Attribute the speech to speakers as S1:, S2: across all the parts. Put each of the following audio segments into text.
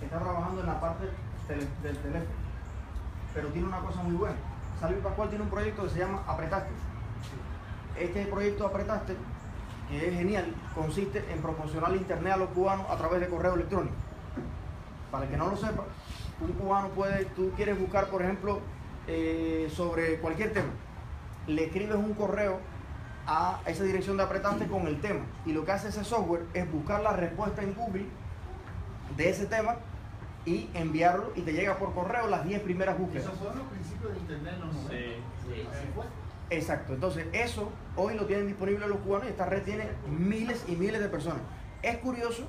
S1: está trabajando en la parte del teléfono, pero tiene una cosa muy buena. Salvi Pascual tiene un proyecto que se llama Apretaste. Este proyecto Apretaste, que es genial, consiste en proporcionar internet a los cubanos a través de correo electrónico. Para el que no lo sepa, un cubano puede, tú quieres buscar, por ejemplo, sobre cualquier tema, le escribes un correo a esa dirección de Apretaste con el tema, y lo que hace ese software es buscar la respuesta en Google de ese tema y enviarlo, y te llega por correo las 10 primeras búsquedas.
S2: Esos fueron los principios de internet, ¿no?
S3: Sí.
S2: Así fue.
S1: Exacto, entonces eso hoy lo tienen disponible los cubanos, y esta red tiene miles y miles de personas. Es curioso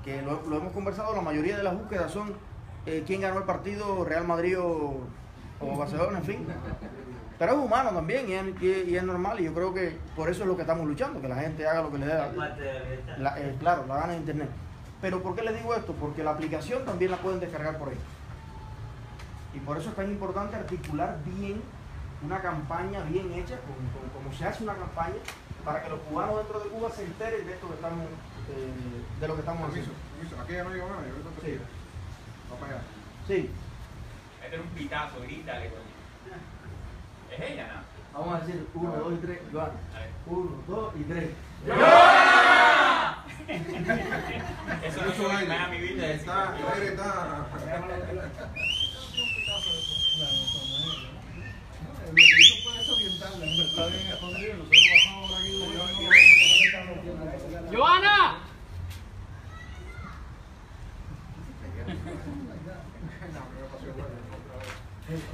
S1: que lo hemos conversado, la mayoría de las búsquedas son quién ganó el partido, Real Madrid o Barcelona, en fin. Pero es humano también y es normal, y yo creo que por eso es lo que estamos luchando, que la gente haga lo que le dé claro, la gana de internet. Pero ¿por qué les digo esto? Porque la aplicación también la pueden descargar por ahí. Y por eso es tan importante articular bien una campaña bien hecha, como se hace una campaña, para que los cubanos dentro de Cuba se enteren de esto que estamos, de lo que estamos haciendo.
S4: Aquí ya no digo nada, yo creo que
S1: Sí.
S4: va para allá.
S1: Sí.
S3: Métele un pitazo, grítale, coño. Es ella, ¿no?
S1: Vamos a decir 1, 2 y 3, Joana. 1, 2 y 3.
S3: Eso no sube nada a mi vida.
S4: Está, el aire está.
S2: Eso puede desorientarla. Está bien escondido. Nosotros bajamos por aquí.
S5: ¡Joana!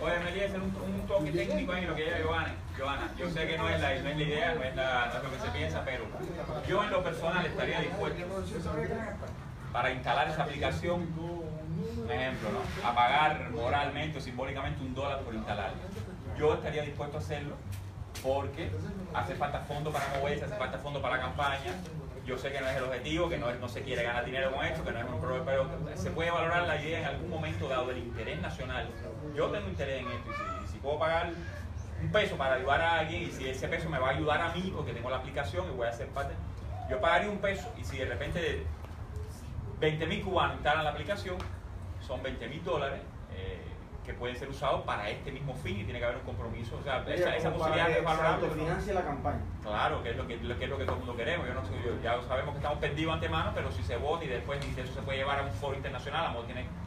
S3: Oye, me quería hacer un toque técnico ahí en lo que ella Joana. Yo sé que no es la idea, no es lo que se piensa, pero yo en lo personal estaría dispuesto para instalar esa aplicación, un ejemplo, ¿no? A pagar moralmente o simbólicamente $1 por instalarla. Yo estaría dispuesto a hacerlo porque hace falta fondo para moverse, hace falta fondo para la campaña. Yo sé que no es el objetivo, que no se quiere ganar dinero con esto, que no es un problema, pero se puede valorar la idea en algún momento dado el interés nacional. Yo tengo interés en esto, y si puedo pagar $1 para ayudar a alguien, y si ese peso me va a ayudar a mí porque tengo la aplicación y voy a hacer parte, yo pagaría $1, y si de repente 20.000 cubanos instalan la aplicación, son $20.000 que pueden ser usados para este mismo fin, y tiene que haber un compromiso. O sea, esa posibilidad de valorar.
S1: Se autofinancia la campaña.
S6: Claro, que es lo que todo el mundo queremos. Ya sabemos que estamos perdidos antemano, pero si se vota y después dice eso se puede llevar a un foro internacional,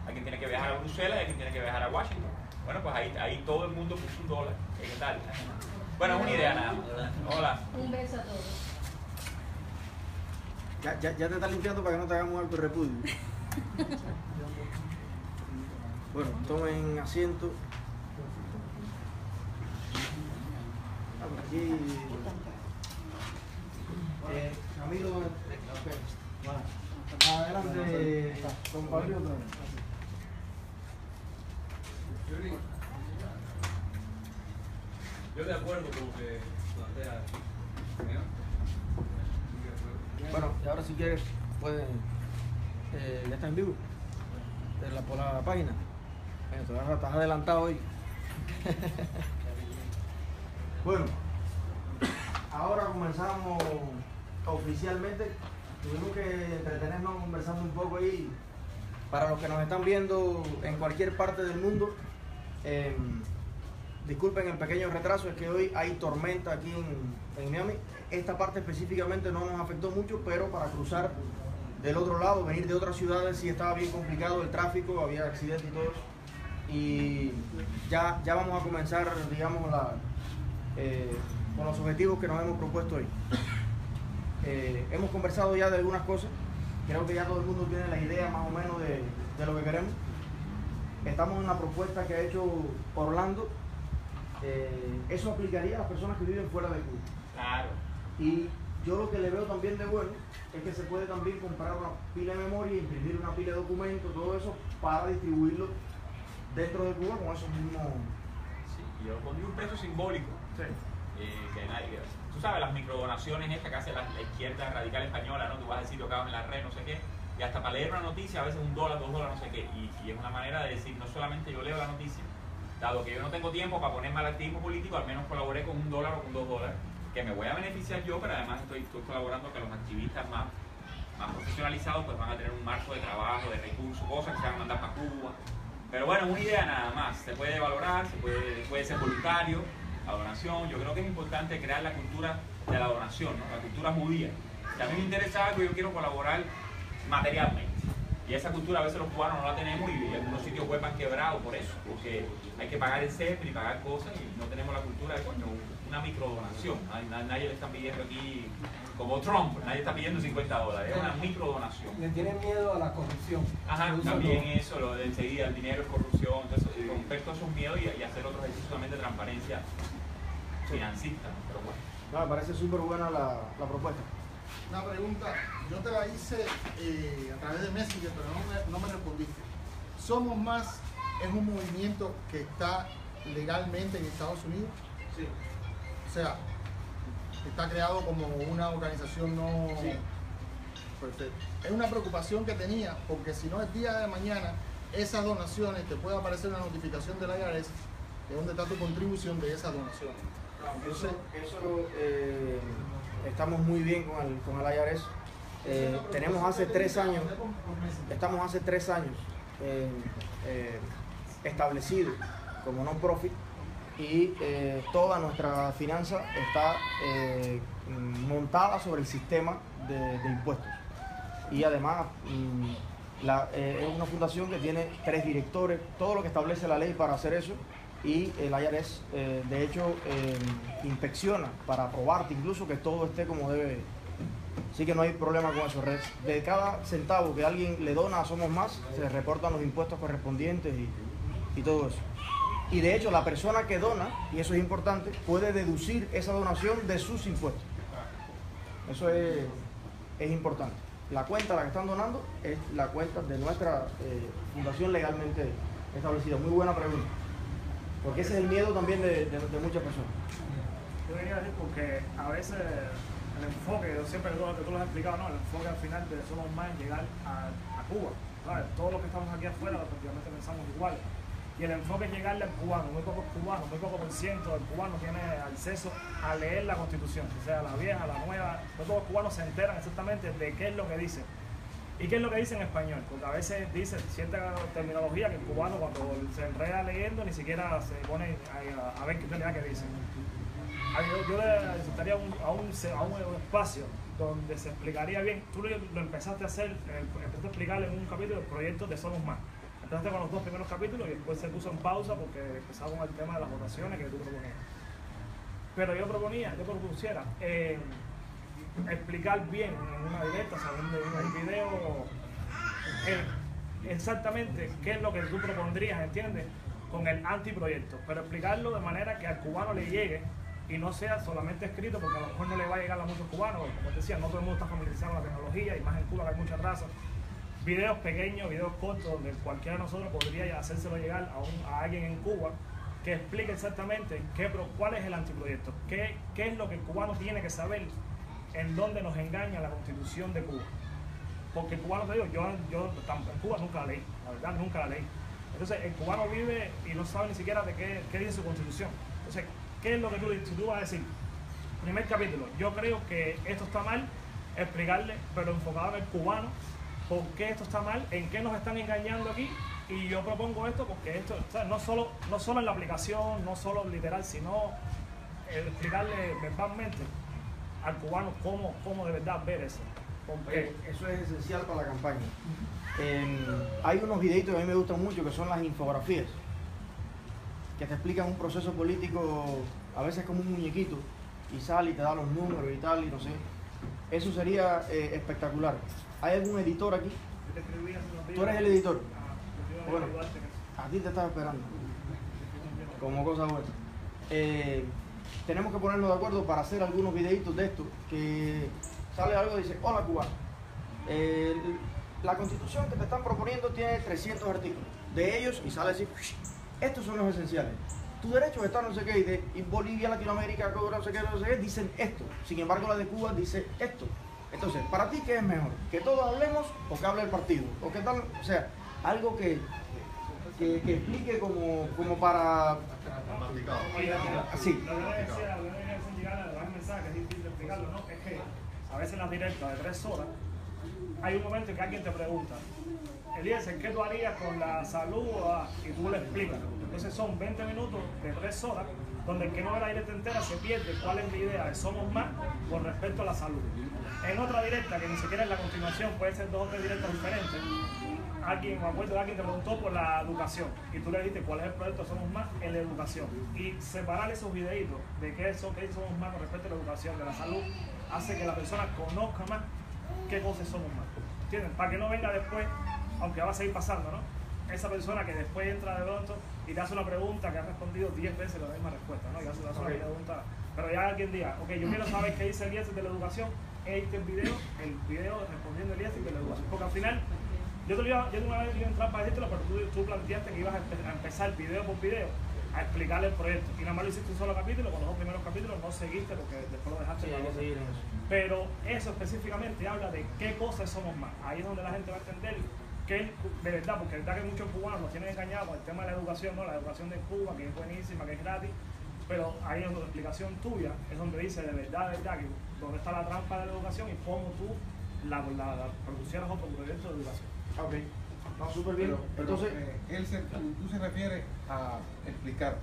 S6: alguien tiene que viajar a Bruselas y alguien tiene que viajar a Washington. Bueno, pues ahí todo el mundo puso $1. ¿Qué tal? Bueno, es una idea nada más. Hola.
S7: Un beso a todos.
S1: Ya te estás limpiando para que no te hagamos alto repudio. Bueno, tomen asiento. Por aquí. Camilo, adelante, con Pablo.
S8: Yo de acuerdo con lo que plantea.
S1: Bueno, y ahora si quieres, pueden. Ya está en vivo. Por la página. Estás adelantado hoy. Bueno, ahora comenzamos oficialmente. Tuvimos que entretenernos conversando un poco ahí. Para los que nos están viendo en cualquier parte del mundo, disculpen el pequeño retraso, es que hoy hay tormenta aquí en Miami. Esta parte específicamente no nos afectó mucho, pero para cruzar del otro lado, venir de otras ciudades, sí estaba bien complicado el tráfico, había accidentes y todo eso. Y ya vamos a comenzar, digamos, con los objetivos que nos hemos propuesto hoy. Hemos conversado ya de algunas cosas, creo que ya todo el mundo tiene la idea más o menos de lo que queremos. Estamos en una propuesta que ha hecho Orlando. Eso aplicaría a las personas que viven fuera de Cuba.
S3: Claro.
S1: Y yo lo que le veo también de bueno es que se puede también comprar una pila de memoria, imprimir una pila de documentos, todo eso para distribuirlo dentro de Cuba con esos mismos.
S3: Sí, yo pondría un precio simbólico.
S1: Sí.
S3: Que nadie. Tú sabes, las microdonaciones estas que hace la izquierda radical española, ¿no? Tú vas a decir lo que hago en la red, no sé qué. Y hasta para leer una noticia, a veces $1, $2, no sé qué. Y es una manera de decir, no solamente yo leo la noticia, dado que yo no tengo tiempo para ponerme al activismo político, al menos colaboré con $1 o con $2, que me voy a beneficiar yo, pero además estoy colaborando con los activistas más más profesionalizados, pues van a tener un marco de trabajo, de recursos, cosas que se van a mandar para Cuba. Pero bueno, una idea nada más, se puede valorar, puede ser voluntario, la donación. Yo creo que es importante crear la cultura de la donación, ¿no? La cultura judía. Si a mí me interesa algo, yo quiero colaborar materialmente. Y esa cultura a veces los cubanos no la tenemos y algunos sitios web han quebrado por eso, porque hay que pagar el CEPRI y pagar cosas y no tenemos la cultura de coño, una microdonación. Nadie le está pidiendo aquí, como Trump, nadie está pidiendo $50, es una microdonación.
S5: Le tienen miedo a la corrupción.
S3: Ajá, también eso, lo de enseguida, el dinero es corrupción, entonces romper todos esos miedos y hacer otros ejercicios también de transparencia financista, ¿no? Pero bueno.
S1: No, me parece súper buena la propuesta.
S2: Una pregunta, yo te la hice a través de Messenger, pero no me respondiste. ¿Somos Más es un movimiento que está legalmente en Estados Unidos?
S1: Sí.
S2: O sea, está creado como una organización no...
S1: Sí.
S2: Perfecto. Es una preocupación que tenía, porque si no el día de mañana esas donaciones te puede aparecer una notificación del IRS de dónde está tu contribución de esas donaciones.
S1: Estamos muy bien con el IRS. Tenemos hace 3 años, estamos hace 3 años establecidos como non-profit y toda nuestra finanza está montada sobre el sistema de impuestos. Y además es una fundación que tiene 3 directores, todo lo que establece la ley para hacer eso. Y el IRS, de hecho, inspecciona para probarte incluso que todo esté como debe. Así que no hay problema con eso. De cada centavo que alguien le dona a Somos Más, se le reportan los impuestos correspondientes y todo eso. Y de hecho, la persona que dona, y eso es importante, puede deducir esa donación de sus impuestos. Eso es importante. La cuenta a la que están donando es la cuenta de nuestra fundación legalmente establecida. Muy buena pregunta. Porque ese es el miedo también de muchas personas.
S7: Yo quería decir porque a veces el enfoque, yo siempre digo lo que tú lo has explicado, ¿no? El enfoque al final de Somos Más es llegar a Cuba. ¿Sabes? Todos los que estamos aquí afuera prácticamente pensamos igual. Y el enfoque es llegarle al cubano, muy poco por ciento del cubano tiene acceso a leer la Constitución, o sea, la vieja, la nueva, no todos los cubanos se enteran exactamente de qué es lo que dice. ¿Y qué es lo que dice en español? Porque a veces dice cierta terminología que el cubano cuando se enreda leyendo ni siquiera se pone a ver qué realidad que dice. Yo le necesitaría a un espacio donde se explicaría bien. Tú lo empezaste a hacer, empezaste a explicar en un capítulo el proyecto de Somos Más. Empezaste con los 2 primeros capítulos y después se puso en pausa porque empezaba con el tema de las votaciones que tú proponías. Pero yo propusiera explicar bien en una directa, sabiendo en el video exactamente qué es lo que tú propondrías, ¿entiendes? Con el antiproyecto, pero explicarlo de manera que al cubano le llegue y no sea solamente escrito, porque a lo mejor no le va a llegar a muchos cubanos, como te decía, no todo el mundo está familiarizado con la tecnología y más en Cuba que hay muchas razas. Videos pequeños, videos cortos, donde cualquiera de nosotros podría hacérselo llegar a alguien en Cuba que explique exactamente cuál es el antiproyecto, qué es lo que el cubano tiene que saber, en dónde nos engaña la Constitución de Cuba. Porque el cubano, te digo, yo en Cuba nunca la leí, la verdad nunca la leí. Entonces el cubano vive y no sabe ni siquiera de qué dice su Constitución. Entonces, ¿qué es lo que tú vas a decir? Primer capítulo, yo creo que esto está mal, explicarle, pero enfocado en el cubano, por qué esto está mal, en qué nos están engañando aquí, y yo propongo esto porque esto, o sea, no solo en la aplicación, no solo literal, sino explicarle verbalmente al cubano cómo de verdad ver eso.
S1: Eso es esencial para la campaña. Hay unos videitos que a mí me gustan mucho que son las infografías, que te explican un proceso político, a veces como un muñequito, y sale y te da los números y tal, y no sé. Eso sería espectacular. ¿Hay algún editor aquí? ¿Tú eres el editor? Bueno, a ti te estaba esperando. Como cosa buena. Tenemos que ponernos de acuerdo para hacer algunos videitos de esto, que sale algo y dice, hola cubano, la Constitución que te están proponiendo tiene 300 artículos. De ellos, y sale así, estos son los esenciales. Tus derechos están no sé qué, y Bolivia, Latinoamérica, no sé qué, dicen esto. Sin embargo, la de Cuba dice esto. Entonces, ¿para ti qué es mejor? ¿Que todos hablemos o que hable el partido? ¿O qué tal? O sea, algo que explique como para... Sí.
S7: Lo que decía, llegar al mensaje, que es difícil de explicarlo, ¿no? Es que a veces las directas de 3 horas hay un momento en que alguien te pregunta, Eliezer, ¿qué tú harías con la salud? Y tú le explicas. Entonces son 20 minutos de 3 horas, donde el que no ve la directa entera se pierde cuál es la idea de Somos Más con respecto a la salud. En otra directa, que ni siquiera es la continuación, puede ser 2 o 3 directas diferentes, alguien, me acuerdo de alguien te preguntó por la educación y tú le dijiste cuál es el proyecto Somos Más en la educación. Y separar esos videitos de qué es Somos Más con respecto a la educación, de la salud, hace que la persona conozca más qué cosas somos más. ¿Entienden? Para que no venga después, aunque va a seguir pasando, ¿no? Esa persona que después entra de pronto y te hace una pregunta que ha respondido 10 veces la misma respuesta, ¿no? Y hace una pregunta, pero ya alguien diga, ok, yo quiero saber qué dice Eliezer de la educación, este el video respondiendo Eliezer de la educación. Porque al final, yo una vez iba a entrar para decírtelo, pero tú planteaste que ibas a empezar video por video a explicarle el proyecto. Y nada más lo hiciste un solo capítulo, con los 2 primeros capítulos no seguiste porque después lo dejaste.
S1: Sí, hay que seguir en eso.
S7: Pero eso específicamente habla de qué cosas somos más. Ahí es donde la gente va a entender que de verdad, porque de verdad que muchos cubanos nos tienen engañados con el tema de la educación, ¿no? La educación de Cuba, que es buenísima, que es gratis, pero ahí en la explicación tuya es donde dice de verdad, que dónde está la trampa de la educación y cómo tú la producieras otro proyecto de educación.
S1: Ok, no, súper bien. Entonces,
S4: ¿tú se refieres a explicar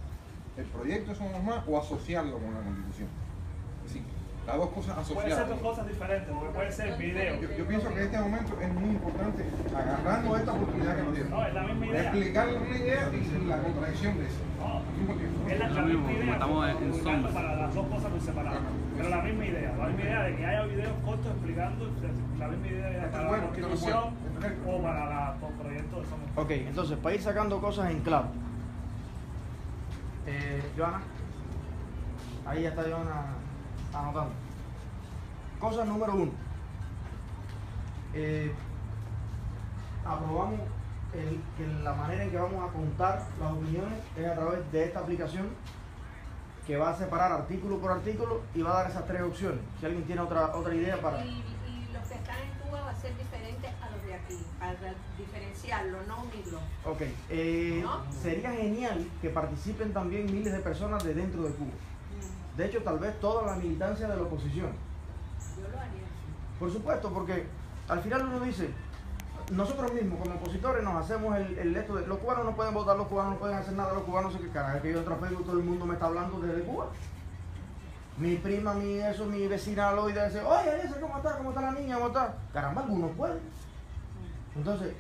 S4: el proyecto Somos Más o asociarlo con la Constitución? Sí, las dos cosas
S7: Puede
S4: asociadas.
S7: ser 2 cosas diferentes, porque puede ser video.
S4: Yo pienso que en este momento es muy importante, agarrando esta oportunidad que nos dieron,
S7: No, es la misma
S4: de
S7: idea.
S4: explicar una idea y la contradicción de eso.
S7: No,
S4: Porque-
S7: es la misma
S8: mismo,
S7: idea,
S8: estamos en
S7: publicando
S8: Zoom.
S7: para las 2 cosas por separado. Pero la misma idea de que haya videos cortos explicando la misma idea
S4: Esto es
S7: para la
S4: bueno, esto es
S7: Constitución
S4: bueno, esto es
S7: o para el proyecto de Somos.
S1: ok, entonces, para ir sacando cosas en claro. Joana, ahí ya está Joana anotando. Cosa número 1. Aprobamos que la manera en que vamos a contar las opiniones es a través de esta aplicación que va a separar artículo por artículo y va a dar esas 3 opciones. Si alguien tiene otra idea para...
S9: Y los que están en Cuba va a ser diferente a los de aquí, para diferenciarlo, no unirlo.
S1: Ok,
S9: ¿No?
S1: sería genial que participen también miles de personas de dentro de Cuba. De hecho, tal vez toda la militancia de la oposición.
S9: Yo lo haría.
S1: Por supuesto, porque al final uno dice, nosotros mismos como opositores nos hacemos el esto de los cubanos no pueden votar, los cubanos no pueden hacer nada, los cubanos no sé qué carajo, que yo otra Facebook todo el mundo me está hablando desde Cuba. Mi prima, mi vecina Loida dice, oye, Eliezer, ¿cómo está? ¿Cómo está la niña? ¿Cómo está? Caramba, algunos pueden. Entonces,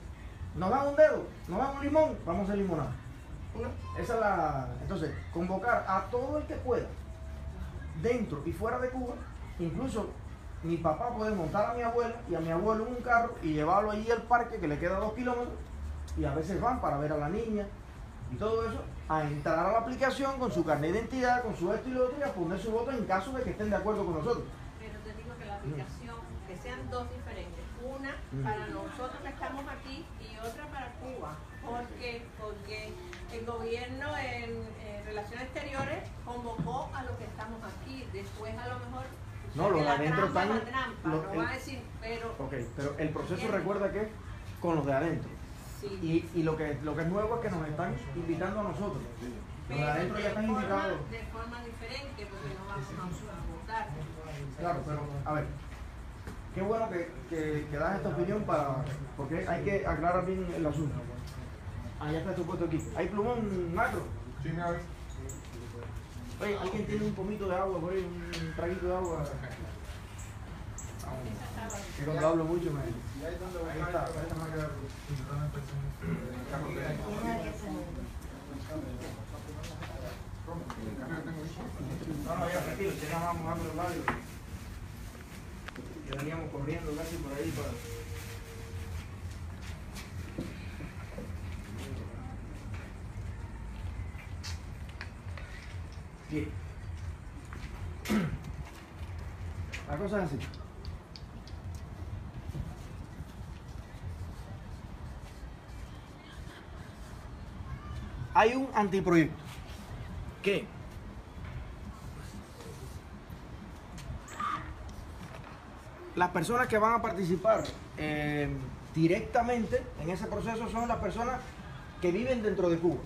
S1: nos dan un dedo, nos dan un limón, vamos a hacer limonada. Esa es la... Entonces, convocar a todo el que pueda, dentro y fuera de Cuba, incluso mi papá puede montar a mi abuela y a mi abuelo en un carro y llevarlo allí al parque que le queda 2 kilómetros y a veces van para ver a la niña y todo eso, a entrar a la aplicación con su carnet de identidad, con su esto y lo otro y a poner su voto en caso de que estén de acuerdo con nosotros.
S9: Pero te digo que la aplicación, que sean 2 diferentes, una para nosotros que estamos aquí y otra para Cuba. Porque el gobierno en Relaciones Exteriores convocó a los que estamos aquí, después a lo mejor
S1: No, los de
S9: la
S1: adentro
S9: trampa,
S1: están...
S9: la trampa, no va a decir, pero
S1: Ok, pero el proceso recuerda que es con los de adentro.
S9: sí.
S1: Y lo que es nuevo es que nos están invitando a nosotros. Los de
S9: Pero
S1: adentro ya están invitados.
S9: de forma diferente, porque no vamos a votar.
S1: Claro, pero a ver, qué bueno que das esta opinión porque hay que aclarar bien el asunto. Ah, ya está tu puesto aquí. ¿Hay plumón macro?
S4: Sí, me abre.
S1: Oye, ¿alguien tiene un pomito de agua por ahí? Un traguito de agua. Que cuando hablo mucho me... Ahí está, ahí está, me ha quedado. No, ya tranquilo, teníamos mojando los labios. Y veníamos corriendo casi por ahí para... Bien. La cosa es así. Hay un anteproyecto que las personas que van a participar directamente en ese proceso son las personas que viven dentro de Cuba.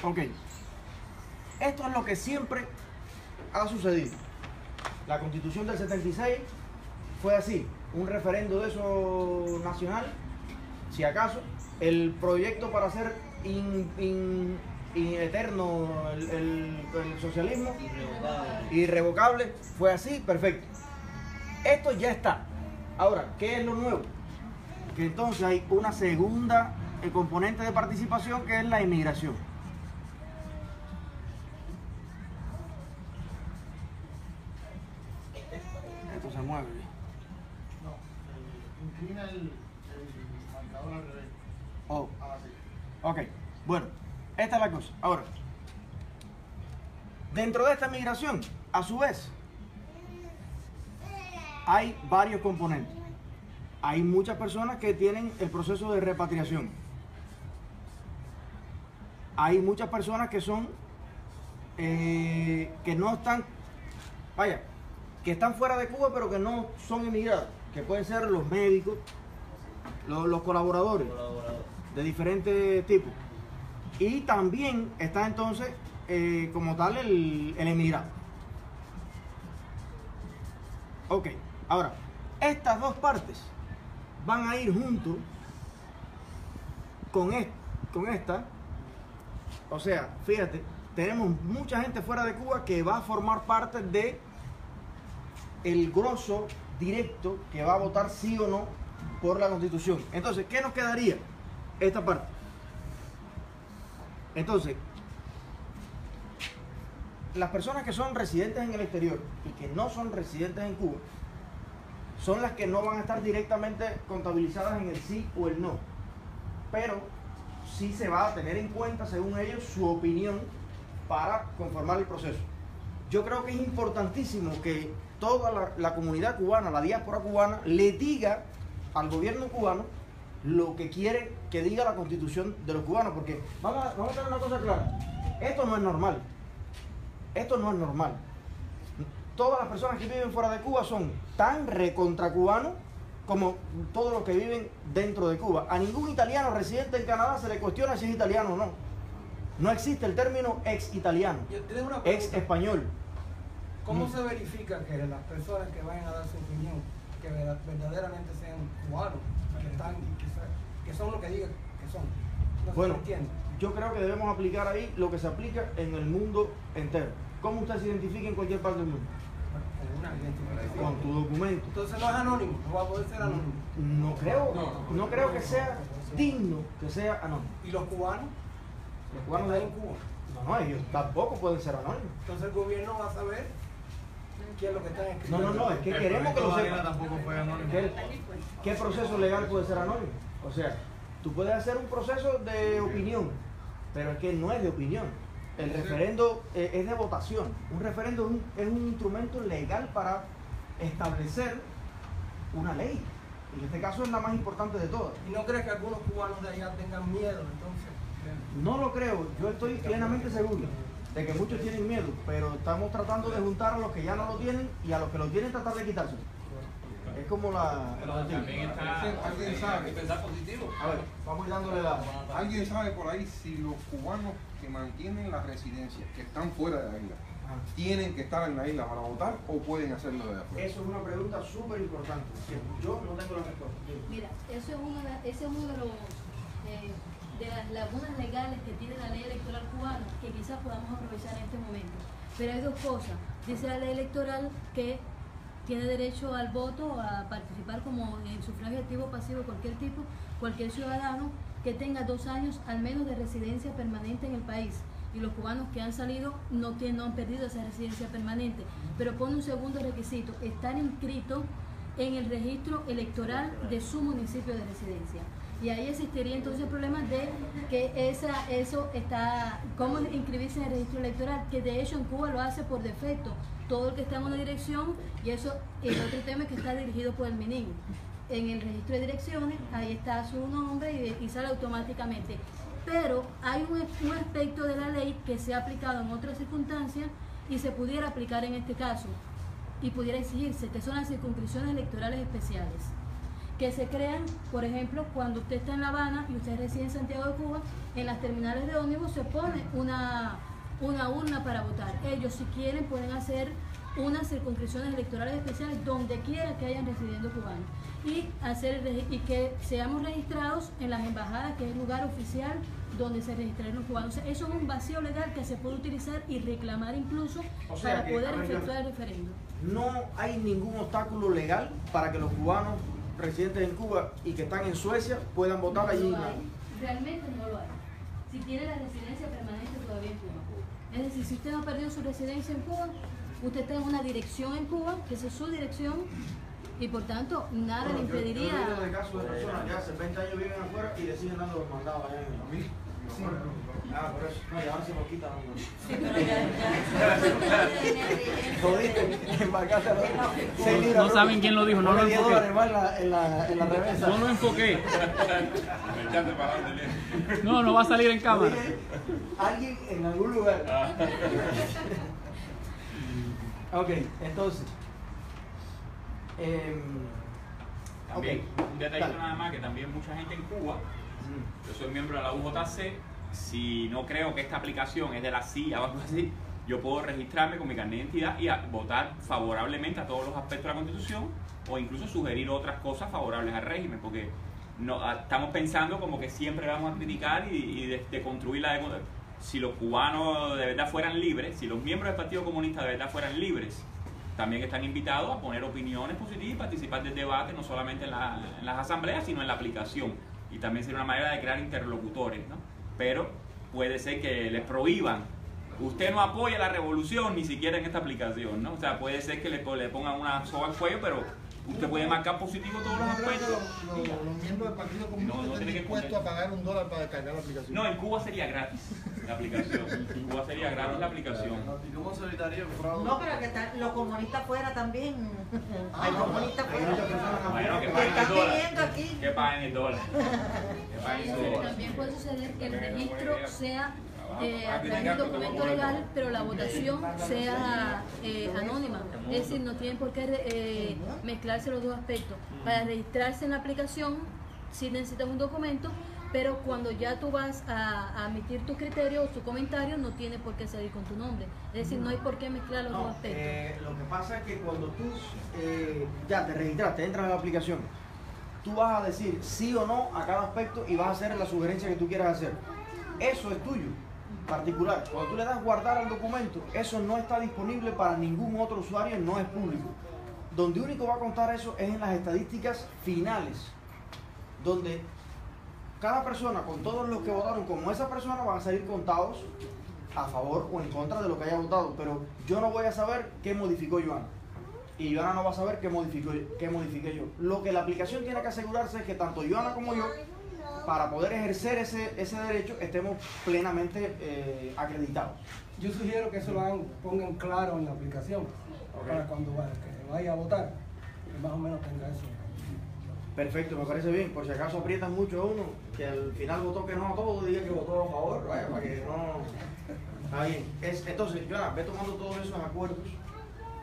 S1: Ok. Esto es lo que siempre ha sucedido. La Constitución del 76 fue así, un referendo de eso nacional, si acaso. El proyecto para hacer eterno el socialismo, irrevocable, fue así, perfecto. Esto ya está. Ahora, ¿qué es lo nuevo? Que entonces hay una segunda componente de participación, que es la inmigración. Esto se mueve.
S2: No, inclina el marcador al revés.
S1: Oh,
S2: Así.
S1: ok. Bueno, esta es la cosa. Ahora, dentro de esta migración, a su vez, hay varios componentes. Hay muchas personas que tienen el proceso de repatriación. Hay muchas personas que son, que no están, vaya, que están fuera de Cuba, pero que no son inmigrados, que pueden ser los médicos, los colaboradores de diferentes tipos. Y también está entonces, como tal, el emigrado. Ok, ahora, estas dos partes van a ir juntos con esta. O sea, fíjate, tenemos mucha gente fuera de Cuba que va a formar parte de el grosso directo que va a votar sí o no por la Constitución. Entonces, ¿qué nos quedaría? Esta parte. Entonces, las personas que son residentes en el exterior y que no son residentes en Cuba son las que no van a estar directamente contabilizadas en el sí o el no, pero sí se va a tener en cuenta, según ellos, su opinión para conformar el proceso. Yo creo que es importantísimo que toda la comunidad cubana, la diáspora cubana, le diga al gobierno cubano lo que quiere que diga la Constitución de los cubanos, porque vamos a tener una cosa clara: esto no es normal. Esto no es normal. Todas las personas que viven fuera de Cuba son tan recontra cubanos como todos los que viven dentro de Cuba. A ningún italiano residente en Canadá se le cuestiona si es italiano o no. No existe el término ex italiano, ex español.
S5: ¿Cómo se verifica que las personas que vayan a dar su opinión, que verdaderamente sean cubanos, que son lo que digan que son? No
S1: Bueno,
S5: se entiende.
S1: yo creo que debemos aplicar ahí lo que se aplica en el mundo entero. ¿Cómo usted se identifica en cualquier parte del mundo?
S5: Con una identificación.
S1: Con tu documento.
S5: Entonces no es anónimo, no va a poder ser anónimo.
S1: No creo que sea digno que sea anónimo.
S5: ¿Y los cubanos?
S1: Los cubanos
S5: ¿Están en Cuba?
S1: No, ellos tampoco pueden ser anónimos.
S5: Entonces el gobierno va a saber qué es lo que están escribiendo.
S1: No, es que queremos que lo sepan.
S8: tampoco fue anónimo.
S1: ¿Qué proceso legal puede ser anónimo? O sea, tú puedes hacer un proceso de opinión, pero es que no es de opinión. El referendo es de votación. Un referendo es un instrumento legal para establecer una ley. En este caso es la más importante de todas.
S5: ¿Y no crees que algunos cubanos de allá tengan miedo entonces?
S1: No lo creo, yo estoy plenamente seguro de que muchos tienen miedo, pero estamos tratando de juntar a los que ya no lo tienen y a los que lo tienen tratar de quitárselo. Es como
S3: También está.
S4: ¿Alguien sabe?
S8: Pensar positivo.
S1: A ver, vamos a ir dándole la...
S4: ¿Alguien sabe por ahí si los cubanos que mantienen la residencia, que están fuera de la isla, tienen que estar en la isla para votar o pueden hacerlo de afuera?
S1: Eso es una pregunta súper importante. Yo no tengo la respuesta.
S10: Mira, ese es uno de los de las lagunas legales que tiene la ley electoral cubana que quizás podamos aprovechar en este momento. Pero hay dos cosas. Dice la ley electoral que tiene derecho al voto, a participar como en sufragio activo o pasivo cualquier tipo, cualquier ciudadano que tenga 2 años al menos de residencia permanente en el país. Y los cubanos que han salido no han perdido esa residencia permanente. Pero pone un segundo requisito: estar inscrito en el registro electoral de su municipio de residencia. Y ahí existiría entonces el problema de que eso está, cómo inscribirse en el registro electoral, que de hecho en Cuba lo hace por defecto todo el que está en una dirección, y eso, el otro tema es que está dirigido por el MININ. En el registro de direcciones, ahí está su nombre y sale automáticamente. Pero hay un aspecto de la ley que se ha aplicado en otras circunstancias y se pudiera aplicar en este caso, y pudiera exigirse, que son las circunscripciones electorales especiales, que se crean, por ejemplo, cuando usted está en La Habana y usted reside en Santiago de Cuba, en las terminales de ómnibus se pone una urna para votar. Ellos, si quieren, pueden hacer unas circunscripciones electorales especiales donde quiera que hayan residentes cubanos y que seamos registrados en las embajadas, que es el lugar oficial donde se registran los cubanos. O sea, eso es un vacío legal que se puede utilizar y reclamar incluso para poder efectuar el referéndum.
S1: No hay ningún obstáculo legal para que los cubanos residentes en Cuba y que están en Suecia puedan votar allí.
S10: No lo hay. Realmente no lo hay. Si tiene la residencia permanente todavía en Cuba. Es decir, si usted no ha perdido su residencia en Cuba, usted está en una dirección en Cuba, que esa es su dirección, y por tanto nada le impediría.
S1: Yo he oído de casos de personas que hace 20 años viven afuera y deciden dando los mandados allá en el país. Ah, por eso. No, y ahora se los quitan.
S9: Sí, pero ya.
S1: Jodiste, embarcaste a los
S11: No saben quién lo dijo, no lo enfoqué.
S1: en la reversa.
S11: No lo enfoqué. No va a salir en cámara.
S1: Alguien en algún lugar. Ok, entonces.
S3: También, un detallito
S1: Dale.
S3: nada más, que también mucha gente en Cuba, yo soy miembro de la UJC, si no creo que esta aplicación es de la CIA o algo así, yo puedo registrarme con mi carnet de identidad y votar favorablemente a todos los aspectos de la Constitución o incluso sugerir otras cosas favorables al régimen, porque estamos pensando como que siempre vamos a criticar y de construir la si los cubanos de verdad fueran libres, si los miembros del Partido Comunista de verdad fueran libres, también están invitados a poner opiniones positivas y participar del debate, no solamente en las asambleas, sino en la aplicación. Y también sería una manera de crear interlocutores, ¿no? Pero puede ser que les prohíban. Usted no apoya la revolución ni siquiera en esta aplicación, ¿no? O sea, puede ser que le pongan una soga al cuello, pero usted puede marcar positivo todos los aspectos.
S2: Los miembros del Partido Comunista
S3: No
S2: están
S3: tiene que
S2: dispuestos a pagar $1 para descargar la aplicación.
S3: No, en Cuba sería gratis la aplicación. En Cuba sería gratis la aplicación.
S8: ¿Y cómo se evitaría el fraude?
S12: No, pero que los comunistas fuera también. Hay comunistas fuera.
S3: Bueno, que
S12: Que
S3: paguen el
S12: están
S3: dólar.
S12: viviendo aquí.
S3: Que paguen el dólar. Que paguen el dólar.
S10: También puede suceder que el registro sea a través de un documento legal, pero la votación sea anónima. Es decir, no tienen por qué mezclarse los dos aspectos. Para registrarse en la aplicación sí necesitas un documento, pero cuando ya tú vas a emitir tu criterio o tu comentario, no tiene por qué salir con tu nombre. Es decir, no hay por qué mezclar los dos aspectos.
S1: Lo que pasa es que cuando tú ya te registraste, entras a la aplicación, tú vas a decir sí o no a cada aspecto y vas a hacer la sugerencia que tú quieras hacer. Eso es tuyo, particular. Cuando tú le das guardar al documento, eso no está disponible para ningún otro usuario, no es público. Donde único va a contar eso es en las estadísticas finales, donde cada persona, con todos los que votaron como esa persona, van a salir contados a favor o en contra de lo que haya votado. Pero yo no voy a saber qué modificó Joana. Y Joana no va a saber qué modifiqué yo. Lo que la aplicación tiene que asegurarse es que tanto Joana como yo, para poder ejercer ese derecho, estemos plenamente acreditados.
S5: Yo sugiero que eso lo pongan claro en la aplicación, para cuando vaya a votar, que más o menos tenga eso.
S1: Perfecto, me parece bien. Por si acaso aprietan mucho a uno, que al final votó que no a todo, diga que votó a favor, vaya, para que no... Está bien. Entonces, Joana, ve tomando todos esos acuerdos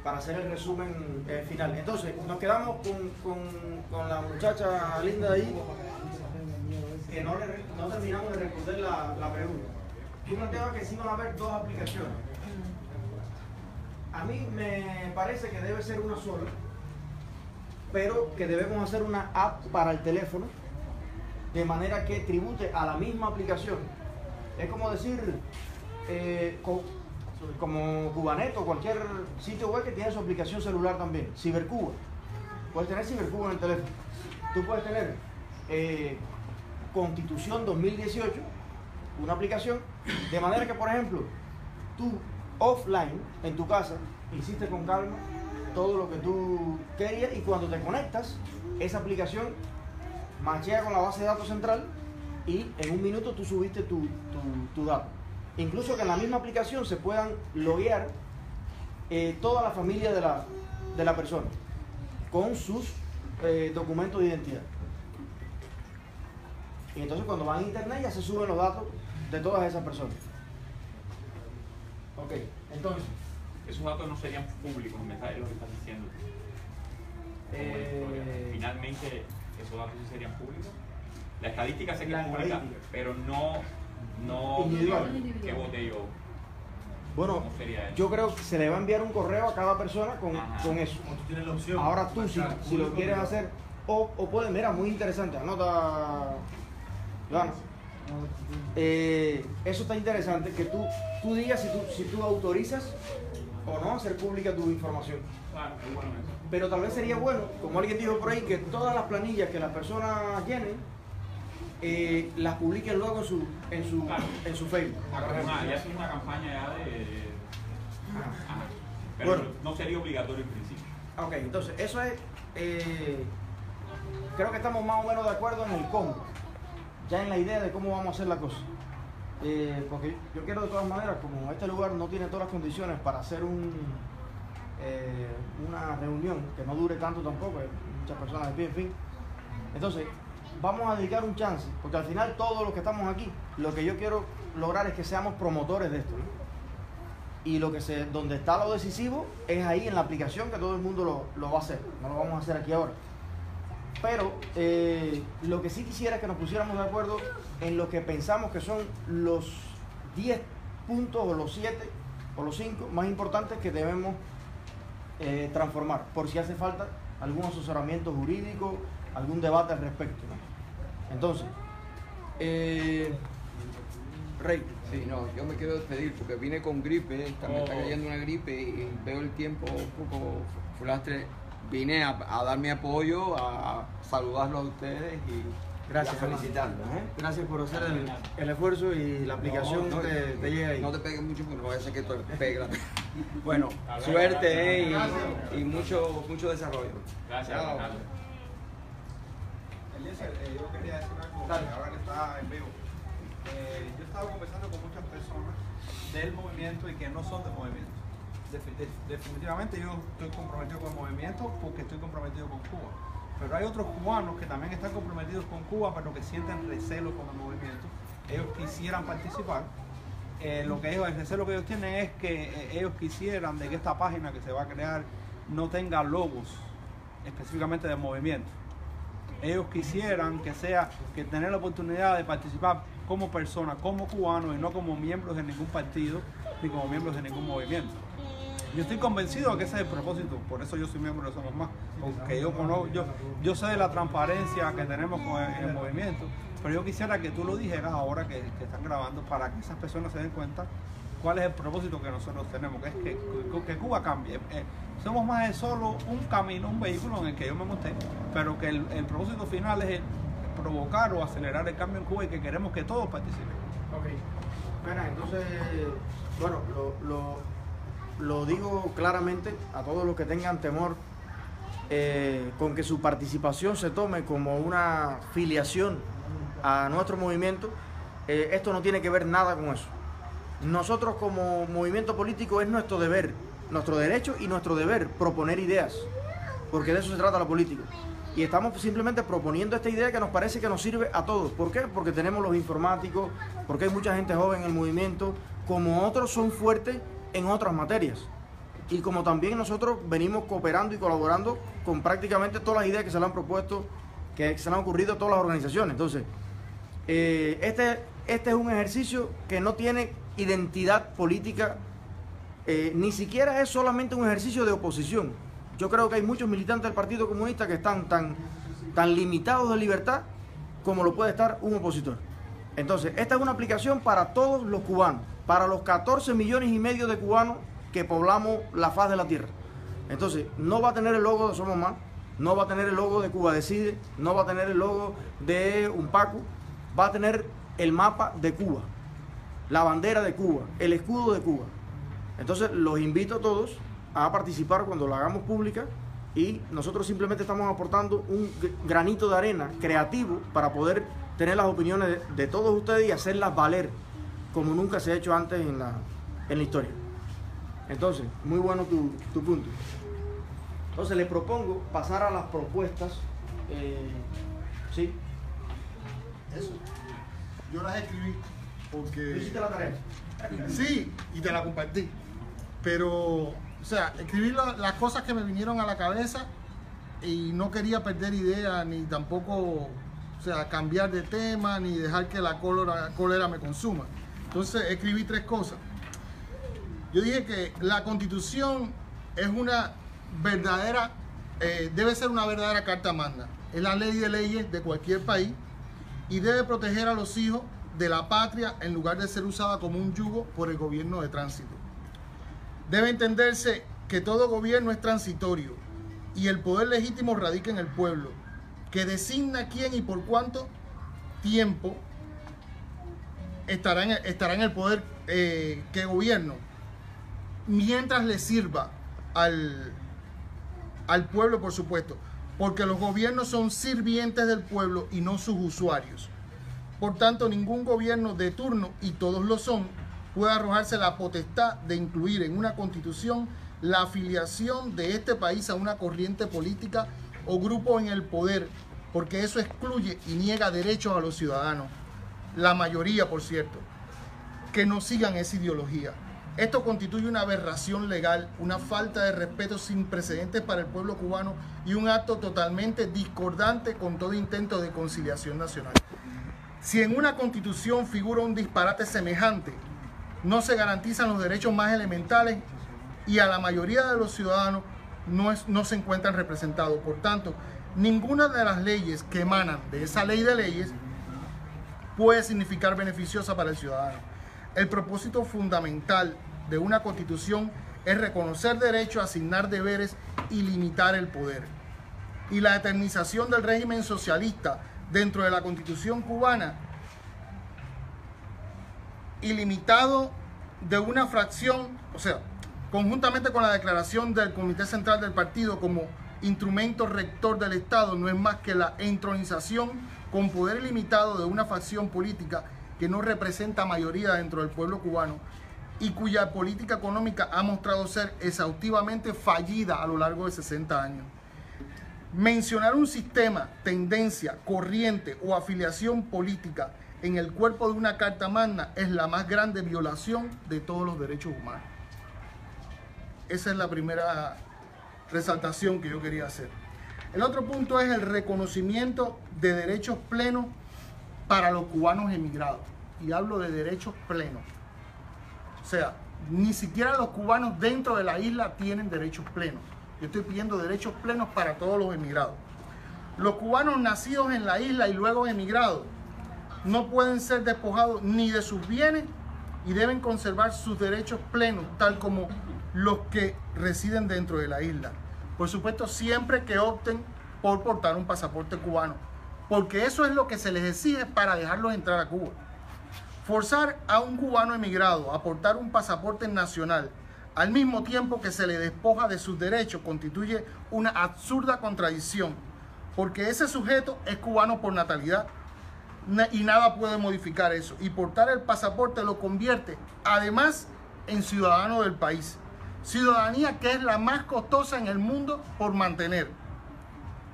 S1: para hacer el resumen final. Entonces, nos quedamos con la muchacha linda de ahí, que no terminamos de responder la pregunta. Tú planteabas que sí van a haber dos aplicaciones. A mí me parece que debe ser una sola, pero que debemos hacer una app para el teléfono, de manera que tribute a la misma aplicación. Es como decir, como Cubanet o cualquier sitio web que tiene su aplicación celular también. Cibercuba. Puedes tener Cibercuba en el teléfono. Tú puedes tener Constitución 2018, una aplicación, de manera que, por ejemplo, tú offline, en tu casa, hiciste con calma todo lo que tú querías y cuando te conectas, esa aplicación machea con la base de datos central y en un minuto tú subiste tu dato. Incluso que en la misma aplicación se puedan loguear toda la familia de la persona con sus documentos de identidad. Y entonces cuando van a internet ya se suben los datos de todas esas personas. Ok, entonces...
S3: Esos datos no serían públicos, me está lo que estás diciendo. Finalmente, esos datos sí serían públicos. La estadística sé que es pública, pero no
S1: individual.
S3: ¿Qué voté yo?
S1: Bueno,
S3: ¿Cómo sería eso?
S1: yo creo que se le va a enviar un correo a cada persona con eso.
S8: Tú tienes la opción.
S1: Ahora tú, si lo quieres hacer, o puedes, mira, muy interesante, anota, Joana. Eso está interesante, que tú digas si tú autorizas o no hacer pública tu información.
S3: Claro, es bueno eso.
S1: Pero tal vez sería bueno, como alguien dijo por ahí, que todas las planillas que las personas llenen, las publiquen luego en su Facebook.
S3: Ya es una campaña ya de... Ajá. Pero
S1: Bueno.
S3: no sería obligatorio en principio.
S1: Ok, entonces eso es, creo que estamos más o menos de acuerdo en el cómo, ya en la idea de cómo vamos a hacer la cosa. Porque yo quiero de todas maneras, como este lugar no tiene todas las condiciones para hacer una reunión que no dure tanto tampoco, hay muchas personas de pie, en fin. Entonces, vamos a dedicar un chance, porque al final todos los que estamos aquí, lo que yo quiero lograr es que seamos promotores de esto, ¿no? Y donde está lo decisivo es ahí en la aplicación, que todo el mundo lo va a hacer, no lo vamos a hacer aquí ahora. Pero lo que sí quisiera es que nos pusiéramos de acuerdo en lo que pensamos que son los 10 puntos o los 7 o los 5 más importantes que debemos transformar, por si hace falta algún asesoramiento jurídico, algún debate al respecto, ¿no? Entonces, Rey.
S13: Sí, no, yo me quiero despedir porque vine con gripe, me está cayendo una gripe y veo el tiempo un poco fulastre. Vine a dar mi apoyo, a saludarlos a ustedes y
S1: Gracias,
S13: a felicitarlos.
S1: Gracias por hacer el esfuerzo y la aplicación te llega ahí.
S13: No te pegues mucho porque no vaya a ser que te pegue. Bueno, suerte y mucho desarrollo.
S3: Gracias.
S13: Chao.
S4: Eliezer, yo quería decir algo, ahora que está en vivo. Yo he estado conversando con muchas personas del movimiento y que no son del movimiento. Definitivamente yo estoy comprometido con el movimiento porque estoy comprometido con Cuba. Pero hay otros cubanos que también están comprometidos con Cuba, pero que sienten recelo con el movimiento. Ellos quisieran participar. El recelo que ellos tienen es que ellos quisieran de que esta página que se va a crear no tenga logos específicamente del movimiento. Ellos quisieran que tener la oportunidad de participar como personas, como cubanos y no como miembros de ningún partido ni como miembros de ningún movimiento. Yo estoy convencido de que ese es el propósito, por eso yo soy miembro de Somos Más, porque yo sé de la transparencia que tenemos con el movimiento, pero yo quisiera que tú lo dijeras ahora que están grabando para que esas personas se den cuenta cuál es el propósito que nosotros tenemos, que es que Cuba cambie. Somos Más es solo un camino, un vehículo en el que yo me monté, pero que el propósito final es provocar o acelerar el cambio en Cuba y que queremos que todos participen.
S1: Ok. Bueno, entonces, bueno, lo digo claramente a todos los que tengan temor con que su participación se tome como una filiación a nuestro movimiento. Esto no tiene que ver nada con eso. Nosotros como movimiento político es nuestro deber, nuestro derecho y nuestro deber proponer ideas, porque de eso se trata la política. Y estamos simplemente proponiendo esta idea que nos parece que nos sirve a todos. ¿Por qué? Porque tenemos los informáticos, porque hay mucha gente joven en el movimiento, como otros son fuertes en otras materias. Y como también nosotros venimos cooperando y colaborando con prácticamente todas las ideas que se le han propuesto, que se le han ocurrido a todas las organizaciones. Entonces, este es un ejercicio que no tiene identidad política, ni siquiera es solamente un ejercicio de oposición. Yo creo que hay muchos militantes del Partido Comunista que están tan limitados de libertad como lo puede estar un opositor. Entonces, esta es una aplicación para todos los cubanos, para los 14,5 millones de cubanos que poblamos la faz de la tierra. Entonces, no va a tener el logo de Somos Más, no va a tener el logo de Cuba Decide, no va a tener el logo de Unpacu, va a tener el mapa de Cuba, la bandera de Cuba, el escudo de Cuba. Entonces, los invito a todos a participar cuando la hagamos pública y nosotros simplemente estamos aportando un granito de arena creativo para poder tener las opiniones de todos ustedes y hacerlas valer como nunca se ha hecho antes en la historia. Entonces, muy bueno tu punto. Entonces, le propongo pasar a las propuestas. ¿Sí?
S2: Eso. Yo las escribí porque...
S1: ¿Tú hiciste la tarea?
S2: Sí, y te la compartí. Pero, o sea, escribí las cosas que me vinieron a la cabeza y no quería perder idea ni tampoco, o sea, cambiar de tema ni dejar que la cólera me consuma. Entonces escribí 3 cosas. Yo dije que la Constitución es una verdadera, debe ser una verdadera carta magna. Es la ley de leyes de cualquier país y debe proteger a los hijos de la patria en lugar de ser usada como un yugo por el gobierno de tránsito. Debe entenderse que todo gobierno es transitorio y el poder legítimo radica en el pueblo, que designa quién y por cuánto tiempo estará en el poder que gobierno, mientras le sirva al pueblo, por supuesto, porque los gobiernos son sirvientes del pueblo y no sus usuarios. Por tanto, ningún gobierno de turno, y todos lo son, puede arrojarse la potestad de incluir en una constitución la afiliación de este país a una corriente política o grupo en el poder, porque eso excluye y niega derechos a los ciudadanos, la mayoría, por cierto, que no sigan esa ideología. Esto constituye una aberración legal, una falta de respeto sin precedentes para el pueblo cubano y un acto totalmente discordante con todo intento de conciliación nacional. Si en una constitución figura un disparate semejante, no se garantizan los derechos más elementales y a la mayoría de los ciudadanos no se encuentran representados. Por tanto, ninguna de las leyes que emanan de esa ley de leyes puede significar beneficiosa para el ciudadano. El propósito fundamental de una constitución es reconocer derechos, asignar deberes y limitar el poder. Y la eternización del régimen socialista dentro de la constitución cubana, ilimitado de una fracción, o sea, conjuntamente con la declaración del Comité Central del Partido como instrumento rector del Estado, no es más que la entronización con poder ilimitado de una facción política que no representa mayoría dentro del pueblo cubano y cuya política económica ha mostrado ser exhaustivamente fallida a lo largo de 60 años. Mencionar un sistema, tendencia, corriente o afiliación política en el cuerpo de una carta magna es la más grande violación de todos los derechos humanos. Esa es la primera resaltación que yo quería hacer. El otro punto es el reconocimiento de derechos plenos para los cubanos emigrados. Y hablo de derechos plenos. O sea, ni siquiera los cubanos dentro de la isla tienen derechos plenos. Yo estoy pidiendo derechos plenos para todos los emigrados. Los cubanos nacidos en la isla y luego emigrados no pueden ser despojados ni de sus bienes y deben conservar sus derechos plenos, tal como los que residen dentro de la isla. Por supuesto, siempre que opten por portar un pasaporte cubano, porque eso es lo que se les exige para dejarlos entrar a Cuba. Forzar a un cubano emigrado a portar un pasaporte nacional al mismo tiempo que se le despoja de sus derechos constituye una absurda contradicción, porque ese sujeto es cubano por natalidad y nada puede modificar eso, y portar el pasaporte lo convierte además en ciudadano del país, ciudadanía que es la más costosa en el mundo por mantener.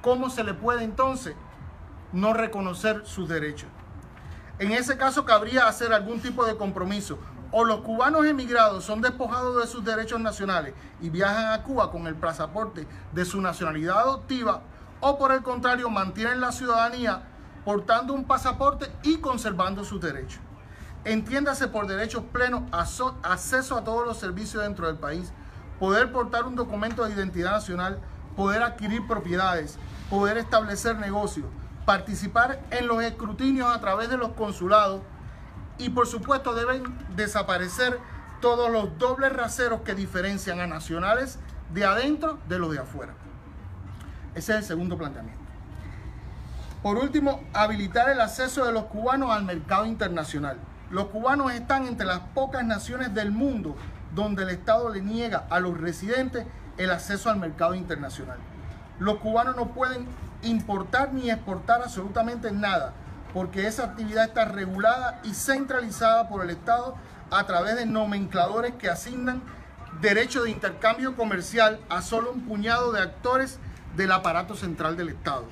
S2: ¿Cómo se le puede entonces no reconocer sus derechos? En ese caso cabría hacer algún tipo de compromiso. O los cubanos emigrados son despojados de sus derechos nacionales y viajan a Cuba con el pasaporte de su nacionalidad adoptiva, o por el contrario mantienen la ciudadanía portando un pasaporte y conservando sus derechos. Entiéndase por derechos plenos acceso a todos los servicios dentro del país, poder portar un documento de identidad nacional, poder adquirir propiedades, poder establecer negocios, participar en los escrutinios a través de los consulados y por supuesto deben desaparecer todos los dobles raseros que diferencian a nacionales de adentro de los de afuera. Ese es el segundo planteamiento. Por último, habilitar el acceso de los cubanos al mercado internacional. Los cubanos están entre las pocas naciones del mundo donde el Estado le niega a los residentes el acceso al mercado internacional. Los cubanos no pueden importar ni exportar absolutamente nada, porque esa actividad está regulada y centralizada por el Estado a través de nomencladores que asignan derecho de intercambio comercial a solo un puñado de actores del aparato central del Estado.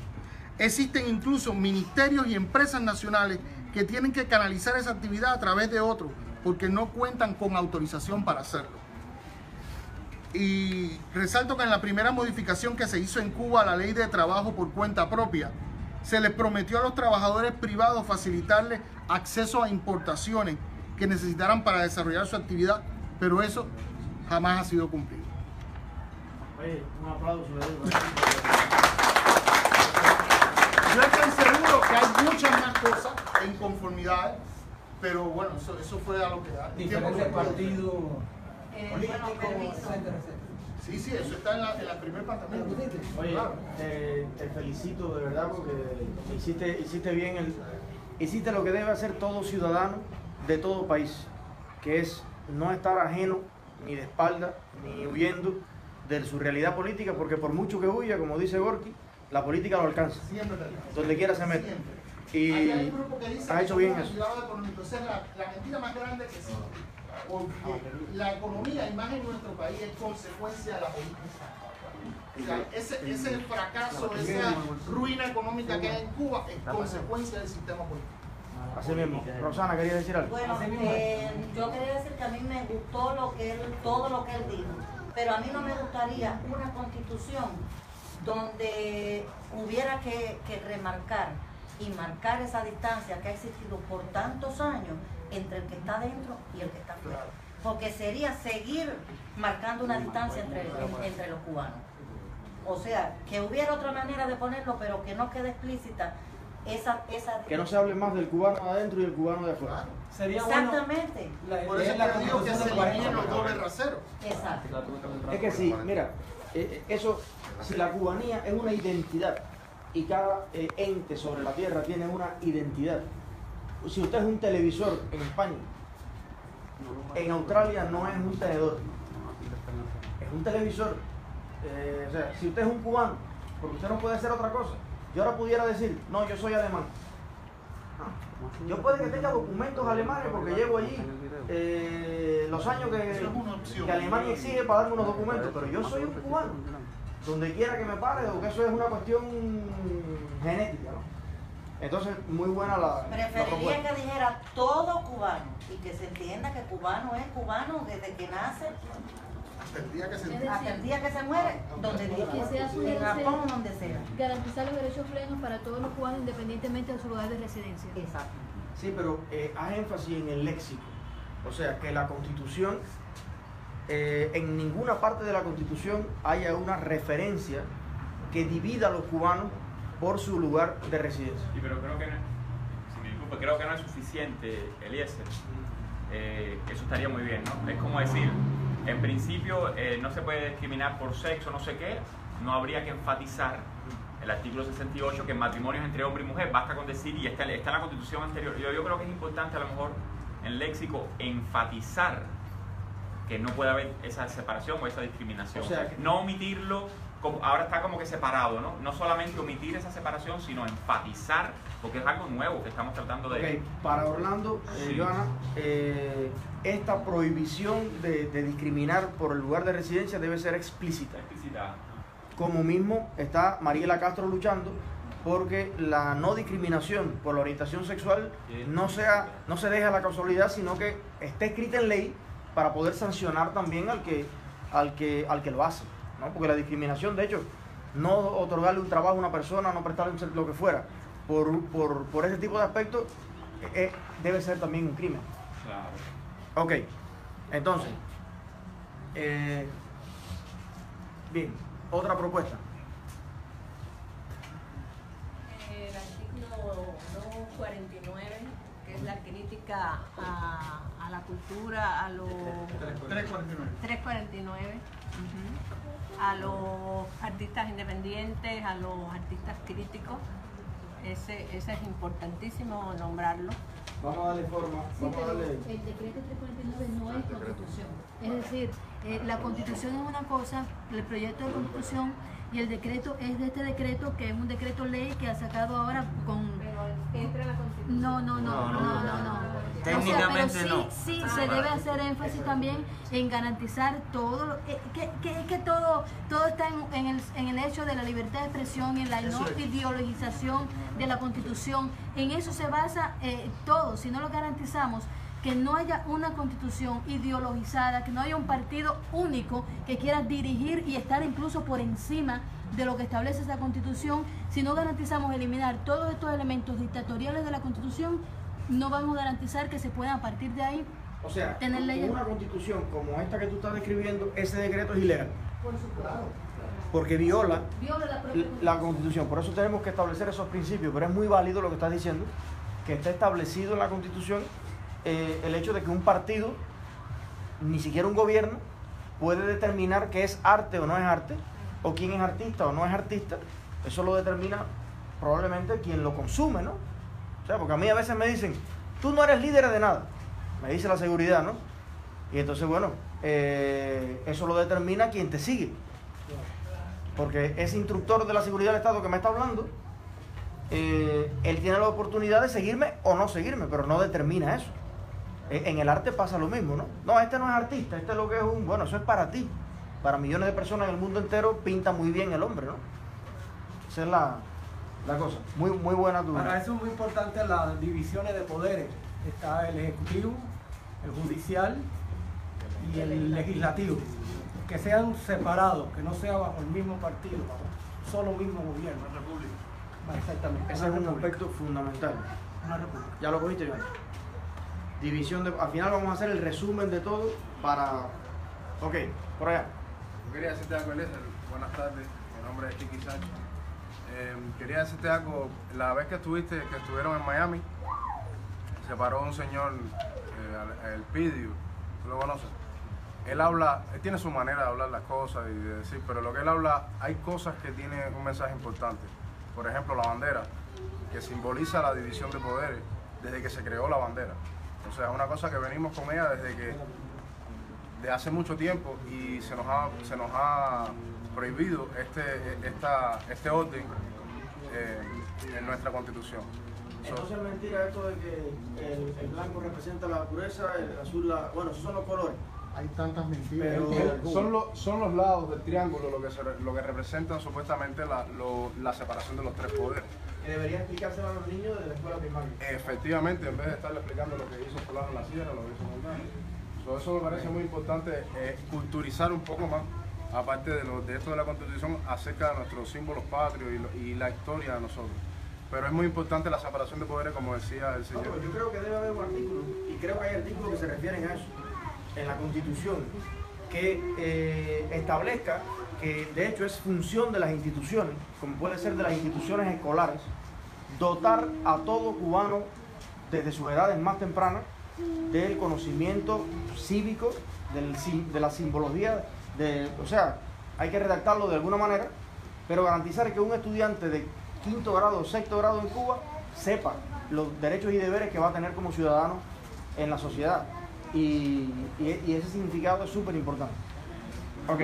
S2: Existen incluso ministerios y empresas nacionales que tienen que canalizar esa actividad a través de otros, porque no cuentan con autorización para hacerlo. Y resalto que en la primera modificación que se hizo en Cuba a la ley de trabajo por cuenta propia, se les prometió a los trabajadores privados facilitarles acceso a importaciones que necesitaran para desarrollar su actividad, pero eso jamás ha sido cumplido.
S1: Oye, un aplauso.
S2: Yo estoy seguro que hay muchas más cosas en conformidad, pero bueno, eso fue a lo que da.
S5: Diferentes partidos
S12: Bueno, permiso.
S2: Sí, eso está en la primer planteamiento.
S1: Oye,
S2: Claro.
S1: te felicito de verdad porque hiciste bien, hiciste lo que debe hacer todo ciudadano de todo país, que es no estar ajeno ni de espalda ni huyendo de su realidad política, porque por mucho que huya, como dice Gorky, la política lo alcanza,
S2: Siempre te alcanza.
S1: donde quiera se mete.
S2: Siempre.
S1: Y
S2: Hay un grupo que dice
S1: has
S2: que
S1: hecho bien
S2: somos
S1: eso.
S2: aislados económicos. Esa es la mentira más grande que existe. Porque la economía y más en nuestro país es consecuencia de la política. O sea, ese fracaso, esa ruina económica que hay en Cuba es consecuencia del sistema político.
S1: Así mismo. Rosana, ¿querías decir algo?
S12: Bueno, yo quería decir que a mí me gustó todo lo que él dijo, pero a mí no me gustaría una constitución donde hubiera que remarcar y marcar esa distancia que ha existido por tantos años entre el que está dentro y el que está fuera. Porque sería seguir marcando una distancia entre los cubanos. O sea, que hubiera otra manera de ponerlo, pero que no quede explícita esa
S1: Que no se hable más del cubano de adentro y el cubano de afuera.
S5: sería
S12: exactamente.
S2: Por eso te digo que se eliminen los dobles raseros.
S12: Exacto.
S1: Es que sí, mira, eso, si la cubanía es una identidad y cada ente sobre la tierra tiene una identidad. Si usted es un televisor en España, en Australia no es un tenedor, es un televisor. O sea, si usted es un cubano, porque usted no puede hacer otra cosa. Yo ahora pudiera decir, no, yo soy alemán. No. Yo puede que tenga documentos alemanes porque llevo allí los años que Alemania exige para darme unos documentos, pero yo soy un cubano, donde quiera que me pare, o que eso es una cuestión genética, ¿no? Entonces, muy buena la
S12: Preferiría
S1: propuesta.
S12: que dijera todo cubano y que se entienda que cubano es cubano desde que nace
S2: Hasta el día que se
S12: hasta el día que se muere, donde diga,
S10: Que sea su
S12: en Japón
S10: deseo
S12: o donde sea.
S10: garantizar los derechos plenos para todos los cubanos independientemente de su lugar de residencia.
S12: Exacto.
S1: Sí, pero haz énfasis en el léxico. O sea, que la Constitución, en ninguna parte de la Constitución haya una referencia que divida a los cubanos por su lugar de residencia.
S3: Sí, pero creo que no, si me disculpe, creo que no es suficiente, Eliezer. Eso estaría muy bien, ¿no? Es como decir, en principio no se puede discriminar por sexo, no sé qué, no habría que enfatizar el artículo 68 que en matrimonios entre hombre y mujer basta con decir, y está en la Constitución anterior. Yo creo que es importante a lo mejor en léxico enfatizar que no puede haber esa separación o esa discriminación.
S1: O sea,
S3: no omitirlo, ahora está como que separado, ¿no? No solamente omitir esa separación, sino enfatizar, porque es algo nuevo que estamos tratando de...
S1: Ok, para Orlando,
S3: Sí.
S1: Joana, esta prohibición de discriminar por el lugar de residencia debe ser explícita.
S3: Explicitar.
S1: Como mismo está Mariela Castro luchando porque la no discriminación por la orientación sexual no se deje a la casualidad, sino que esté escrita en ley para poder sancionar también al que lo hace, ¿no? Porque la discriminación, de hecho, no otorgarle un trabajo a una persona, no prestarle lo que fuera, por ese tipo de aspectos, debe ser también un crimen.
S3: Claro.
S1: Ok, entonces, bien, otra propuesta.
S9: El artículo 249, que es la crítica a la cultura, a los 349, a los artistas independientes, a los artistas críticos. Ese es importantísimo nombrarlo.
S1: Vamos a darle forma,
S10: Sí,
S1: vamos a
S10: pero
S1: darle...
S10: el decreto 349 no es constitución. Es decir, la constitución es una cosa, el proyecto de constitución, y el decreto es de este decreto, que es un decreto ley que ha sacado ahora con...
S9: Pero entra en la Constitución.
S10: No.
S11: Técnicamente
S10: pero
S11: no.
S10: sí se debe hacer énfasis también en garantizar todo, que todo está en el hecho de la libertad de expresión, en la no ideologización de la Constitución. En eso se basa todo. Si no lo garantizamos, que no haya una constitución ideologizada, que no haya un partido único que quiera dirigir y estar incluso por encima de lo que establece esa constitución. Si no garantizamos eliminar todos estos elementos dictatoriales de la constitución, no vamos a garantizar que se puedan a partir de ahí
S1: O sea,
S10: Tener leyes.
S1: una constitución como esta que tú estás describiendo, ese decreto es ilegal. Porque viola la constitución. Por eso tenemos que establecer esos principios. Pero es muy válido lo que estás diciendo, que está establecido en la constitución el hecho de que un partido, ni siquiera un gobierno, puede determinar qué es arte o no es arte, o quién es artista o no es artista. Eso lo determina probablemente quien lo consume, ¿no? O sea, porque a mí a veces me dicen, tú no eres líder de nada, me dice la seguridad, ¿no? Y entonces, bueno, eso lo determina quien te sigue. Porque ese instructor de la seguridad del Estado que me está hablando, él tiene la oportunidad de seguirme o no seguirme, pero no determina eso. En el arte pasa lo mismo, ¿no? No, este no es artista, este es lo que es un... Bueno, eso es para ti. Para millones de personas en el mundo entero pinta muy bien el hombre, ¿no? Esa es la cosa. Muy buena duda.
S5: Para eso es muy importante las divisiones de poderes. Está el ejecutivo, el judicial y el legislativo. Que sean separados, que no sea bajo el mismo partido, bajo solo mismo gobierno.
S1: Una república.
S5: Exactamente.
S1: Ese es un aspecto fundamental.
S5: Una república.
S1: ¿Ya lo cogiste, Iván? División de... Al final vamos a hacer el resumen de todo para... Ok, por allá.
S8: Yo quería decirte algo, Eliezer. Buenas tardes. Mi nombre es Chiqui Sánchez. Quería decirte algo. La vez que estuvieron en Miami, se paró un señor, el Pidio, ¿tú lo conoces? Él tiene su manera de hablar las cosas y de decir, pero lo que él habla, hay cosas que tienen un mensaje importante. Por ejemplo, la bandera, que simboliza la división de poderes desde que se creó la bandera. O sea, es una cosa que venimos con ella de hace mucho tiempo y se nos ha prohibido este orden en nuestra Constitución.
S1: Entonces es mentira esto de que el blanco representa la pureza, el azul bueno, esos son los colores.
S2: Hay tantas mentiras.
S8: Pero son los lados del triángulo lo que representan supuestamente la separación de los tres poderes.
S1: Que debería explicárselo a los niños desde la escuela primaria.
S8: Efectivamente, en vez de estarle explicando lo que hizo fulano en la sierra, lo que hizo Montano. Eso me parece muy importante, culturizar un poco más, aparte de esto de la Constitución, acerca de nuestros símbolos patrios y la historia de nosotros. Pero es muy importante la separación de poderes, como decía el señor.
S1: No, yo creo que debe haber un artículo, y creo que hay artículos que se refieren a eso, en la Constitución, que establezca que de hecho es función de las instituciones, como puede ser de las instituciones escolares, dotar a todo cubano desde sus edades más tempranas del conocimiento cívico, de la simbología, o sea, hay que redactarlo de alguna manera, pero garantizar que un estudiante de quinto grado o sexto grado en Cuba sepa los derechos y deberes que va a tener como ciudadano en la sociedad. Y ese significado es súper importante. Ok.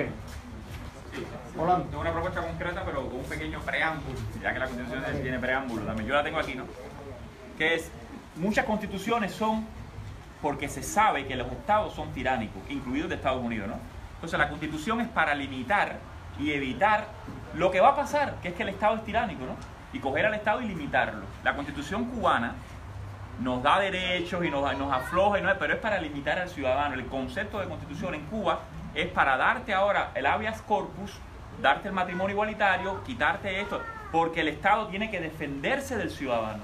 S3: Sí. Tengo una propuesta concreta, pero con un pequeño preámbulo, ya que la Constitución tiene preámbulo también. Yo la tengo aquí, ¿no? Que es, muchas constituciones son porque se sabe que los estados son tiránicos, incluidos de Estados Unidos, ¿no? Entonces la Constitución es para limitar y evitar lo que va a pasar, que es que el estado es tiránico, ¿no? Y coger al estado y limitarlo. La Constitución cubana nos da derechos y nos afloja, pero es para limitar al ciudadano. El concepto de Constitución en Cuba es para darte ahora el habeas corpus, darte el matrimonio igualitario, quitarte esto, porque el Estado tiene que defenderse del ciudadano.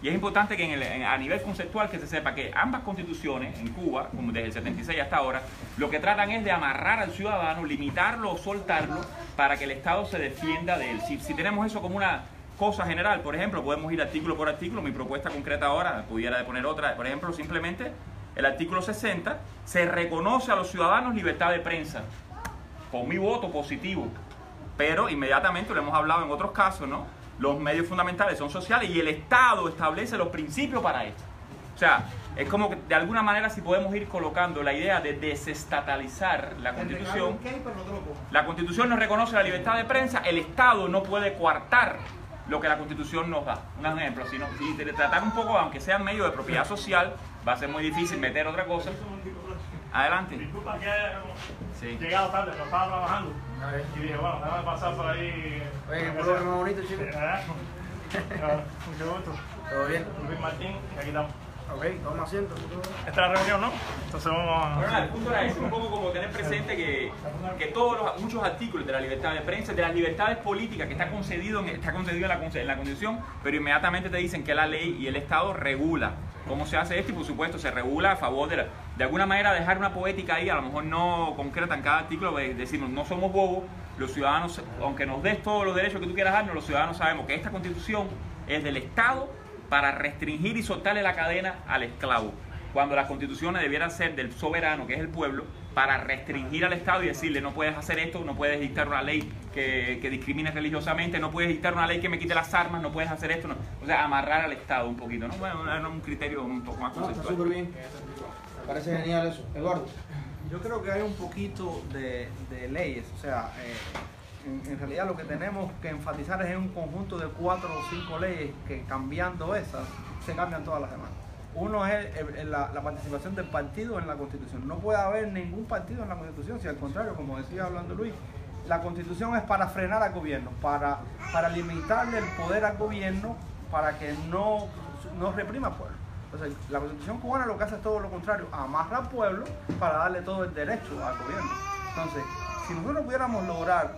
S3: Y es importante que a nivel conceptual que se sepa que ambas constituciones en Cuba, como desde el 76 hasta ahora, lo que tratan es de amarrar al ciudadano, limitarlo o soltarlo para que el Estado se defienda de él. Si tenemos eso como una cosa general, por ejemplo, podemos ir artículo por artículo. Mi propuesta concreta ahora, pudiera poner otra, por ejemplo, simplemente el artículo 60, se reconoce a los ciudadanos libertad de prensa, con mi voto positivo, pero inmediatamente, lo hemos hablado en otros casos, ¿no? Los medios fundamentales son sociales y el Estado establece los principios para esto. O sea, es como que de alguna manera si podemos ir colocando la idea de desestatalizar la Constitución. La Constitución nos reconoce la libertad de prensa, el Estado no puede coartar lo que la Constitución nos da. Un ejemplo, si tratar un poco, aunque sea en medio de propiedad social, va a ser muy difícil meter otra cosa. Adelante.
S7: Disculpa que
S3: sí.
S7: Llegado tarde, pero estaba trabajando. Y dije, bueno, déjame pasar por ahí.
S1: Oye, ¿qué fue lo más bonito, chicos?
S7: Mucho gusto.
S1: ¿Todo bien?
S7: Luis Martín, y aquí estamos.
S1: Ok, toma asiento.
S7: Esta es la reunión, ¿no? Entonces vamos a...
S3: Bueno, el punto era ese, un poco como tener presente que muchos artículos de la libertad de prensa, de las libertades políticas que está concedido en la Constitución, pero inmediatamente te dicen que la ley y el Estado regula cómo se hace esto y por supuesto se regula a favor de alguna manera dejar una poética ahí, a lo mejor no concreta en cada artículo, decirnos no somos bobos, los ciudadanos, aunque nos des todos los derechos que tú quieras darnos, los ciudadanos sabemos que esta Constitución es del Estado para restringir y soltarle la cadena al esclavo, cuando las constituciones debieran ser del soberano, que es el pueblo, para restringir al Estado y decirle no puedes hacer esto, no puedes dictar una ley que discrimine religiosamente, no puedes dictar una ley que me quite las armas, no puedes hacer esto, no. O sea, amarrar al Estado un poquito, ¿no? Bueno, es un criterio un poco más conceptual.
S1: Está súper bien, me parece genial eso. Eduardo.
S4: Yo creo que hay un poquito de leyes, o sea, en realidad lo que tenemos que enfatizar es en un conjunto de 4 o 5 leyes que cambiando esas, se cambian todas las demás. Uno es la participación del partido en la Constitución. No puede haber ningún partido en la Constitución, si al contrario, como decía hablando Luis, la Constitución es para frenar al gobierno, para limitarle el poder al gobierno, para que no reprima al pueblo. Entonces, la Constitución cubana lo que hace es todo lo contrario, amarra al pueblo para darle todo el derecho al gobierno. Entonces, si nosotros pudiéramos lograr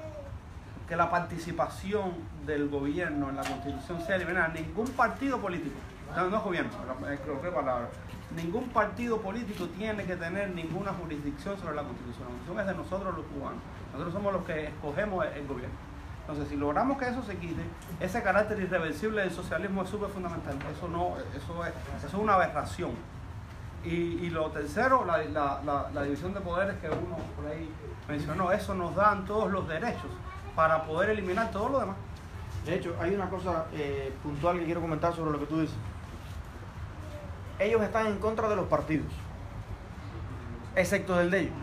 S4: que la participación del gobierno en la Constitución sea eliminada, ningún partido político, no gobierno, creo que palabra, ningún partido político tiene que tener ninguna jurisdicción sobre la Constitución. La Constitución es de nosotros los cubanos, nosotros somos los que escogemos el gobierno. Entonces, si logramos que eso se quite, ese carácter irreversible del socialismo es súper fundamental. Eso es una aberración. Y lo tercero, la división de poderes que uno por ahí mencionó, eso nos dan todos los derechos para poder eliminar todo lo demás.
S1: De hecho, hay una cosa puntual que quiero comentar sobre lo que tú dices. Ellos están en contra de los partidos, excepto del de ellos.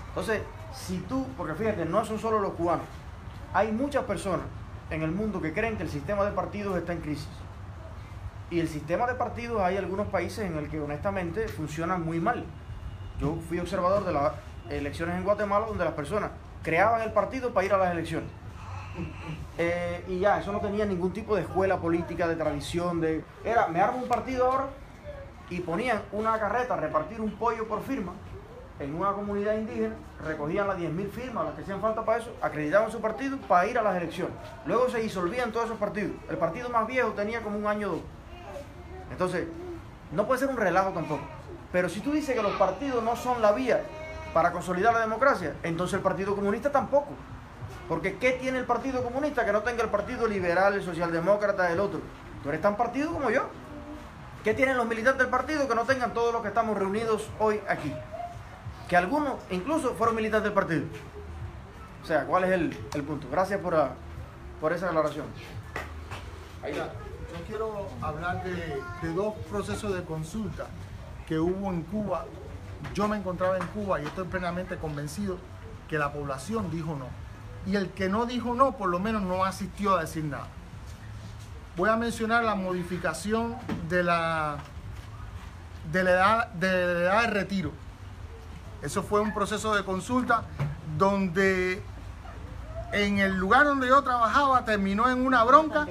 S1: Entonces, si tú, porque fíjate, no son solo los cubanos, hay muchas personas en el mundo que creen que el sistema de partidos está en crisis. Y el sistema de partidos, hay algunos países en el que honestamente funcionan muy mal. Yo fui observador de las elecciones en Guatemala, donde las personas creaban el partido para ir a las elecciones. Y ya, eso no tenía ningún tipo de escuela política, de tradición, me armo un partido ahora, y ponían una carreta a repartir un pollo por firma en una comunidad indígena, recogían las 10.000 firmas, las que hacían falta para eso, acreditaban su partido para ir a las elecciones. Luego se disolvían todos esos partidos. El partido más viejo tenía como un año o 2. Entonces, no puede ser un relajo tampoco. Pero si tú dices que los partidos no son la vía para consolidar la democracia, entonces el Partido Comunista tampoco. Porque ¿qué tiene el Partido Comunista que no tenga el Partido Liberal, el Socialdemócrata, el otro? Tú eres tan partido como yo. ¿Qué tienen los militantes del partido que no tengan todos los que estamos reunidos hoy aquí? Que algunos incluso fueron militantes del partido. O sea, ¿cuál es el punto? Gracias por esa aclaración.
S2: Ahí está. Yo quiero hablar de 2 procesos de consulta que hubo en Cuba. Yo me encontraba en Cuba y estoy plenamente convencido que la población dijo no. Y el que no dijo no, por lo menos no asistió a decir nada. Voy a mencionar la modificación de la edad de retiro. Eso fue un proceso de consulta donde en el lugar donde yo trabajaba terminó en una bronca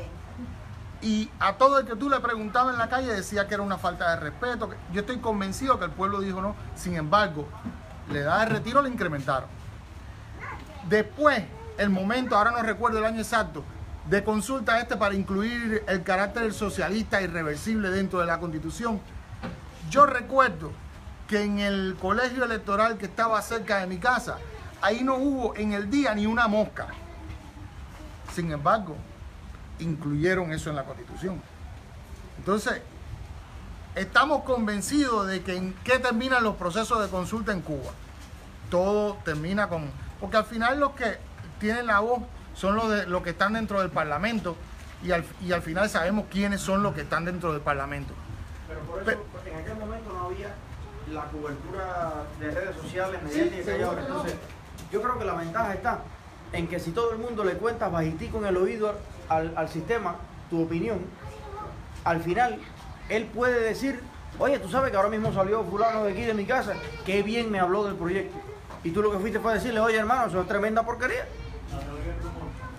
S2: y a todo el que tú le preguntabas en la calle decía que era una falta de respeto. Yo estoy convencido que el pueblo dijo no. Sin embargo, la edad de retiro la incrementaron. Después, el momento, ahora no recuerdo el año exacto, de consulta para incluir el carácter socialista irreversible dentro de la Constitución. Yo recuerdo que en el colegio electoral que estaba cerca de mi casa, ahí no hubo en el día ni una mosca. Sin embargo, incluyeron eso en la Constitución. Entonces, estamos convencidos de que en qué terminan los procesos de consulta en Cuba. Todo termina con... Porque al final los que tienen la voz son los que están dentro del Parlamento y al final sabemos quiénes son los que están dentro del Parlamento.
S1: Pero por eso, en aquel momento no había la cobertura de redes sociales mediáticas que hay ahora. Entonces, yo creo que la ventaja está en que si todo el mundo le cuentas bajitico en el oído al sistema tu opinión, al final él puede decir, oye, tú sabes que ahora mismo salió fulano de aquí de mi casa, qué bien me habló del proyecto. Y tú lo que fuiste fue decirle, oye hermano, eso es tremenda porquería.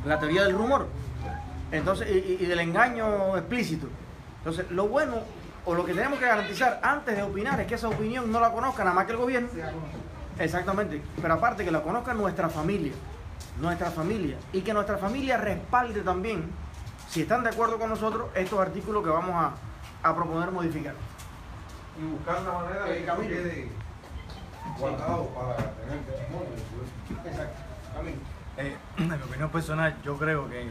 S1: La teoría del rumor. Entonces, y del engaño explícito. Entonces, lo bueno, o lo que tenemos que garantizar antes de opinar, es que esa opinión no la conozca nada más que el gobierno. Exactamente. Pero aparte que la conozca nuestra familia. Y que nuestra familia respalde también, si están de acuerdo con nosotros, estos artículos que vamos a proponer modificar.
S8: Y buscar una manera de que
S1: Camilo.
S8: quede guardado para tener testimonio.
S1: Exacto. Camilo.
S14: En mi opinión personal, yo creo que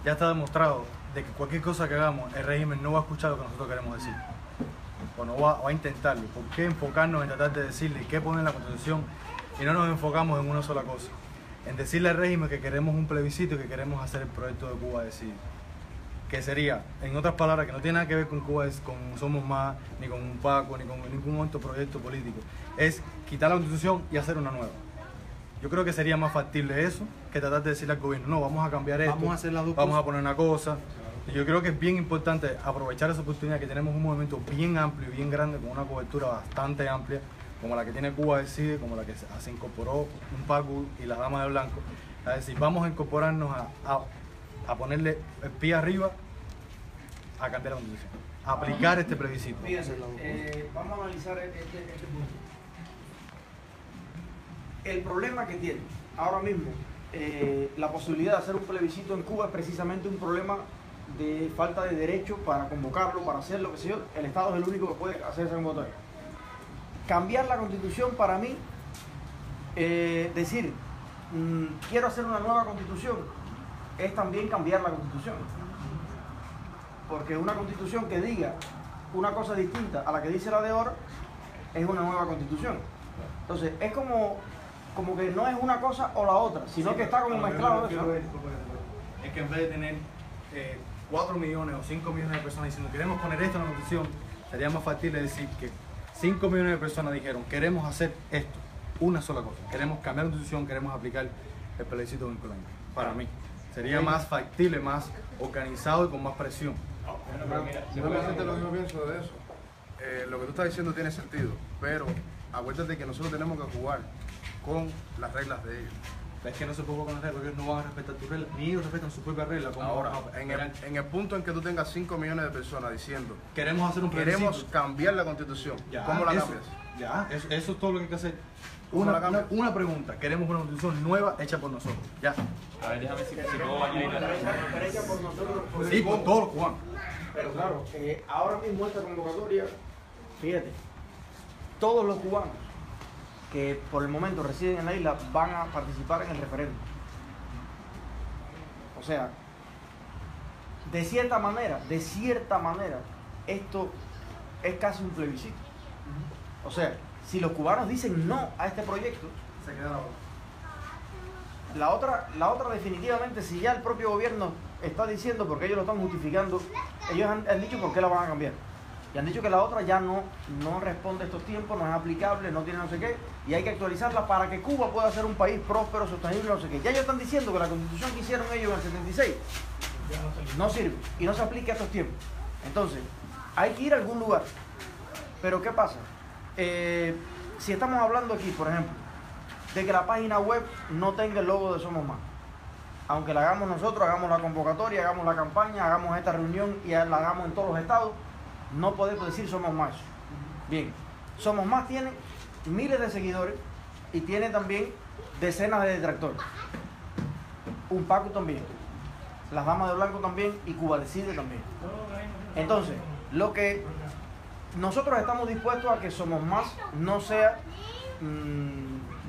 S14: ya está demostrado de que cualquier cosa que hagamos, el régimen no va a escuchar lo que nosotros queremos decir. O no va a intentarlo. ¿Por qué enfocarnos en tratar de decirle qué pone en la Constitución y no nos enfocamos en una sola cosa? En decirle al régimen que queremos un plebiscito y que queremos hacer el proyecto de Cuba Decide. Que sería, en otras palabras, que no tiene nada que ver con Cuba, con Somos Más, ni con un PACO, ni con ningún otro proyecto político. Es quitar la Constitución y hacer una nueva. Yo creo que sería más factible eso que tratar de decirle al gobierno, no, vamos a cambiar esto,
S1: Vamos a hacer las dos
S14: vamos
S1: cosas.
S14: a poner una cosa. Y yo creo que es bien importante aprovechar esa oportunidad que tenemos un movimiento bien amplio y bien grande, con una cobertura bastante amplia, como la que tiene Cuba Decide, como la que se incorporó un PACU y la Dama de Blanco. Es decir, vamos a incorporarnos a ponerle el pie arriba a cambiar la Constitución, a aplicar este plebiscito.
S1: Fíjense, vamos a analizar este punto. El problema que tiene ahora mismo la posibilidad de hacer un plebiscito en Cuba es precisamente un problema de falta de derecho para convocarlo, para hacer lo que sea. El Estado es el único que puede hacer esa convocatoria. Cambiar la Constitución para mí, decir quiero hacer una nueva Constitución, es también cambiar la Constitución. Porque una Constitución que diga una cosa distinta a la que dice la de ahora es una nueva Constitución. Entonces, es como que no es una cosa o la otra, sino que está como mezclado eso.
S14: Es que en vez de tener 4 millones o 5 millones de personas diciendo queremos poner esto en la Constitución, sería más factible decir que 5 millones de personas dijeron queremos hacer esto, una sola cosa, queremos cambiar la Constitución, queremos aplicar el plebiscito vinculante. Para mí sería más factible, más organizado y con más presión.
S8: Simplemente lo que yo pienso de eso, lo que tú estás diciendo tiene sentido, pero acuérdate que nosotros tenemos que jugar con las reglas de ellos.
S14: Es que no se puede jugar con las reglas, porque ellos no van a respetar tus reglas, ni ellos respetan sus propias reglas.
S8: Ahora, en el punto en que tú tengas 5 millones de personas diciendo
S14: queremos hacer un plebiscito,
S8: queremos cambiar la Constitución,
S14: ya,
S8: ¿cómo la
S14: eso,
S8: cambias?
S14: Ya, eso es todo lo que hay que hacer.
S8: ¿Cómo la cambias?
S14: Una pregunta, queremos una Constitución nueva hecha por nosotros. Ya.
S3: A ver, déjame si puedo añadir la
S1: Hecha por nosotros.
S14: Sí, por todos los cubanos.
S1: Pero claro, ahora mismo esta convocatoria, fíjate, todos los cubanos que por el momento residen en la isla van a participar en el referéndum. O sea, de cierta manera, esto es casi un plebiscito. O sea, si los cubanos dicen no a este proyecto,
S14: Se queda
S1: la otra definitivamente, si ya el propio gobierno está diciendo, porque ellos lo están justificando, ellos han dicho por qué la van a cambiar. Y han dicho que la otra ya no responde a estos tiempos, no es aplicable, no tiene no sé qué, y hay que actualizarla para que Cuba pueda ser un país próspero, sostenible, no sé qué. Ya ellos están diciendo que la constitución que hicieron ellos en el 76 no sirve y no se aplica a estos tiempos. Entonces, hay que ir a algún lugar. Pero ¿qué pasa? Si estamos hablando aquí, por ejemplo, de que la página web no tenga el logo de Somos Más, aunque la hagamos nosotros, hagamos la convocatoria, hagamos la campaña, hagamos esta reunión y la hagamos en todos los estados, no podemos decir Somos Más. Bien, Somos Más tiene miles de seguidores y tiene también decenas de detractores. Un PACU también, las Damas de Blanco también y Cuba Decide también. Entonces, lo que nosotros estamos dispuestos a que Somos Más no sea,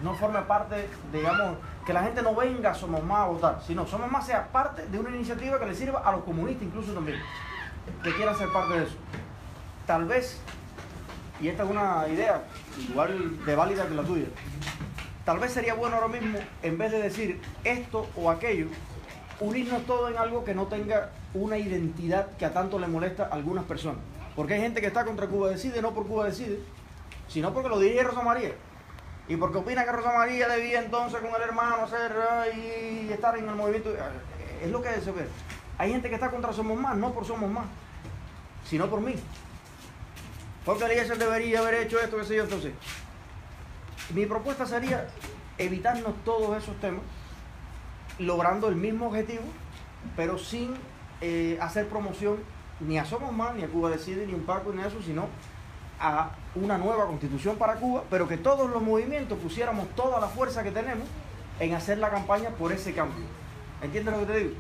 S1: no forme parte, digamos, que la gente no venga a Somos Más a votar, sino Somos Más sea parte de una iniciativa que le sirva a los comunistas incluso también, que quieran ser parte de eso. Tal vez, y esta es una idea igual de válida que la tuya, tal vez sería bueno ahora mismo, en vez de decir esto o aquello, unirnos todos en algo que no tenga una identidad que a tanto le molesta a algunas personas. Porque hay gente que está contra Cuba Decide, no por Cuba Decide, sino porque lo dirige Rosa María. Y porque opina que Rosa María debía entonces con el hermano hacer y estar en el movimiento. Es lo que se ve. Hay gente que está contra Somos Más, no por Somos Más, sino por mí. Porque Eliezer debería haber hecho esto, qué sé yo. Entonces, mi propuesta sería evitarnos todos esos temas, logrando el mismo objetivo, pero sin hacer promoción ni a Somos Más, ni a Cuba Decide, ni a un PACU, ni a eso, sino a una nueva constitución para Cuba, pero que todos los movimientos pusiéramos toda la fuerza que tenemos en hacer la campaña por ese cambio. ¿Entiendes lo que te digo?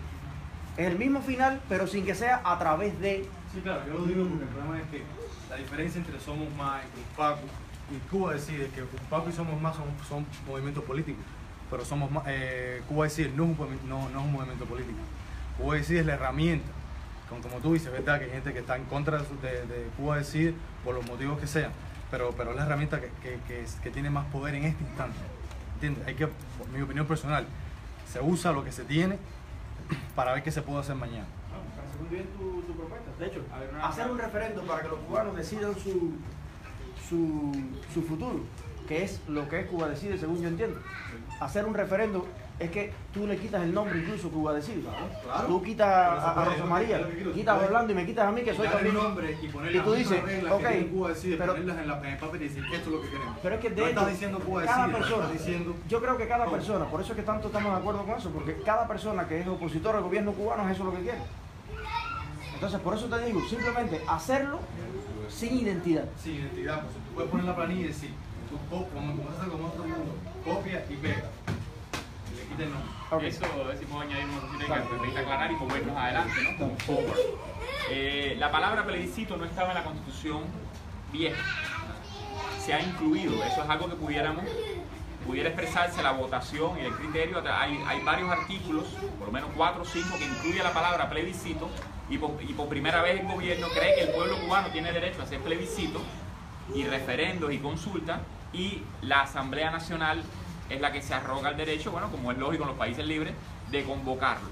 S1: Es el mismo final, pero sin que sea a través de...
S14: Sí, claro, yo lo digo porque el problema es que la diferencia entre Somos Más y Paco y Cuba Decide, que Paco y Somos Más son movimientos políticos, pero Somos Más, Cuba Decide no es un movimiento político. Cuba Decide es la herramienta, como tú dices, ¿verdad? Que hay gente que está en contra de Cuba Decide por los motivos que sean, pero es la herramienta que tiene más poder en este instante. ¿Entiendes? Hay que, por mi opinión personal, se usa lo que se tiene para ver qué se puede hacer mañana.
S1: Me parece muy bien tu propuesta. De hecho, hacer un referendo para que los cubanos decidan su futuro, que es lo que es Cuba Decide, según yo entiendo. Hacer un referendo es que tú le quitas el nombre incluso Cuba Decide.
S14: Claro.
S1: Tú quitas a Rosa María, quitas a Orlando y me quitas a mí, que soy también
S14: nombre y
S1: tú dices, ok,
S14: Cuba Decide,
S1: pero,
S14: ponerlas en el papel y decir esto es lo que queremos.
S1: Pero es que de
S14: no
S1: hecho,
S14: estás diciendo Cuba
S1: cada
S14: Decide,
S1: persona,
S14: estás diciendo...
S1: yo creo que cada persona, por eso es que tanto estamos de acuerdo con eso, porque cada persona que es opositor al gobierno cubano es eso lo que quiere. Entonces, por eso te digo, simplemente hacerlo sin identidad.
S14: Sin identidad, pues tú puedes poner la planilla y decir, tú como otro mundo, copia y pega. Y le quita el nombre.
S1: Okay.
S3: Eso decimos añadir una cosita que permite aclarar y movernos adelante, ¿no? Como forward. La palabra plebiscito no estaba en la Constitución vieja. Se ha incluido. Eso es algo que pudiera expresarse la votación y el criterio. Hay varios artículos, por lo menos 4 o 5, que incluye la palabra plebiscito y por primera vez el gobierno cree que el pueblo cubano tiene derecho a hacer plebiscito y referendos y consultas, y la Asamblea Nacional es la que se arroga el derecho, bueno, como es lógico en los países libres, de convocarlos.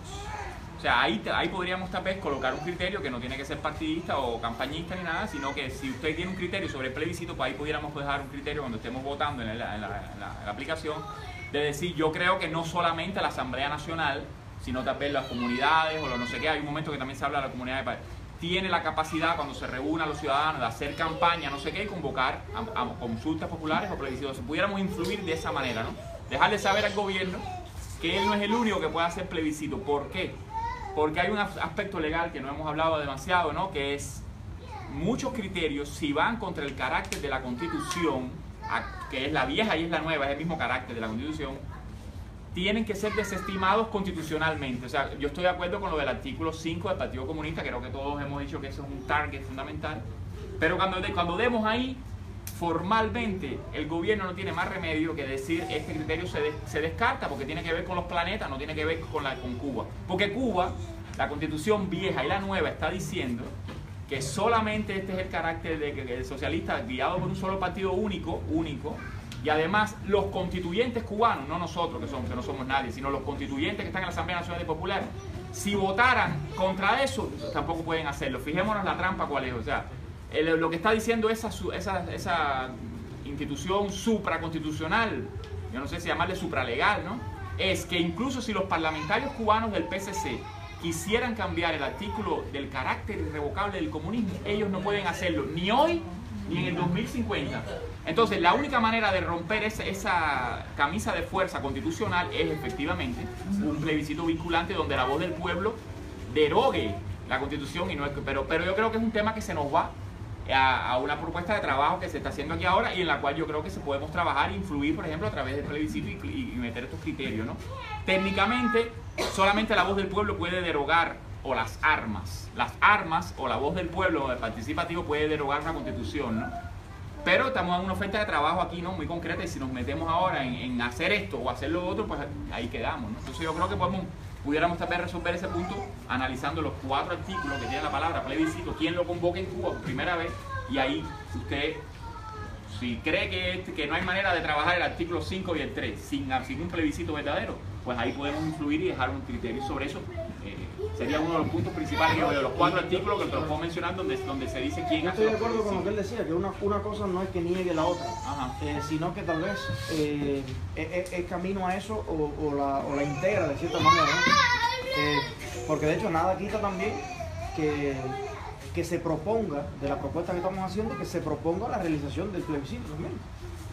S3: O sea, ahí podríamos tal vez colocar un criterio que no tiene que ser partidista o campañista ni nada, sino que si usted tiene un criterio sobre el plebiscito, pues ahí pudiéramos dejar un criterio cuando estemos votando en la aplicación, de decir, yo creo que no solamente la Asamblea Nacional, sino tal vez las comunidades o lo no sé qué, hay un momento que también se habla de la comunidad de país, tiene la capacidad cuando se reúnan los ciudadanos de hacer campaña, no sé qué, y convocar a consultas populares o plebiscitos. Si pudiéramos influir de esa manera, ¿no? Dejarle saber al gobierno que él no es el único que puede hacer plebiscito. ¿Por qué? Porque hay un aspecto legal que no hemos hablado demasiado, ¿no? Que es muchos criterios, si van contra el carácter de la Constitución, que es la vieja y es la nueva, es el mismo carácter de la Constitución, tienen que ser desestimados constitucionalmente. O sea, yo estoy de acuerdo con lo del artículo 5 del Partido Comunista, creo que todos hemos dicho que eso es un target fundamental, pero cuando demos ahí, formalmente el gobierno no tiene más remedio que decir este criterio se descarta porque tiene que ver con los planetas, no tiene que ver con Cuba. Porque Cuba, la Constitución vieja y la nueva está diciendo que solamente este es el carácter de socialista guiado por un solo partido único, y además los constituyentes cubanos, no nosotros que no somos nadie, sino los constituyentes que están en la Asamblea Nacional Popular, si votaran contra eso, tampoco pueden hacerlo. Fijémonos la trampa cuál es, o sea, lo que está diciendo esa institución supraconstitucional, yo no sé si llamarle supralegal, ¿no? Es que incluso si los parlamentarios cubanos del PCC quisieran cambiar el artículo del carácter irrevocable del comunismo, ellos no pueden hacerlo, ni hoy ni en el 2050. Entonces, la única manera de romper esa camisa de fuerza constitucional es efectivamente un plebiscito vinculante donde la voz del pueblo derogue la Constitución, y no es pero yo creo que es un tema que se nos va a una propuesta de trabajo que se está haciendo aquí ahora y en la cual yo creo que se podemos trabajar e influir, por ejemplo, a través del plebiscito y meter estos criterios, ¿no? Técnicamente, solamente la voz del pueblo puede derogar, o las armas o la voz del pueblo participativo puede derogar una constitución, ¿no? Pero estamos en una oferta de trabajo aquí, ¿no? Muy concreta, y si nos metemos ahora en hacer esto o hacer lo otro, pues ahí quedamos, ¿no? Entonces yo creo que pudiéramos también resolver ese punto analizando los 4 artículos que tiene la palabra plebiscito, quién lo convoca en Cuba por primera vez, y ahí usted, si cree que no hay manera de trabajar el artículo 5 y el 3 sin un plebiscito verdadero, pues ahí podemos influir y dejar un criterio sobre eso. Sería uno de los puntos principales de los 4 artículos que te los puedo mencionar donde se dice quién hace.
S1: Yo estoy de acuerdo con lo que él decía, que una cosa no es que niegue la otra, sino que tal vez es camino a eso o la integra de cierta manera, ¿no? Porque de hecho nada quita también que se proponga, de la propuesta que estamos haciendo, que se proponga la realización del plebiscito también.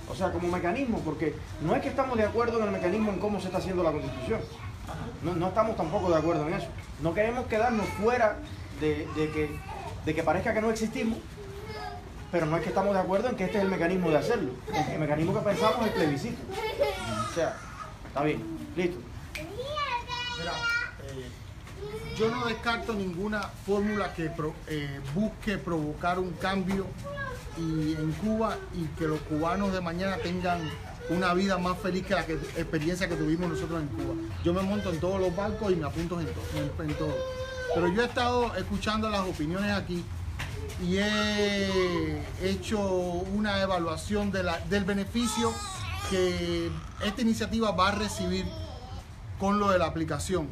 S1: O sea, como mecanismo, porque no es que estamos de acuerdo en el mecanismo en cómo se está haciendo la Constitución. No estamos tampoco de acuerdo en eso. No queremos quedarnos fuera de que parezca que no existimos, pero no es que estamos de acuerdo en que este es el mecanismo de hacerlo. El mecanismo que pensamos es el plebiscito. O sea, está bien, listo.
S2: Mira, yo no descarto ninguna fórmula que busque provocar un cambio en Cuba y que los cubanos de mañana tengan una vida más feliz que la experiencia que tuvimos nosotros en Cuba. Yo me monto en todos los barcos y me apunto en todo. Pero yo he estado escuchando las opiniones aquí y he hecho una evaluación del beneficio que esta iniciativa va a recibir con lo de la aplicación.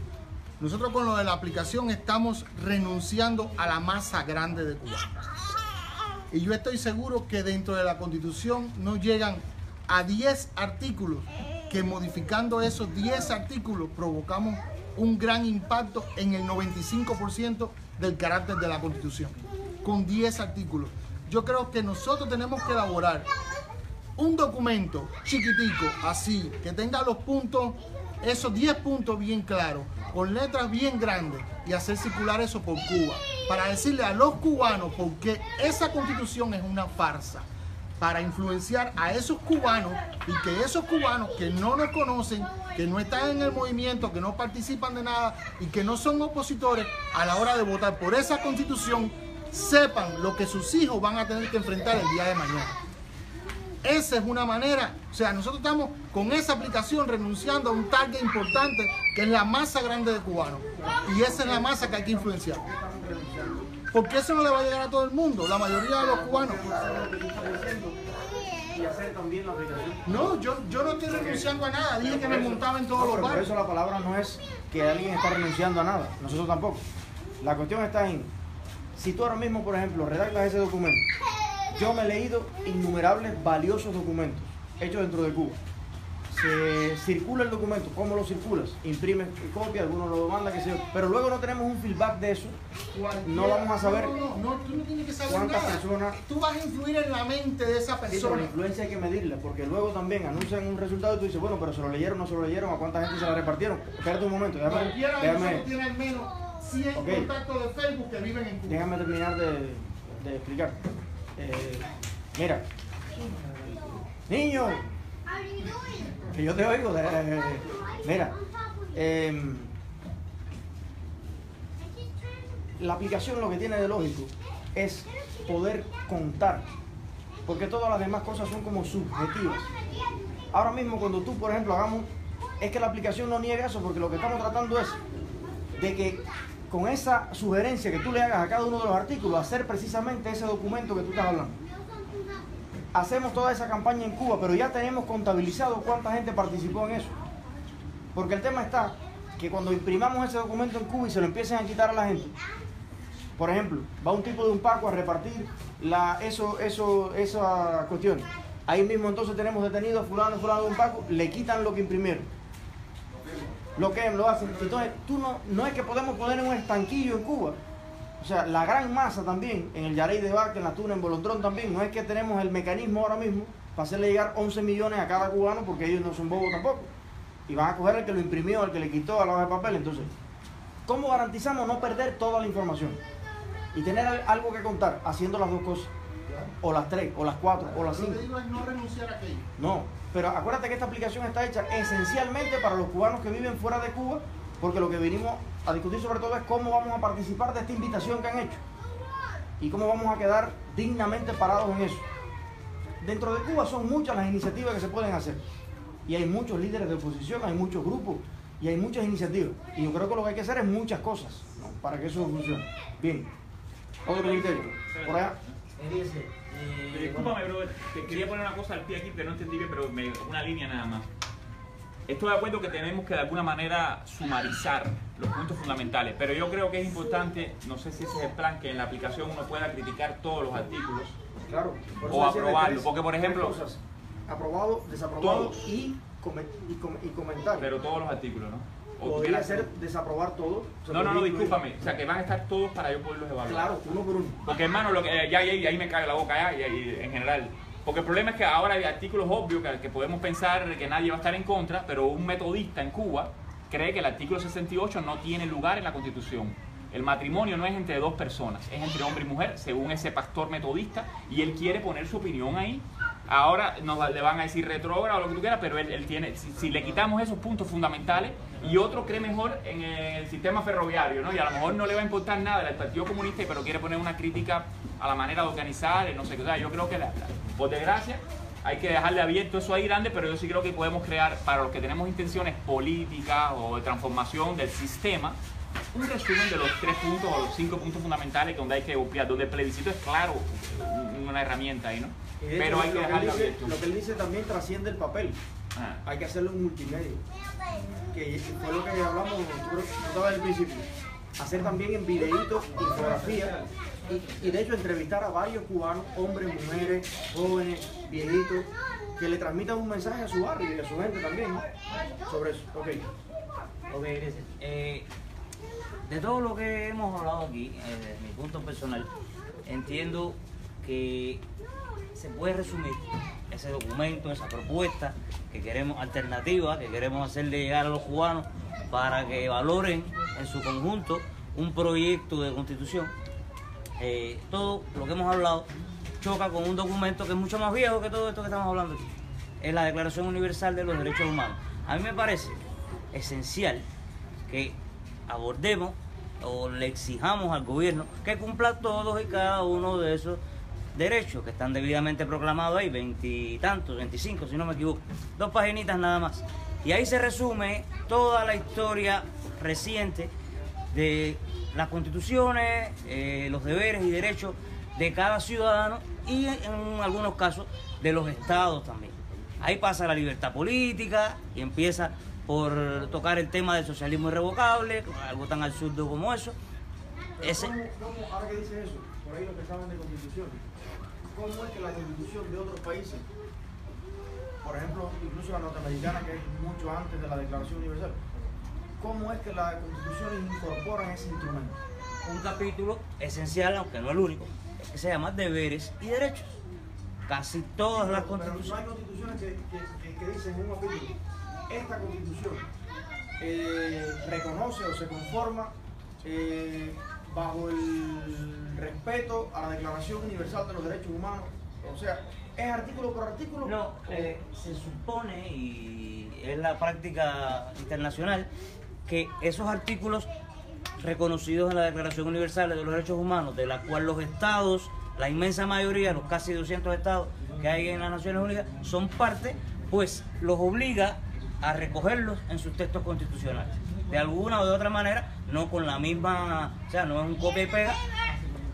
S2: Nosotros con lo de la aplicación estamos renunciando a la masa grande de cubanos. Y yo estoy seguro que dentro de la Constitución no llegan a 10 artículos, que modificando esos 10 artículos provocamos un gran impacto en el 95% del carácter de la Constitución. Con 10 artículos. Yo creo que nosotros tenemos que elaborar un documento chiquitico, así, que tenga los puntos, esos 10 puntos bien claros, con letras bien grandes, y hacer circular eso por Cuba, para decirle a los cubanos por qué esa Constitución es una farsa, para influenciar a esos cubanos, y que esos cubanos que no nos conocen, que no están en el movimiento, que no participan de nada y que no son opositores, a la hora de votar por esa Constitución, sepan lo que sus hijos van a tener que enfrentar el día de mañana. Esa es una manera, o sea, nosotros estamos con esa aplicación renunciando a un target importante que es la masa grande de cubanos, y esa es la masa que hay que influenciar, porque eso no le va a llegar a todo el mundo, la mayoría de los cubanos.
S1: Y hacer también la aplicación.
S2: No, yo no estoy renunciando a nada, dije que me montaba en todos los
S1: Por
S2: barcos.
S1: eso la palabra no es que alguien está renunciando a nada, nosotros tampoco. La cuestión está en, si tú ahora mismo, por ejemplo, redactas ese documento, yo me he leído innumerables valiosos documentos hechos dentro de Cuba. Se circula el documento, ¿cómo lo circulas? Imprimes copia, algunos lo mandan, qué sé yo. Pero luego no tenemos un feedback de eso. No vamos a saber
S2: No, tú no tienes que saber
S1: cuántas
S2: nada.
S1: personas.
S2: Tú vas a influir en la mente de esa
S1: Sí, pero
S2: persona.
S1: la influencia hay que medirla, porque luego también anuncian un resultado y tú dices, bueno, pero se lo leyeron, no se lo leyeron, ¿a cuánta gente se la repartieron? Espérate un momento,
S2: Cualquiera de nosotros tiene al menos 100
S1: Ok.
S2: contactos de Facebook que viven en Cuba.
S1: Déjame terminar de explicar. Mira, niño, que yo te oigo. Mira, la aplicación lo que tiene de lógico es poder contar, porque todas las demás cosas son como subjetivas. Ahora mismo cuando tú, por ejemplo, es que la aplicación no niega eso, porque lo que estamos tratando es de que con esa sugerencia que tú le hagas a cada uno de los artículos, hacer precisamente ese documento que tú estás hablando. Hacemos toda esa campaña en Cuba, pero ya tenemos contabilizado cuánta gente participó en eso. Porque el tema está que cuando imprimamos ese documento en Cuba y se lo empiecen a quitar a la gente, por ejemplo, va un tipo de un Paco a repartir esa cuestión. Ahí mismo entonces tenemos detenido a fulano de un Paco, le quitan lo que imprimieron. Lo que lo hacen. Entonces, no es que podemos poner en un estanquillo en Cuba. O sea, la gran masa también, en el Yarey de Vaca, en la Tuna, en Bolondrón también, no es que tenemos el mecanismo ahora mismo para hacerle llegar 11 millones a cada cubano, porque ellos no son bobos tampoco. Y van a coger el que lo imprimió, el que le quitó a la hoja de papel. Entonces, ¿cómo garantizamos no perder toda la información? Y tener algo que contar haciendo las dos cosas. O las 3, o las 4, o las 5.
S2: Lo que digo es no renunciar a aquello.
S1: No, pero acuérdate que esta aplicación está hecha esencialmente para los cubanos que viven fuera de Cuba, porque lo que vinimos a discutir sobre todo es cómo vamos a participar de esta invitación que han hecho y cómo vamos a quedar dignamente parados en eso. Dentro de Cuba son muchas las iniciativas que se pueden hacer y hay muchos líderes de oposición, hay muchos grupos y hay muchas iniciativas, y yo creo que lo que hay que hacer es muchas cosas, ¿no?, para que eso funcione. Bien, otro criterio por allá.
S3: Discúlpame, bro, te quería poner una cosa al pie aquí que no entendí bien, pero una línea nada más. Estoy de acuerdo que tenemos que de alguna manera sumarizar los puntos fundamentales, pero yo creo que es importante, no sé si ese es el plan, que en la aplicación uno pueda criticar todos los artículos,
S1: claro,
S3: o aprobarlo, porque por ejemplo,
S1: cosas, aprobado, desaprobado
S3: todos.
S1: y comentario.
S3: Pero todos los artículos, ¿no? O
S1: Podría
S3: tuviera-
S1: ser desaprobar todo.
S3: No, discúlpame, o sea que van a estar todos para yo poderlos evaluar.
S1: Claro, uno por uno.
S3: Porque hermano, lo que, ahí me cae la boca ya, y en general. Porque el problema es que ahora hay artículos obvios que podemos pensar que nadie va a estar en contra, pero un metodista en Cuba cree que el artículo 68 no tiene lugar en la Constitución. El matrimonio no es entre dos personas, es entre hombre y mujer, según ese pastor metodista, y él quiere poner su opinión ahí. ahora le van a decir retrógrado o lo que tú quieras, pero él tiene, si le quitamos esos puntos fundamentales y otro cree mejor en el sistema ferroviario, ¿no? Y a lo mejor no le va a importar nada del Partido Comunista, pero quiere poner una crítica a la manera de organizar, no sé qué. O sea, yo creo que, por desgracia, hay que dejarle abierto eso ahí grande, pero yo sí creo que podemos crear, para los que tenemos intenciones políticas o de transformación del sistema, un resumen de los 3 puntos o los 5 puntos fundamentales donde hay que obviar, donde el plebiscito es claro una herramienta ahí, ¿no? Pero hay que dejarlo abierto.
S1: Lo que él dice también trasciende el papel. Hay que hacerlo en multimedia. Que fue lo que hablamos, tú estabas al principio. Hacer también en videitos, infografía. Y de hecho entrevistar a varios cubanos, hombres, mujeres, jóvenes, viejitos, que le transmitan un mensaje a su barrio y a su gente también, ¿no? Sobre eso. Ok,
S15: gracias. De todo lo que hemos hablado aquí, desde mi punto personal, entiendo que se puede resumir ese documento, esa propuesta que queremos, alternativa, que queremos hacerle llegar a los cubanos para que valoren en su conjunto un proyecto de constitución. Todo lo que hemos hablado choca con un documento que es mucho más viejo que todo esto que estamos hablando aquí. Es la Declaración Universal de los Derechos Humanos. A mí me parece esencial que abordemos o le exijamos al gobierno que cumpla todos y cada uno de esos derechos que están debidamente proclamados ahí, 20 y tantos, 25 si no me equivoco, 2 paginitas nada más. Y ahí se resume toda la historia reciente de las constituciones, los deberes y derechos de cada ciudadano y en algunos casos de los estados también. Ahí pasa la libertad política y empieza por tocar el tema del socialismo irrevocable, algo tan absurdo como eso.
S1: Ahora que dices eso, por ahí lo que saben de constitución, ¿cómo es que la constitución de otros países, por ejemplo, incluso la norteamericana, que es mucho antes de la Declaración Universal, cómo es que las constituciones incorporan ese instrumento?
S15: Un capítulo esencial, aunque no el único, que se llama Deberes y Derechos. Casi todas las constituciones.
S1: Pero no hay constituciones que dicen en un capítulo, esta constitución reconoce o se conforma bajo el respeto a la Declaración Universal de los Derechos Humanos. O sea, ¿es artículo por artículo?
S15: No, se supone, y es la práctica internacional, que esos artículos reconocidos en la Declaración Universal de los Derechos Humanos, de la cual los estados, la inmensa mayoría, los casi 200 estados que hay en las Naciones Unidas, son parte, pues los obliga a recogerlos en sus textos constitucionales. De alguna o de otra manera, no con la misma, o sea, no es un copia y pega,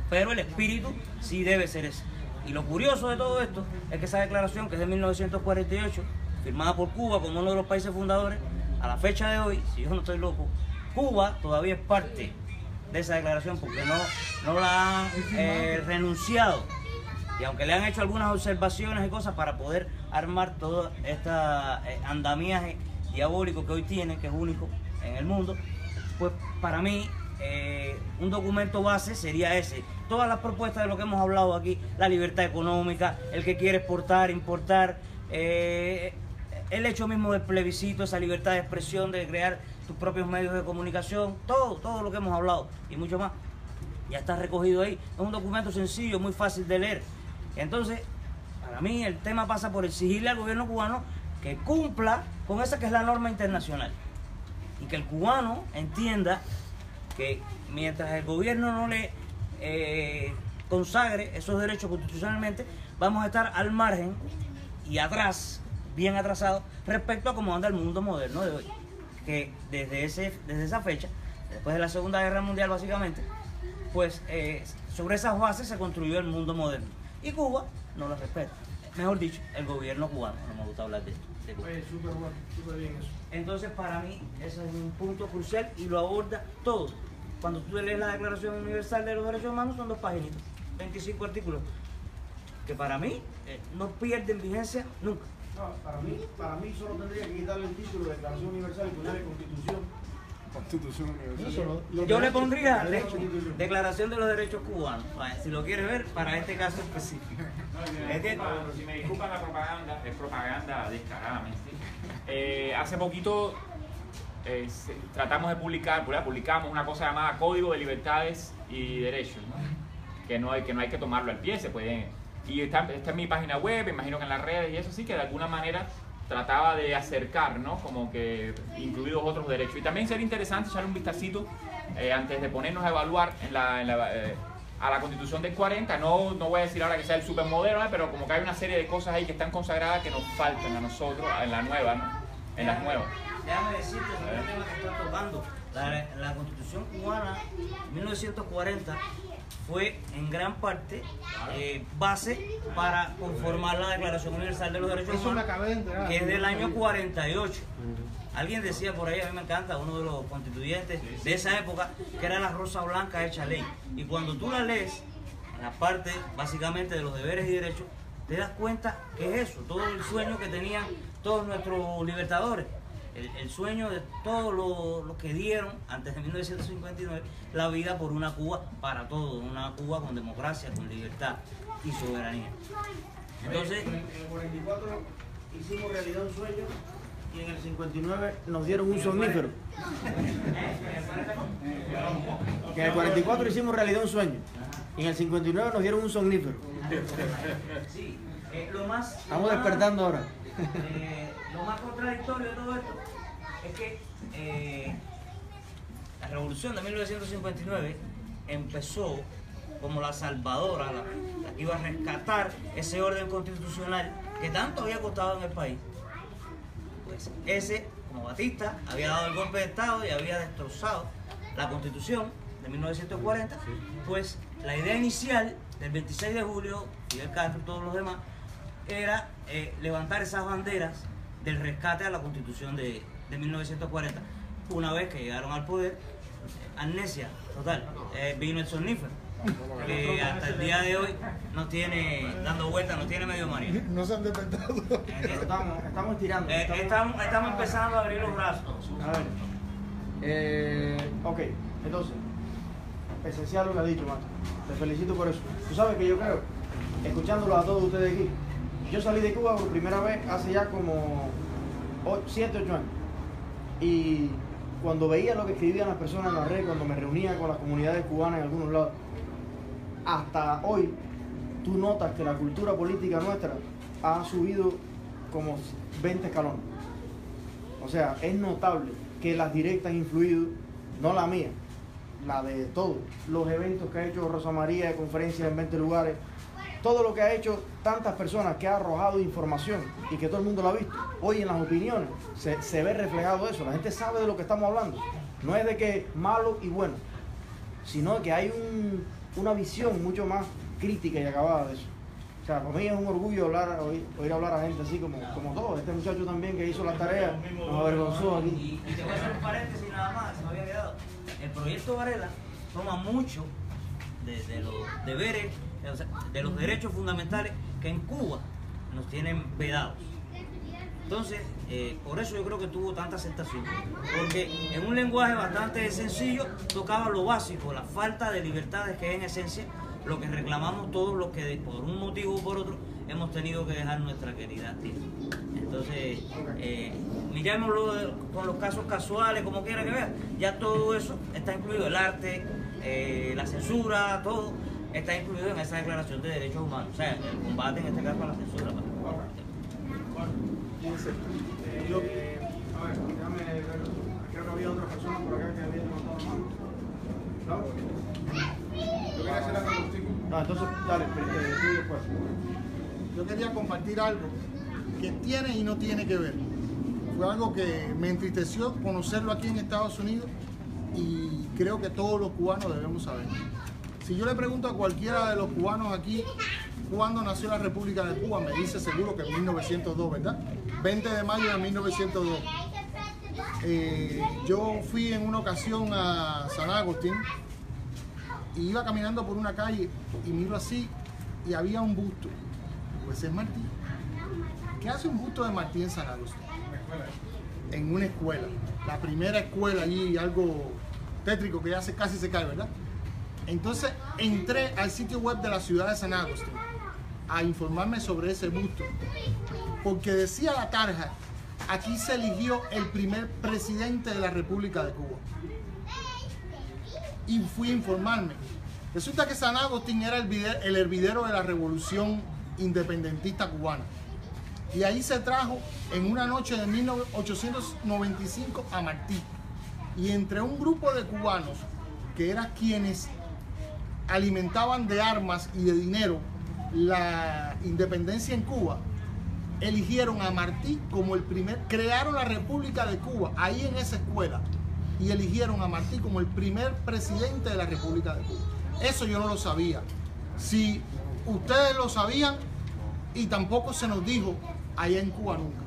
S15: pero el espíritu sí debe ser ese. Y lo curioso de todo esto es que esa declaración, que es de 1948, firmada por Cuba como uno de los países fundadores, a la fecha de hoy, si yo no estoy loco, Cuba todavía es parte de esa declaración porque no la han renunciado. Y aunque le han hecho algunas observaciones y cosas para poder armar todo este andamiaje diabólico que hoy tiene, que es único en el mundo, pues para mí un documento base sería ese. Todas las propuestas de lo que hemos hablado aquí, la libertad económica, el que quiere exportar, importar, el hecho mismo del plebiscito, esa libertad de expresión, de crear tus propios medios de comunicación, todo lo que hemos hablado y mucho más, ya está recogido ahí. Es un documento sencillo, muy fácil de leer. Entonces, para mí el tema pasa por exigirle al gobierno cubano que cumpla con esa que es la norma internacional y que el cubano entienda que mientras el gobierno no le consagre esos derechos constitucionalmente, vamos a estar al margen y atrás, bien atrasados respecto a cómo anda el mundo moderno de hoy, que desde esa fecha, después de la Segunda Guerra Mundial básicamente, pues sobre esas bases se construyó el mundo moderno y Cuba no lo respeta. Mejor dicho, el gobierno cubano, no me gusta hablar de Cuba.
S1: Súper bueno, súper bien eso.
S15: Entonces para mí ese es un punto crucial y lo aborda todo. Cuando tú lees la Declaración Universal de los Derechos Humanos son 2 paginitas, 25 artículos, que para mí no pierden vigencia nunca.
S1: No, para mí solo tendría que quitarle el título de Declaración Universal y ponerle Constitución Universal.
S15: Yo le pondría Declaración de los Derechos Cubanos, si lo quieres ver, para este caso específico.
S3: Si me disculpan la propaganda, es propaganda descaradamente. Hace poquito tratamos de publicamos una cosa llamada Código de Libertades y Derechos, ¿no? que no hay que tomarlo al pie, se pueden Y está en mi página web, me imagino que en las redes y eso sí, que de alguna manera trataba de acercar, ¿no? Como que incluidos otros derechos. Y también sería interesante echarle un vistacito antes de ponernos a evaluar a la Constitución del 40. No voy a decir ahora que sea el supermodelo, ¿no? Pero como que hay una serie de cosas ahí que están consagradas que nos faltan a nosotros en la nueva, ¿no? En las nuevas.
S15: Déjame decirte sobre el tema que estás tocando. La Constitución cubana 1940 fue en gran parte base para conformar la Declaración Universal de los Derechos Humanos, que es del año 48. Alguien decía por ahí, a mí me encanta, uno de los constituyentes de esa época, que era la rosa blanca hecha ley. Y cuando tú la lees, en la parte básicamente de los deberes y derechos, te das cuenta que es eso, todo el sueño que tenían todos nuestros libertadores. El sueño de todos los que dieron antes de 1959 la vida por una Cuba para todos, una Cuba con democracia, con libertad y soberanía. Entonces,
S1: en el 44 hicimos realidad un sueño y en el 59 nos dieron un somnífero. Que en el 44 hicimos realidad un sueño y en el 59 nos dieron un somnífero.
S15: Sí, lo más...
S1: Estamos despertando ahora.
S15: Lo más contradictorio de todo esto es que la revolución de 1959 empezó como la salvadora, la que iba a rescatar ese orden constitucional que tanto había costado en el país. Pues ese, como Batista, había dado el golpe de Estado y había destrozado la Constitución de 1940, pues la idea inicial del 26 de julio, Fidel Castro y todos los demás, era levantar esas banderas del rescate a la Constitución de 1940. Una vez que llegaron al poder, amnesia total, vino el somnífero, que hasta el día de hoy nos tiene dando vueltas, nos tiene medio marido.
S2: No se han despertado.
S1: Estamos estirando.
S15: Estamos empezando a abrir los brazos.
S1: A ver. Ok, entonces, esencial lo que ha dicho, Mato. Te felicito por eso. Tú sabes que yo creo, escuchándolos a todos ustedes aquí, yo salí de Cuba por primera vez hace ya como 7, 8 años. Y cuando veía lo que escribían las personas en la red, cuando me reunía con las comunidades cubanas en algunos lados, hasta hoy tú notas que la cultura política nuestra ha subido como 20 escalones. O sea, es notable que las directas han influido, no la mía, la de todos los eventos que ha hecho Rosa María, de conferencias en 20 lugares, todo lo que ha hecho tantas personas, que ha arrojado información y que todo el mundo lo ha visto. Hoy en las opiniones se ve reflejado eso, la gente sabe de lo que estamos hablando. No es de que malo y bueno, sino que hay una visión mucho más crítica y acabada de eso. O sea, para mí es un orgullo oír hablar a gente así como todo. Este muchacho también que hizo las tareas nos avergonzó aquí.
S15: Y te voy a hacer un paréntesis nada más, se me había quedado. El proyecto Varela toma mucho de los deberes, de los derechos fundamentales que en Cuba nos tienen vedados. Entonces, por eso yo creo que tuvo tanta aceptación, porque en un lenguaje bastante sencillo tocaba lo básico, la falta de libertades, que es en esencia lo que reclamamos todos los que por un motivo u por otro hemos tenido que dejar nuestra querida tierra. Entonces, mirémoslo con los casos casuales, como quiera que vean, ya todo eso está incluido, el arte, la censura, todo está incluido en esa Declaración de Derechos Humanos, o sea, el combate en este caso a la censura.
S1: A ver, déjame ver, creo que había otras personas por acá que habían levantado la mano. ¿No?
S2: Yo quería hacer algo contigo.
S1: No, entonces, dale, tú después.
S2: Yo quería compartir algo que tiene y no tiene que ver. Fue algo que me entristeció conocerlo aquí en Estados Unidos y creo que todos los cubanos debemos saber. Si yo le pregunto a cualquiera de los cubanos aquí cuándo nació la República de Cuba, me dice seguro que en 1902, ¿verdad? 20 de mayo de 1902. Yo fui en una ocasión a San Agustín y iba caminando por una calle y miro así y había un busto. Pues es Martí. ¿Qué hace un busto de Martí en San Agustín? En una escuela. La primera escuela allí, algo tétrico que ya casi se cae, ¿verdad? Entonces entré al sitio web de la ciudad de San Agustín a informarme sobre ese busto, porque decía la tarja, aquí se eligió el primer presidente de la República de Cuba. Y fui a informarme. Resulta que San Agustín era el hervidero de la Revolución independentista cubana. Y ahí se trajo en una noche de 1895 a Martí. Y entre un grupo de cubanos, que eran quienes alimentaban de armas y de dinero la independencia en Cuba, eligieron a Martí como el primer, crearon la República de Cuba, ahí en esa escuela, y eligieron a Martí como el primer presidente de la República de Cuba. Eso yo no lo sabía. Si ustedes lo sabían, y tampoco se nos dijo allá en Cuba nunca.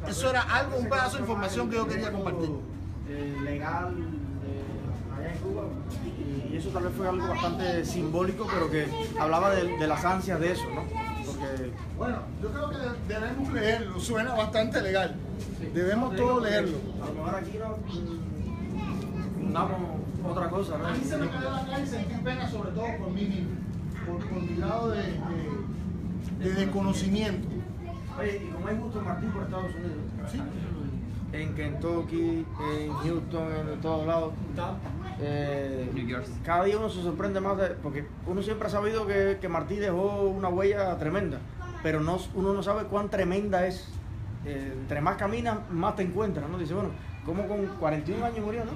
S2: Eso era algo, un pedazo de información que yo quería compartir.
S1: Legal allá en Cuba, y eso tal vez fue algo bastante simbólico, pero que hablaba de las ansias de eso, ¿no? Porque...
S2: Bueno, yo creo que debemos leerlo, suena bastante legal. Debemos todos leerlo.
S1: A lo mejor aquí nos damos otra cosa, ¿no?
S2: A mí se me quedó acá y sentí pena, sobre todo por mí mismo, por mi lado de desconocimiento.
S1: Oye, y como hay mucho Martín por Estados Unidos, ¿sí? En Kentucky, en Houston, en todos lados, cada día uno se sorprende más, porque uno siempre ha sabido que Martí dejó una huella tremenda, pero uno no sabe cuán tremenda es. Entre más caminas, más te encuentras, ¿no? Dice, bueno, como con 41 años murió, ¿no?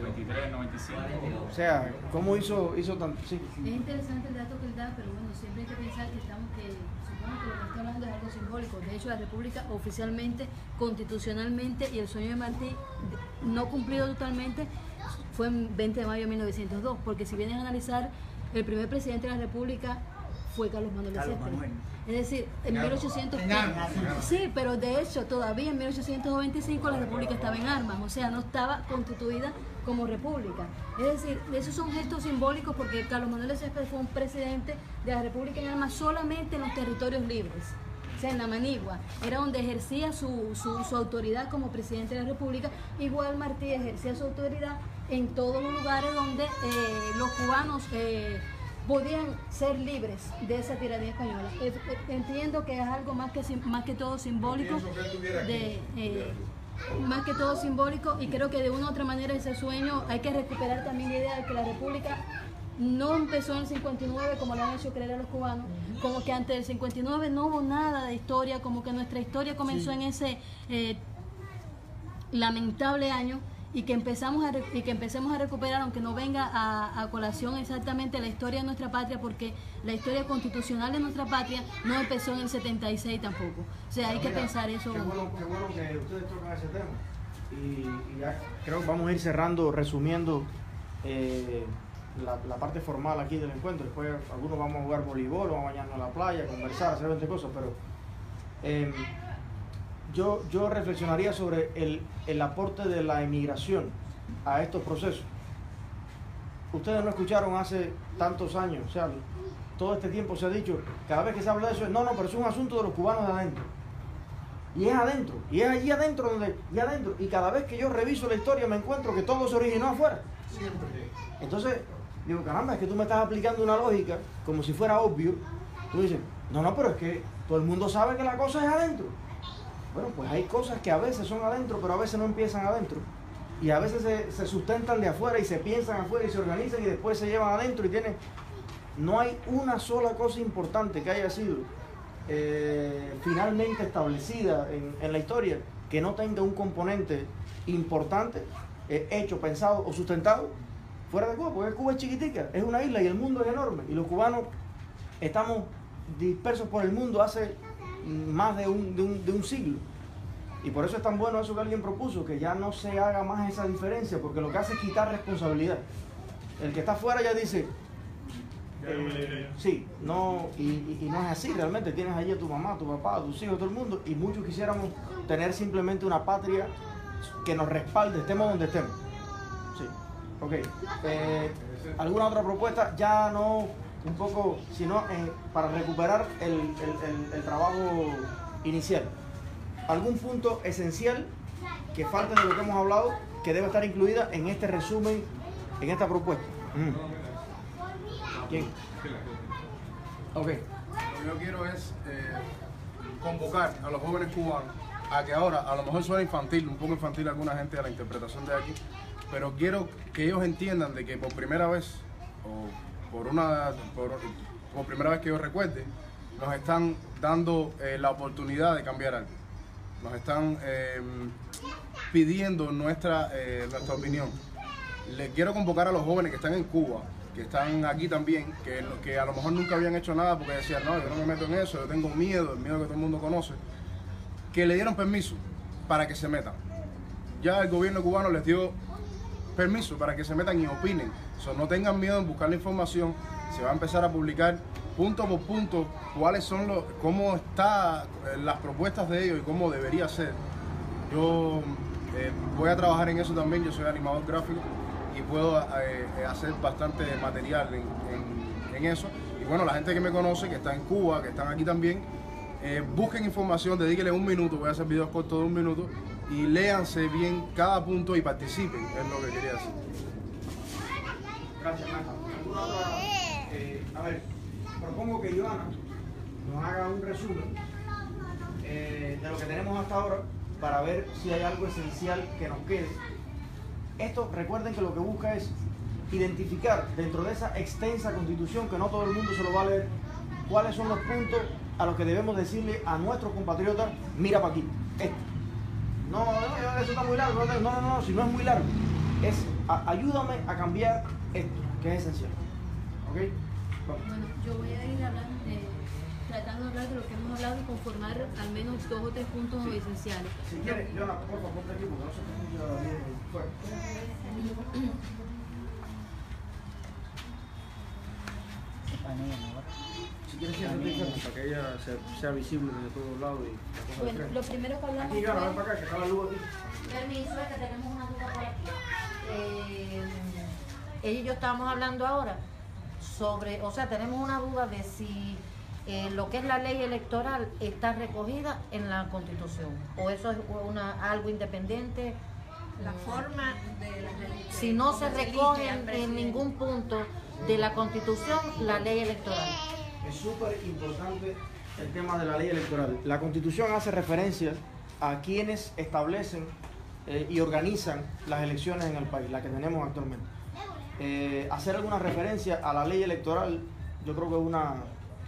S3: 23, 95.
S1: O sea, ¿cómo hizo tanto? Sí.
S10: Es interesante el dato que él da, pero bueno, siempre hay que pensar que supongo que lo que está hablando es algo simbólico. De hecho, la República oficialmente, constitucionalmente, y el sueño de Martí no cumplido totalmente, fue en 20 de mayo de 1902, porque si vienes a analizar, el primer presidente de la República fue Carlos Manuel de Céspedes. Es decir, en 1800... Sí, pero de hecho todavía en 1895 la República estaba en armas, o sea, no estaba constituida como república. Es decir, esos son gestos simbólicos porque Carlos Manuel de Céspedes fue un presidente de la República en armas solamente en los territorios libres. O sea, en la Manigua, era donde ejercía su autoridad como presidente de la República. Igual Martí ejercía su autoridad en todos los lugares donde los cubanos podían ser libres de esa tiranía española. Entiendo que es algo más que todo simbólico, más que todo simbólico, y creo que de una u otra manera ese sueño hay que recuperar también la idea de que la República no empezó en el 59 como lo han hecho creer a los cubanos, como que antes del 59 no hubo nada de historia, como que nuestra historia comenzó en ese lamentable año, y que empecemos a recuperar, aunque no venga a colación exactamente la historia de nuestra patria, porque la historia constitucional de nuestra patria no empezó en el 76 tampoco. O sea, hay que pensar eso.
S1: Qué bueno que ustedes tocan ese tema. Y ya creo que vamos a ir cerrando, resumiendo la parte formal aquí del encuentro. Después algunos vamos a jugar voleibol, vamos a bañarnos en la playa, conversar, hacer 20 cosas, pero yo reflexionaría sobre el aporte de la emigración a estos procesos. Ustedes no escucharon hace tantos años, o sea, todo este tiempo se ha dicho, cada vez que se habla de eso, no, pero es un asunto de los cubanos de adentro. Y es adentro, y es allí adentro y cada vez que yo reviso la historia me encuentro que todo se originó afuera.
S2: Siempre.
S1: Entonces, digo, caramba, es que tú me estás aplicando una lógica como si fuera obvio. Tú dices, no, pero es que todo el mundo sabe que la cosa es adentro. Bueno, pues hay cosas que a veces son adentro, pero a veces no empiezan adentro. Y a veces se sustentan de afuera y se piensan afuera y se organizan y después se llevan adentro y no hay una sola cosa importante que haya sido finalmente establecida en la historia que no tenga un componente importante, hecho, pensado o sustentado fuera de Cuba, porque Cuba es chiquitica, es una isla y el mundo es enorme. Y los cubanos estamos dispersos por el mundo hace más de un siglo, y por eso es tan bueno eso que alguien propuso, que ya no se haga más esa diferencia, porque lo que hace es quitar responsabilidad. El que está afuera ya dice sí, no, y no es así realmente. Tienes allí a tu mamá, a tu papá, a tus hijos, a todo el mundo, y muchos quisiéramos tener simplemente una patria que nos respalde, estemos donde estemos. Sí, ok. ¿Alguna otra propuesta? Ya no un poco, sino para recuperar el trabajo inicial. ¿Algún punto esencial que falte de lo que hemos hablado, que debe estar incluida en este resumen, en esta propuesta? ¿Quién? Ok.
S8: Lo que yo quiero es convocar a los jóvenes cubanos a que ahora, a lo mejor suena infantil, un poco infantil a alguna gente a la interpretación de aquí, pero quiero que ellos entiendan de que por primera vez, o por primera vez que yo recuerde, nos están dando la oportunidad de cambiar algo. Nos están pidiendo nuestra opinión. Le quiero convocar a los jóvenes que están en Cuba, que están aquí también, que a lo mejor nunca habían hecho nada porque decían, no, yo no me meto en eso, yo tengo miedo, el miedo que todo el mundo conoce, que le dieron permiso para que se metan. Ya el gobierno cubano les dio permiso para que se metan y opinen. No tengan miedo en buscar la información, se va a empezar a publicar punto por punto cuáles son cómo están las propuestas de ellos y cómo debería ser. Yo voy a trabajar en eso también, yo soy animador gráfico y puedo hacer bastante material en eso. Y bueno, la gente que me conoce, que está en Cuba, que están aquí también, busquen información, dedíquenle un minuto, voy a hacer videos cortos de un minuto y léanse bien cada punto y participen, es lo que quería decir.
S1: Gracias, Marta. A ver, propongo que Joana nos haga un resumen de lo que tenemos hasta ahora para ver si hay algo esencial que nos quede. Esto, recuerden que lo que busca es identificar dentro de esa extensa constitución, que no todo el mundo se lo va a leer, cuáles son los puntos a los que debemos decirle a nuestros compatriotas, mira para aquí, esto. No, eso está muy largo, no, si no es muy largo, es ayúdame a cambiar esto, que es esencial. ¿Ok?
S10: Bueno, yo voy a ir tratando de hablar de lo que hemos hablado y conformar al menos 2 o 3 puntos esenciales.
S1: Si quieres, Joana, por favor, ponte aquí porque no se escucha bien fuera. Si quieres, para que ella sea visible desde todos lados y
S10: bueno, lo primero que hablamos
S1: aquí, Joana, ven para acá, que está la luz aquí.
S12: Permiso, es que tenemos una duda por aquí. Ella y yo estábamos hablando ahora sobre, o sea, tenemos una duda de si lo que es la ley electoral está recogida en la Constitución o eso es algo independiente.
S9: La forma de la ley.
S12: Si no se recoge en ningún punto de la Constitución la ley electoral.
S1: Es súper importante el tema de la ley electoral. La Constitución hace referencia a quienes establecen y organizan las elecciones en el país, la que tenemos actualmente. Hacer alguna referencia a la ley electoral, yo creo que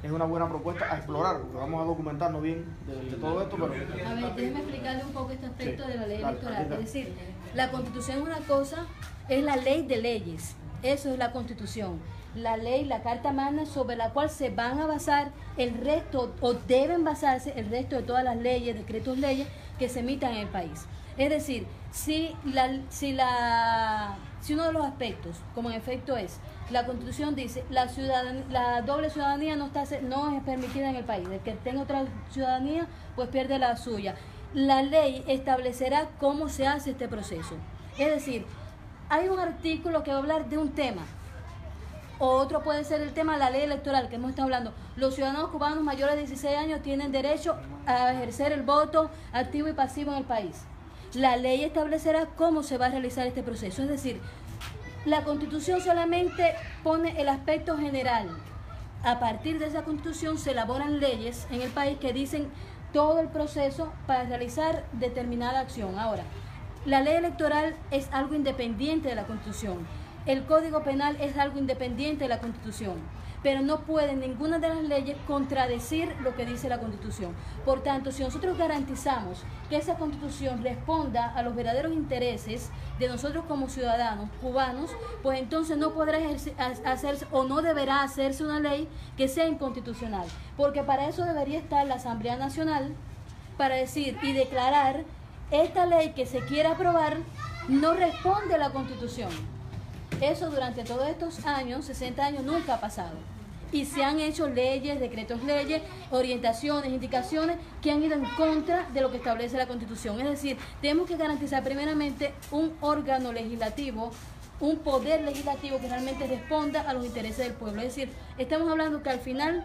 S1: es una buena propuesta a explorar, porque vamos a documentarnos bien de todo esto. Pero...
S10: A ver, déjeme explicarle un poco este aspecto de la ley electoral.
S1: Dale.
S10: Es decir, la Constitución es una cosa, es la ley de leyes, eso es la Constitución. La ley, la Carta Magna, sobre la cual se van a basar el resto, o deben basarse el resto de todas las leyes, decretos, leyes que se emitan en el país. Es decir, si uno de los aspectos, como en efecto es, la Constitución dice la doble ciudadanía no es permitida en el país, el que tenga otra ciudadanía pues pierde la suya. La ley establecerá cómo se hace este proceso. Es decir, hay un artículo que va a hablar de un tema. Otro puede ser el tema de la ley electoral que hemos estado hablando. Los ciudadanos cubanos mayores de 16 años tienen derecho a ejercer el voto activo y pasivo en el país. La ley establecerá cómo se va a realizar este proceso. Es decir, la Constitución solamente pone el aspecto general. A partir de esa Constitución se elaboran leyes en el país que dicen todo el proceso para realizar determinada acción. Ahora, la ley electoral es algo independiente de la Constitución. El Código Penal es algo independiente de la Constitución, pero no puede ninguna de las leyes contradecir lo que dice la Constitución. Por tanto, si nosotros garantizamos que esa Constitución responda a los verdaderos intereses de nosotros como ciudadanos cubanos, pues entonces no podrá hacerse o no deberá hacerse una ley que sea inconstitucional, porque para eso debería estar la Asamblea Nacional para decir y declarar esta ley que se quiere aprobar no responde a la Constitución. Eso durante todos estos años, 60 años, nunca ha pasado. Y se han hecho leyes, decretos leyes, orientaciones, indicaciones que han ido en contra de lo que establece la Constitución. Es decir, tenemos que garantizar primeramente un órgano legislativo, un poder legislativo que realmente responda a los intereses del pueblo. Es decir, estamos hablando que al final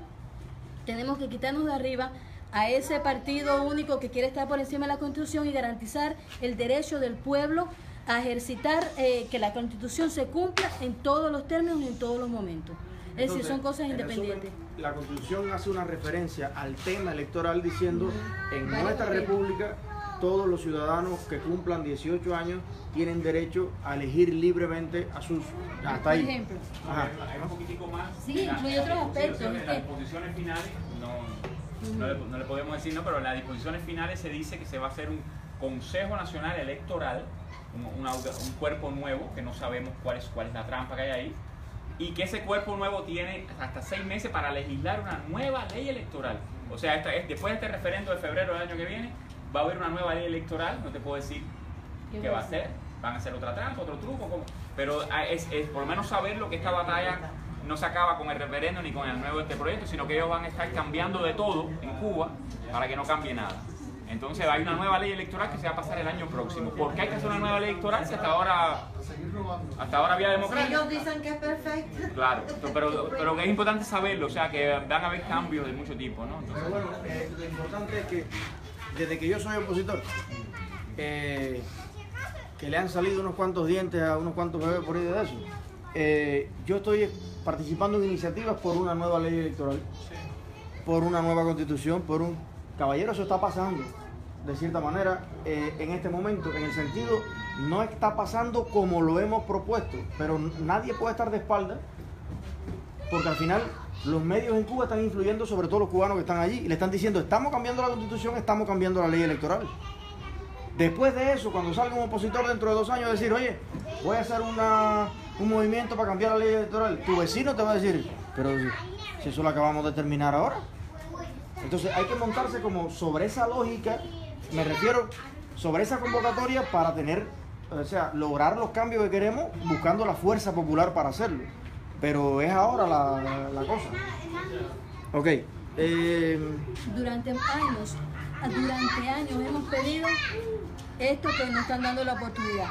S10: tenemos que quitarnos de arriba a ese partido único que quiere estar por encima de la Constitución y garantizar el derecho del pueblo a ejercitar que la Constitución se cumpla en todos los términos y en todos los momentos. Es decir, son cosas independientes.
S1: La Constitución hace una referencia al tema electoral diciendo en nuestra república todos los ciudadanos que cumplan 18 años tienen derecho a elegir libremente a sus... Hasta ahí.
S10: Por ejemplo.
S1: Ajá.
S3: Hay un poquitico más.
S10: Sí, incluye otros aspectos.
S3: En las disposiciones finales, no le podemos decir, no, pero en las disposiciones finales se dice que se va a hacer un Consejo Nacional Electoral, un cuerpo nuevo, que no sabemos cuál es la trampa que hay ahí, y que ese cuerpo nuevo tiene hasta 6 meses para legislar una nueva ley electoral. O sea, después de este referendo de febrero del año que viene, va a haber una nueva ley electoral, no te puedo decir qué va a ser, van a hacer otra trampa, otro truco, pero es por lo menos saber lo que esta batalla no se acaba con el referendo ni con el nuevo proyecto, sino que ellos van a estar cambiando de todo en Cuba para que no cambie nada. Entonces hay una nueva ley electoral que se va a pasar el año próximo. ¿Por qué hay que hacer una nueva ley electoral si hasta ahora había democracia?
S12: Ellos dicen que es perfecto.
S3: Claro, pero que es importante saberlo, o sea, que van a haber cambios de mucho tipo, ¿no? Entonces,
S1: Pero bueno, lo importante es que desde que yo soy opositor, que le han salido unos cuantos dientes a unos cuantos bebés por ahí de eso, yo estoy participando en iniciativas por una nueva ley electoral, por una nueva constitución, por un... Caballero, eso está pasando, de cierta manera, en este momento, en el sentido, no está pasando como lo hemos propuesto, pero nadie puede estar de espalda, porque al final los medios en Cuba están influyendo sobre todo los cubanos que están allí, y le están diciendo, estamos cambiando la constitución, estamos cambiando la ley electoral. Después de eso, cuando salga un opositor dentro de 2 años, decir, oye, voy a hacer un movimiento para cambiar la ley electoral, tu vecino te va a decir, pero si eso lo acabamos de terminar ahora. Entonces hay que montarse como sobre esa lógica, me refiero sobre esa convocatoria para tener, o sea, lograr los cambios que queremos buscando la fuerza popular para hacerlo. Pero es ahora la cosa. Ok.
S10: Durante años hemos pedido esto que nos están dando la oportunidad.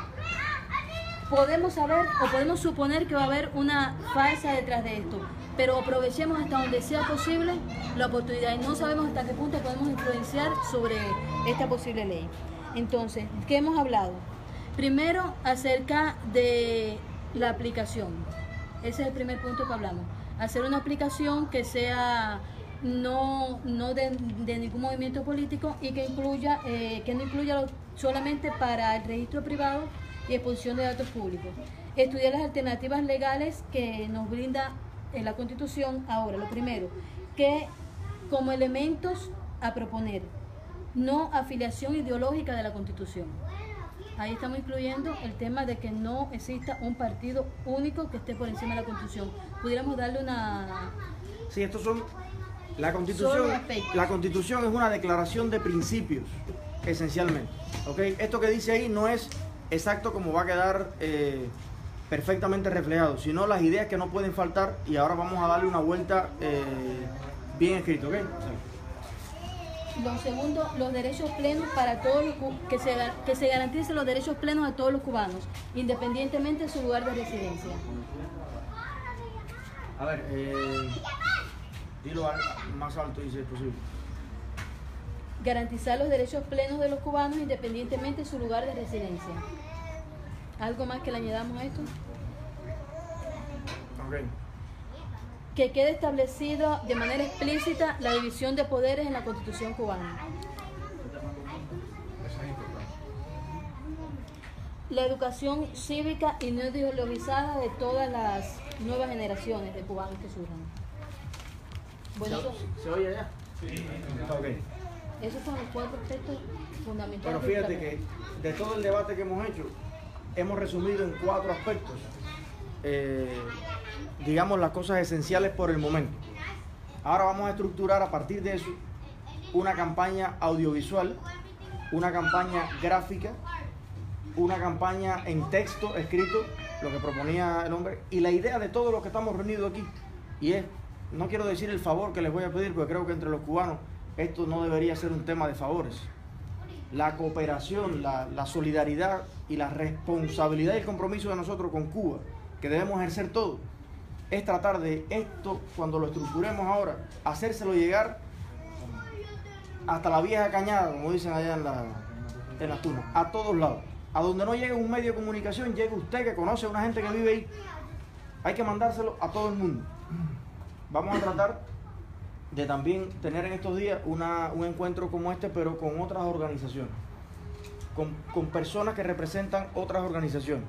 S10: Podemos saber o podemos suponer que va a haber una farsa detrás de esto, pero aprovechemos hasta donde sea posible la oportunidad y no sabemos hasta qué punto podemos influenciar sobre esta posible ley. Entonces, ¿qué hemos hablado? Primero, acerca de la aplicación. Ese es el primer punto que hablamos. Hacer una aplicación que sea no de ningún movimiento político y que no incluya solamente para el registro privado y exposición de datos públicos. Estudiar las alternativas legales que nos brinda en la Constitución. Ahora, lo primero, que como elementos a proponer, no afiliación ideológica de la Constitución. Ahí estamos incluyendo el tema de que no exista un partido único que esté por encima de la Constitución. Pudiéramos darle una...
S1: Sí, estos son... La Constitución es una declaración de principios, esencialmente. ¿Okay? Esto que dice ahí no es exacto como va a quedar perfectamente reflejado, sino las ideas que no pueden faltar, y ahora vamos a darle una vuelta bien escrito, ¿ok?
S10: Lo segundo, los derechos plenos para todos los que se garanticen los derechos plenos a todos los cubanos, independientemente de su lugar de residencia.
S1: A ver, dilo más alto y si es posible.
S10: Garantizar los derechos plenos de los cubanos independientemente de su lugar de residencia. ¿Algo más que le añadamos a esto?
S1: Okay.
S10: Que quede establecido de manera explícita la división de poderes en la Constitución cubana. La educación cívica y no ideologizada de todas las nuevas generaciones de cubanos que surjan. Bueno,
S1: ¿Se oye ya? Sí. Okay.
S10: Esos son los 4 aspectos fundamentales.
S1: Bueno, fíjate que de todo el debate que hemos hecho, hemos resumido en 4 aspectos, digamos, las cosas esenciales por el momento. Ahora vamos a estructurar a partir de eso una campaña audiovisual, una campaña gráfica, una campaña en texto escrito, lo que proponía el hombre, y la idea de todos los que estamos reunidos aquí, y es, no quiero decir el favor que les voy a pedir, porque creo que entre los cubanos esto no debería ser un tema de favores. La cooperación, la solidaridad y la responsabilidad y el compromiso de nosotros con Cuba, que debemos ejercer todos, es tratar de esto, cuando lo estructuremos ahora, hacérselo llegar hasta la vieja cañada, como dicen allá en las tunas, a todos lados. A donde no llegue un medio de comunicación, llegue usted que conoce a una gente que vive ahí. Hay que mandárselo a todo el mundo. Vamos a tratar de también tener en estos días un encuentro como este, pero con otras organizaciones. con personas que representan otras organizaciones.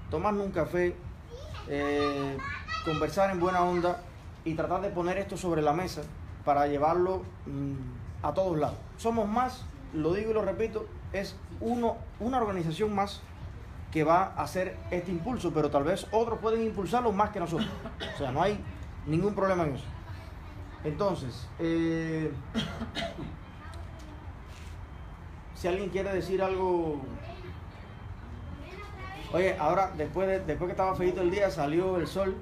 S1: Tomarnos un café, conversar en buena onda y tratar de poner esto sobre la mesa para llevarlo a todos lados. Somos más, lo digo y lo repito, es una organización más que va a hacer este impulso, pero tal vez otros pueden impulsarlo más que nosotros. O sea, no hay ningún problema en eso. Entonces, si alguien quiere decir algo... Oye, ahora, después que estaba feíto el día, salió el sol.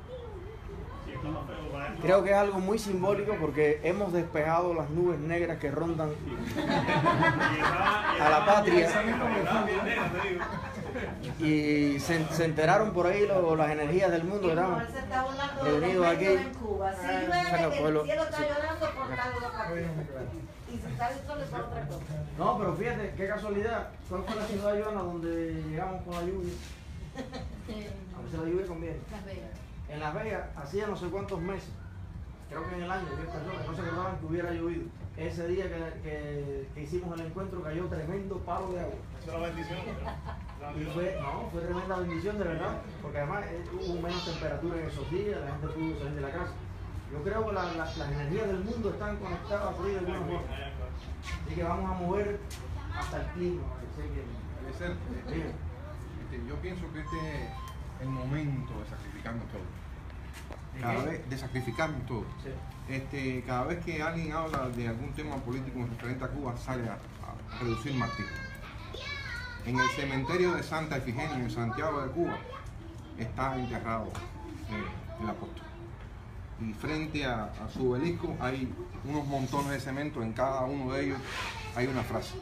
S1: Creo que es algo muy simbólico porque hemos despejado las nubes negras que rondan a la patria. Y se enteraron por ahí las energías del mundo que estamos reunidos aquí. No, pero fíjate, qué casualidad. ¿Cuál fue la ciudad, Joana, donde llegamos con la lluvia? A veces la lluvia conviene.
S10: Las Vegas.
S1: En Las Vegas, hacía no sé cuántos meses, creo que en el año, 10 personas, no se acordaban que hubiera llovido. Ese día que hicimos el encuentro cayó tremendo palo de agua.
S7: Es una bendición.
S1: Y fue tremenda bendición de verdad, porque además hubo menos temperatura en esos días, la gente pudo salir de la casa. Yo creo que las energías del mundo están conectadas por ahí de alguna forma. Así que vamos a mover hasta el clima.
S16: Yo pienso que este es el momento de sacrificarnos todo. Cada vez, de sacrificarnos todo. Sí. Cada vez que alguien habla de algún tema político referente a Cuba, sale a reducir martirio. En el cementerio de Santa Efigenia, en Santiago de Cuba, está enterrado el apóstol. Y frente a su obelisco hay unos montones de cemento, en cada uno de ellos hay una frase.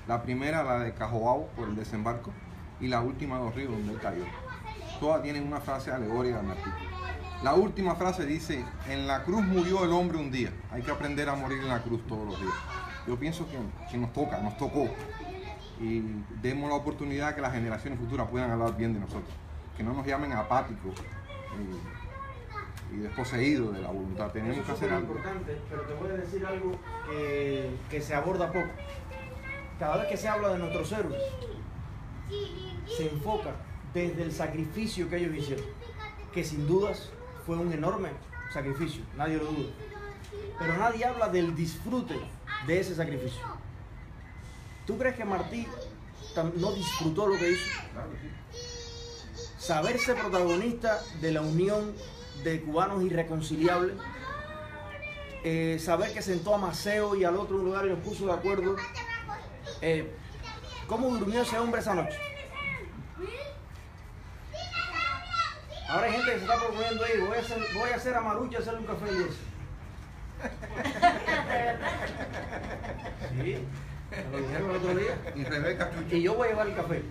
S16: La primera, la de Cajobao, por el desembarco, y la última, Dos Ríos, donde él cayó. Todas tienen una frase alegórica del martirio. La última frase dice: en la cruz murió el hombre un día, hay que aprender a morir en la cruz todos los días. Yo pienso que nos tocó, y demos la oportunidad que las generaciones futuras puedan hablar bien de nosotros, que no nos llamen apáticos y desposeídos de la voluntad. Tenemos que hacer algo.
S1: Es importante, pero te voy a decir algo que se aborda poco. Cada vez que se habla de nuestros héroes, se enfoca desde el sacrificio que ellos hicieron, que sin dudas fue un enorme sacrificio, nadie lo duda, pero nadie habla del disfrute de ese sacrificio. ¿Tú crees que Martí no disfrutó lo que hizo? Saberse protagonista de la unión de cubanos irreconciliables, saber que sentó a Maceo y al otro lugar y los puso de acuerdo. ¿Cómo durmió ese hombre esa noche? Ahora hay gente que se está proponiendo ahí, voy a hacer a Marucha, hacerle un café y eso. Sí, me lo dijeron el otro día.
S16: Y Rebeca Chucho.
S1: Y yo voy a llevar el café.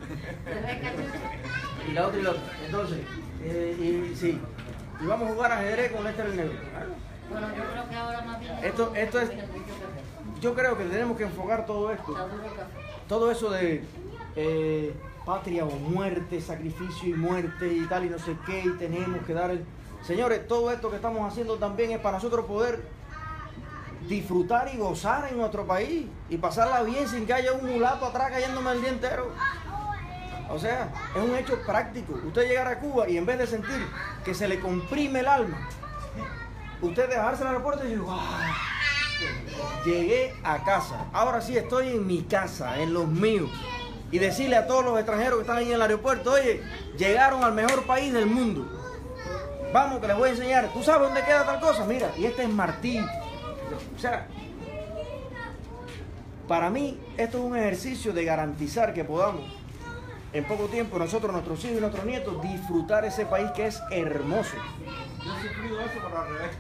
S1: Y la otra y la otra. Entonces, sí. Y vamos a jugar ajedrez con Lester el Negro.
S10: Bueno, yo creo que ahora más bien...
S1: Esto es... Yo creo que tenemos que enfocar todo esto. Todo eso de patria o muerte, sacrificio y muerte y tal y no sé qué, y tenemos que dar el... Señores, todo esto que estamos haciendo también es para nosotros poder disfrutar y gozar en nuestro país y pasarla bien sin que haya un mulato atrás cayéndome el día entero. O sea, es un hecho práctico. Usted llegar a Cuba y en vez de sentir que se le comprime el alma, usted dejarse en el aeropuerto y decir, ¡wow! Llegué a casa. Ahora sí estoy en mi casa, en los míos. Y decirle a todos los extranjeros que están ahí en el aeropuerto, oye, llegaron al mejor país del mundo. Vamos, que les voy a enseñar. ¿Tú sabes dónde queda tal cosa? Mira, y este es Martí. O sea, para mí esto es un ejercicio de garantizar que podamos en poco tiempo nosotros, nuestros hijos y nuestros nietos disfrutar ese país que es hermoso.
S4: Yo he sufrido eso, pero al revés.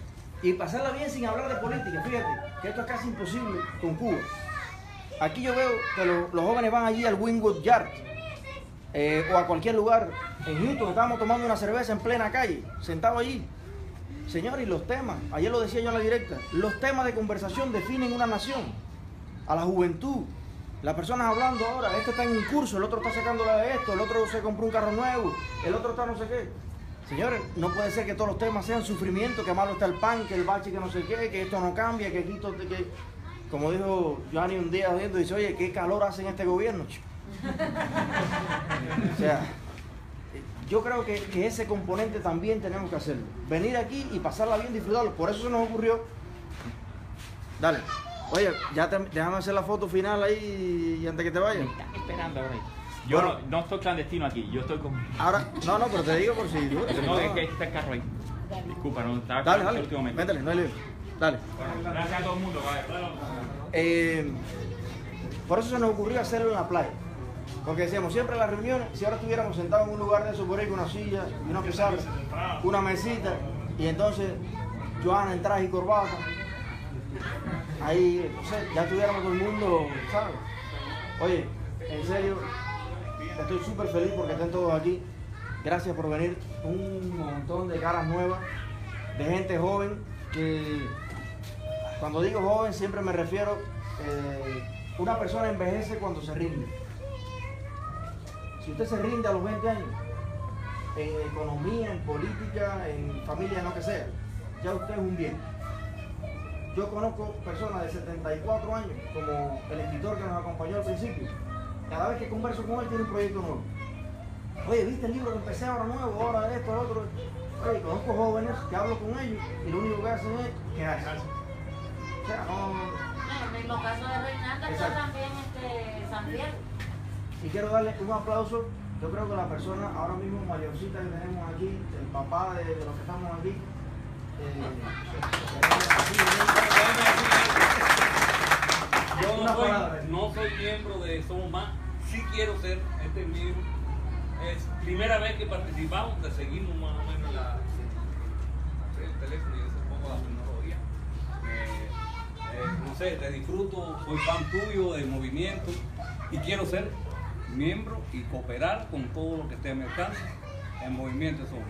S1: Y pasarla bien sin hablar de política. Fíjate que esto es casi imposible con Cuba. Aquí yo veo que los jóvenes van allí al Wynwood Yard o a cualquier lugar. En Houston estábamos tomando una cerveza en plena calle, sentados allí. Señores, y los temas, ayer lo decía yo en la directa, los temas de conversación definen una nación. A la juventud, las personas hablando ahora, este está en un curso, el otro está sacándola de esto, el otro se compró un carro nuevo, el otro está no sé qué. Señores, no puede ser que todos los temas sean sufrimiento, que malo está el pan, que el bache, que no sé qué, que esto no cambia, que aquí todo, que... Como dijo Johnny un día viendo, dice, oye, qué calor hace en este gobierno. O sea, yo creo que ese componente también tenemos que hacerlo. Venir aquí y pasarla bien, disfrutarlo. Por eso se nos ocurrió. Dale. Oye, déjame hacer la foto final ahí y antes que te vayas.
S3: Me están esperando ahora. Yo
S1: Bueno,
S3: no estoy clandestino aquí, yo estoy con...
S1: Ahora, no, pero te digo por si...
S3: No, es que está el carro ahí. Disculpa, no estaba
S1: Dale,
S3: el
S1: dale,
S3: último momento.
S1: métele, no hay lío. Dale.
S3: Bueno, gracias a todo el mundo,
S1: Por eso se nos ocurrió hacerlo en la playa. Porque decíamos, siempre en las reuniones, si ahora estuviéramos sentados en un lugar de eso por ahí con una silla y una pizarra, una mesita, y entonces Joana en traje y corbata, ahí, no sé, ya estuviéramos todo el mundo, ¿sabes? Oye, en serio, estoy súper feliz porque estén todos aquí. Gracias por venir. Un montón de caras nuevas, de gente joven, que cuando digo joven siempre me refiero, una persona envejece cuando se rinde. Si usted se rinde a los 20 años, en economía, en política, en familia, en lo que sea, ya usted es un viejo. Yo conozco personas de 74 años, como el escritor que nos acompañó al principio. Cada vez que converso con él tiene un proyecto nuevo. Oye, ¿viste el libro que empecé ahora nuevo? Ahora esto, lo otro. Oye, conozco jóvenes que hablo con ellos y lo único que hacen es quejarse. O sea, no...
S12: En los casos de Reinaldo está también Santiago.
S1: Y quiero darle un aplauso. Yo creo que la persona ahora mismo mayorcita que tenemos aquí, el papá de los que estamos aquí,
S17: Yo no soy miembro de Somos Más, sí quiero ser, este es mi primera vez que participamos, que seguimos más o menos el teléfono y eso un poco la tecnología. No sé, te disfruto, soy fan tuyo del movimiento y quiero ser miembro y cooperar con todo lo que esté a mi alcance en Movimiento Somos.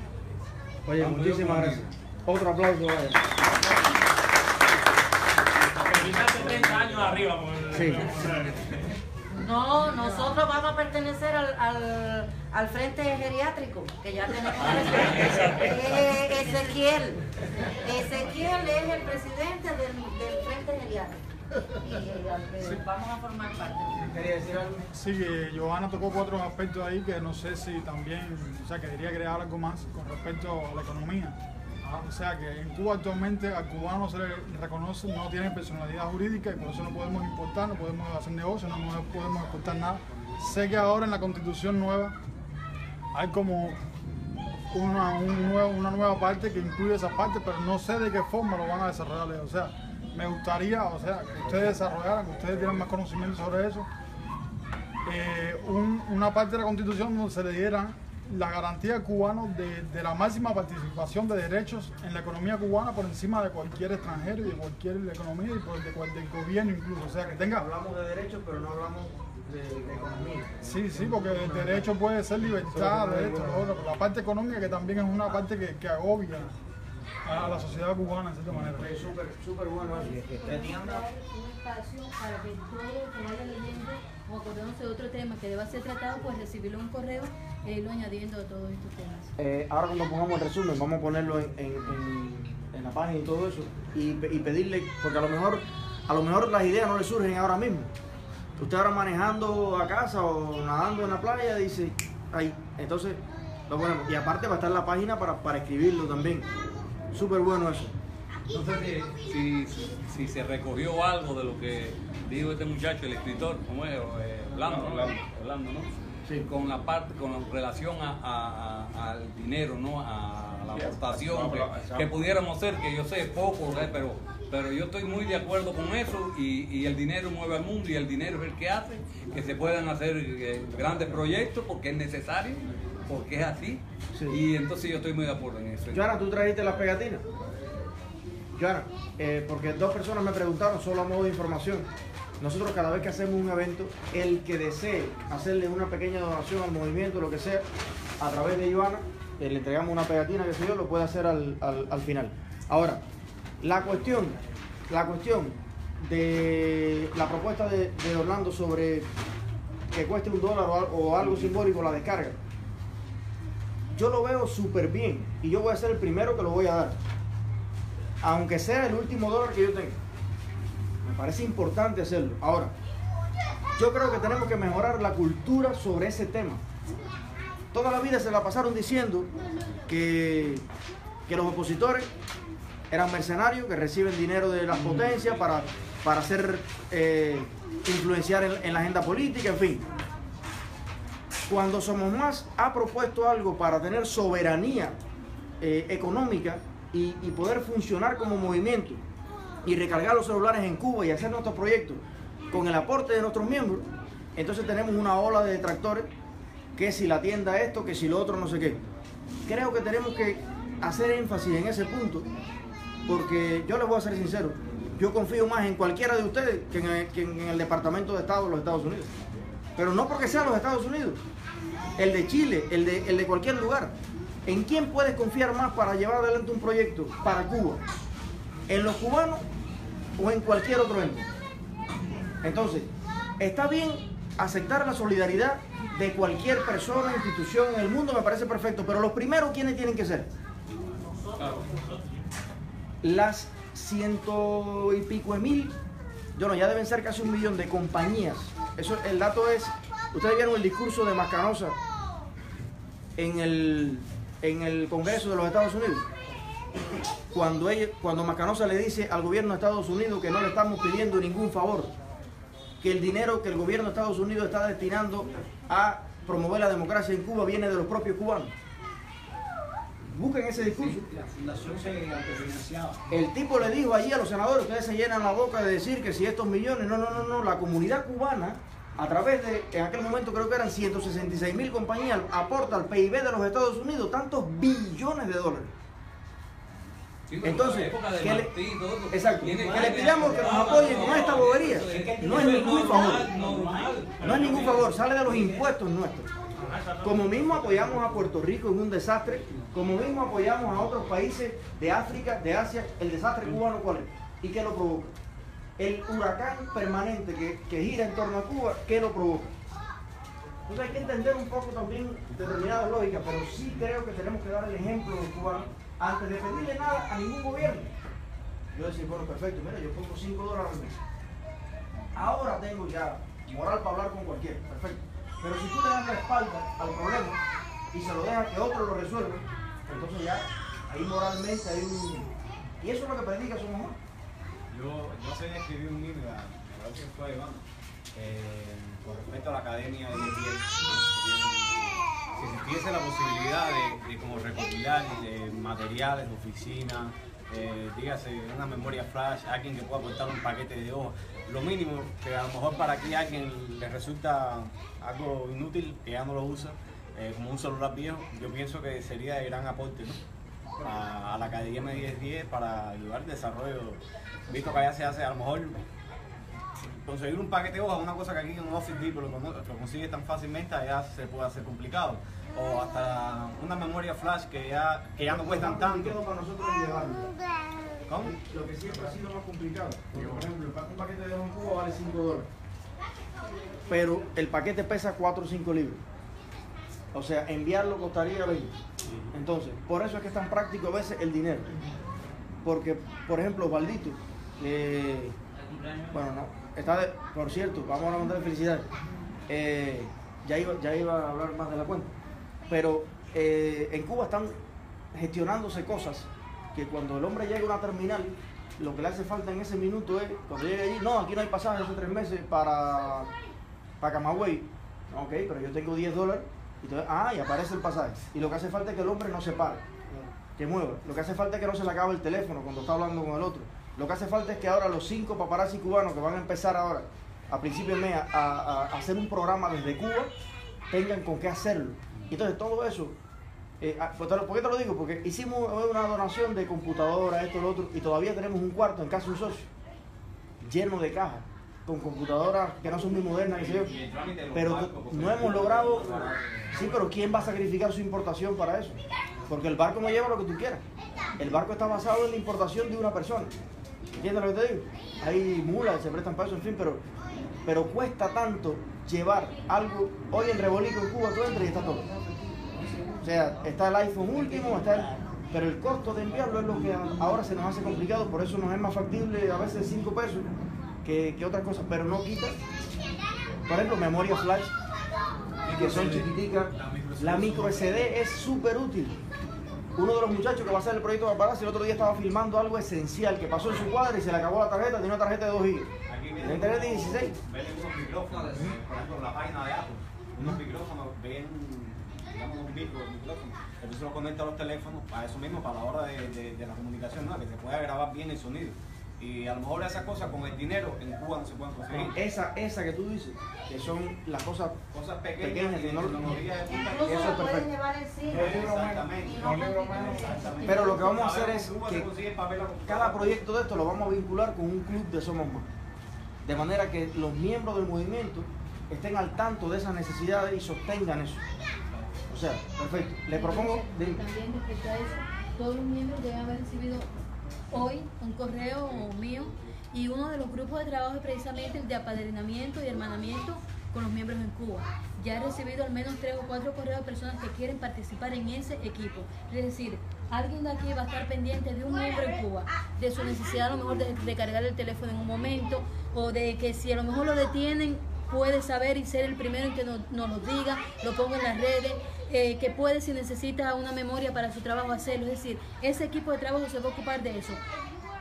S1: Oye,
S17: Tanto
S1: muchísimas gracias. Otro aplauso.
S3: Quizás 30 años arriba.
S1: Sí.
S12: No, nosotros vamos a pertenecer al Frente Geriátrico, que ya tenemos Ezequiel. Ezequiel es el presidente del Frente Geriátrico. Y vamos a formar parte.
S1: ¿Quería decir algo?
S18: Sí, que Joana tocó 4 aspectos ahí que no sé si también, o sea, quería agregar algo más con respecto a la economía. O sea, que en Cuba actualmente al cubano se le reconoce, no tiene personalidad jurídica y por eso no podemos importar, no podemos hacer negocios, no podemos exportar nada. Sé que ahora en la Constitución nueva hay como una nueva parte que incluye esa parte, pero no sé de qué forma lo van a desarrollar. O sea, me gustaría, o sea, que ustedes desarrollaran, que ustedes tienen más conocimiento sobre eso, una parte de la Constitución donde se le diera la garantía cubana de la máxima participación de derechos en la economía cubana por encima de cualquier extranjero y de cualquier economía y del gobierno incluso. O sea, que tenga...
S1: Hablamos de derechos, pero no hablamos de economía.
S18: Sí, sí, porque el derecho puede ser libertad, derecho, pero la parte económica que también es una parte que agobia a la sociedad cubana de cierta manera.
S1: Súper bueno.
S10: Teníamos un espacio para que todo lo que vaya leyendo o acordándose de otro tema que deba ser tratado, pues recibirlo en un correo e irlo añadiendo a todos estos temas.
S1: Ahora cuando pongamos el resumen, vamos a ponerlo en la página y todo eso y pedirle, porque a lo mejor las ideas no le surgen ahora mismo. Usted ahora manejando a casa o nadando en la playa dice, ahí, entonces lo ponemos. Y aparte va a estar la página para escribirlo también. Súper bueno eso.
S17: No sé si se recogió algo de lo que dijo este muchacho, el escritor, ¿cómo es? Orlando, ¿no?
S1: Sí.
S17: Con la relación al dinero, ¿no? A la aportación que pudiéramos hacer, que yo sé poco, pero yo estoy muy de acuerdo con eso y el dinero mueve al mundo y el dinero es el que hace que se puedan hacer grandes proyectos porque es necesario, porque es así. Sí. Y entonces yo estoy muy de acuerdo en eso.
S1: Joana, ¿tú trajiste las pegatinas? Joana, porque 2 personas me preguntaron solo a modo de información. Nosotros cada vez que hacemos un evento, el que desee hacerle una pequeña donación al movimiento, lo que sea, a través de Joana, le entregamos una pegatina, que sé yo, lo puede hacer al final. Ahora, la cuestión de la propuesta de Orlando sobre que cueste $1 o algo simbólico la descarga, yo lo veo súper bien y yo voy a ser el primero que lo voy a dar, aunque sea el último dólar que yo tenga. Me parece importante hacerlo. Ahora, Yo creo que tenemos que mejorar la cultura sobre ese tema. Toda la vida se la pasaron diciendo que los opositores eran mercenarios, que reciben dinero de las potencias para hacer influenciar en la agenda política, en fin. Cuando Somos Más ha propuesto algo para tener soberanía económica y poder funcionar como movimiento y recargar los celulares en Cuba y hacer nuestros proyectos con el aporte de nuestros miembros, entonces tenemos una ola de detractores, que si la tienda esto, que si lo otro, no sé qué. Creo que tenemos que hacer énfasis en ese punto, porque yo les voy a ser sincero, yo confío más en cualquiera de ustedes que en el Departamento de Estado de los Estados Unidos. Pero no porque sean los Estados Unidos, el de Chile, el de cualquier lugar. ¿En quién puedes confiar más para llevar adelante un proyecto para Cuba? ¿En los cubanos o en cualquier otro ente? Entonces, está bien aceptar la solidaridad de cualquier persona, institución en el mundo, me parece perfecto, pero los primeros, ¿quiénes tienen que ser? Las 100 y pico de mil, ya deben ser casi 1 millón de compañías. Eso, el dato es, ustedes vieron el discurso de Mascanosa en el Congreso de los Estados Unidos, cuando Mascanosa le dice al gobierno de Estados Unidos que no le estamos pidiendo ningún favor, que el dinero que el gobierno de Estados Unidos está destinando a promover la democracia en Cuba viene de los propios cubanos. Busquen ese discurso.
S5: La fundación se autofinanciaba.
S1: El tipo le dijo allí a los senadores, ustedes se llenan la boca de decir que si estos millones, no, la comunidad cubana, a través de, en aquel momento creo que eran 166.000 compañías, aporta al PIB de los Estados Unidos tantos billones de dólares.
S17: Sí,
S1: entonces,
S17: que
S1: le pidamos que nos apoyen con esta bobería, no es ningún favor. No es ningún favor, sale de los impuestos nuestros. Como mismo apoyamos a Puerto Rico en un desastre, como mismo apoyamos a otros países de África, de Asia, el desastre cubano, ¿cuál es? ¿Y qué lo provoca? El huracán permanente que gira en torno a Cuba, ¿qué lo provoca? Entonces hay que entender un poco también determinadas lógicas, pero sí creo que tenemos que dar el ejemplo a los cubanos antes de pedirle nada a ningún gobierno. Yo decía, bueno, perfecto, mira, yo pongo $5 al mes. Ahora tengo ya moral para hablar con cualquiera, perfecto. Pero si tú le das la espalda al problema y se lo dejas que otro lo resuelva, entonces ya ahí moralmente hay un... Y eso es lo que predica Somos Más.
S19: Yo sé escribir un libro, la verdad que estoy llevando, con respecto a la academia de 10. Si existiese la posibilidad de como recopilar materiales de oficina, dígase una memoria flash, alguien que pueda aportar un paquete de hojas, lo mínimo que a lo mejor para aquí a alguien le resulta algo inútil, que ya no lo usa, como un celular viejo, yo pienso que sería de gran aporte, ¿no? A la Academia 1010 para ayudar al desarrollo, visto que allá se hace a lo mejor conseguir un paquete de hojas, una cosa que aquí en un Office Depot lo consigue tan fácilmente, allá se puede hacer complicado, o hasta una memoria flash que ya no cuestan tanto.
S1: Para nosotros llevarlo.
S19: ¿Cómo?
S1: Lo que siempre ha sido más complicado, porque por ejemplo un paquete de hojas en Cuba vale $5, pero el paquete pesa 4 o 5 libras. O sea, enviarlo costaría 20. Entonces, por eso es que es tan práctico a veces el dinero. Porque, por ejemplo, Osvaldito, bueno, no, por cierto, vamos a mandar felicidades. Ya iba a hablar más de la cuenta. Pero en Cuba están gestionándose cosas que cuando el hombre llega a una terminal, lo que le hace falta en ese minuto es, cuando llegue allí, no, aquí no hay pasaje hace 3 meses para Camagüey. Ok, pero yo tengo $10. Entonces, y aparece el pasaje. Y lo que hace falta es que el hombre no se pare, que mueva. Lo que hace falta es que no se le acabe el teléfono cuando está hablando con el otro. Lo que hace falta es que ahora los 5 paparazzi cubanos que van a empezar ahora, a principios de mes, a hacer un programa desde Cuba, tengan con qué hacerlo. Y entonces todo eso, ¿por qué te lo digo? Porque hicimos una donación de computadora, esto, lo otro, y todavía tenemos un cuarto en casa de un socio, lleno de cajas, con computadoras que no son muy modernas, pero no hemos logrado. Sí, pero ¿quién va a sacrificar su importación para eso? Porque el barco no lleva lo que tú quieras. El barco está basado en la importación de una persona. ¿Entiendes lo que te digo? Hay mulas, se prestan para eso, en fin, pero cuesta tanto llevar algo. Hoy en Rebolico, en Cuba, tú entras y está todo. O sea, está el iPhone último, pero el costo de enviarlo es lo que ahora se nos hace complicado, por eso nos es más factible a veces $5 que otras cosas, pero no quita por ejemplo, memoria flash, que son chiquiticas. La micro SD es súper útil. Uno de los muchachos que va a hacer el proyecto de Paparazzi el otro día estaba filmando algo esencial que pasó en su cuadra y se le acabó la tarjeta, tenía una tarjeta de 2 GB. La internet de 16.
S19: Ven unos micrófonos, por ejemplo, la página de Apple, unos micrófonos, ven, digamos, un micrófono, entonces lo conecta a los teléfonos para eso mismo, para la hora de la comunicación, ¿no? Que se pueda grabar bien el sonido. Y a lo mejor esas cosas con el dinero en Cuba no se pueden conseguir.
S1: Esa que tú dices, que son las cosas
S19: pequeñas
S1: que no lo
S12: Incluso
S1: eso es
S12: lo pueden
S1: perfecto.
S12: llevar en cine.
S19: Exactamente.
S1: Pero lo que vamos a hacer es que cada proyecto de esto lo vamos a vincular con un club de Somos Más. De manera que los miembros del movimiento estén al tanto de esas necesidades y sostengan eso. O sea, perfecto. Le propongo...
S10: También respecto a eso, todos los miembros deben haber recibido hoy un correo mío y uno de los grupos de trabajo es precisamente el de apadrinamiento y hermanamiento con los miembros en Cuba. Ya he recibido al menos 3 o 4 correos de personas que quieren participar en ese equipo. Es decir, alguien de aquí va a estar pendiente de un miembro en Cuba, de su necesidad a lo mejor de cargar el teléfono en un momento, o de que si a lo mejor lo detienen, puede saber y ser el primero en que nos lo diga, lo ponga en las redes, que puede, si necesita una memoria para su trabajo, hacerlo. Es decir, ese equipo de trabajo se va a ocupar de eso.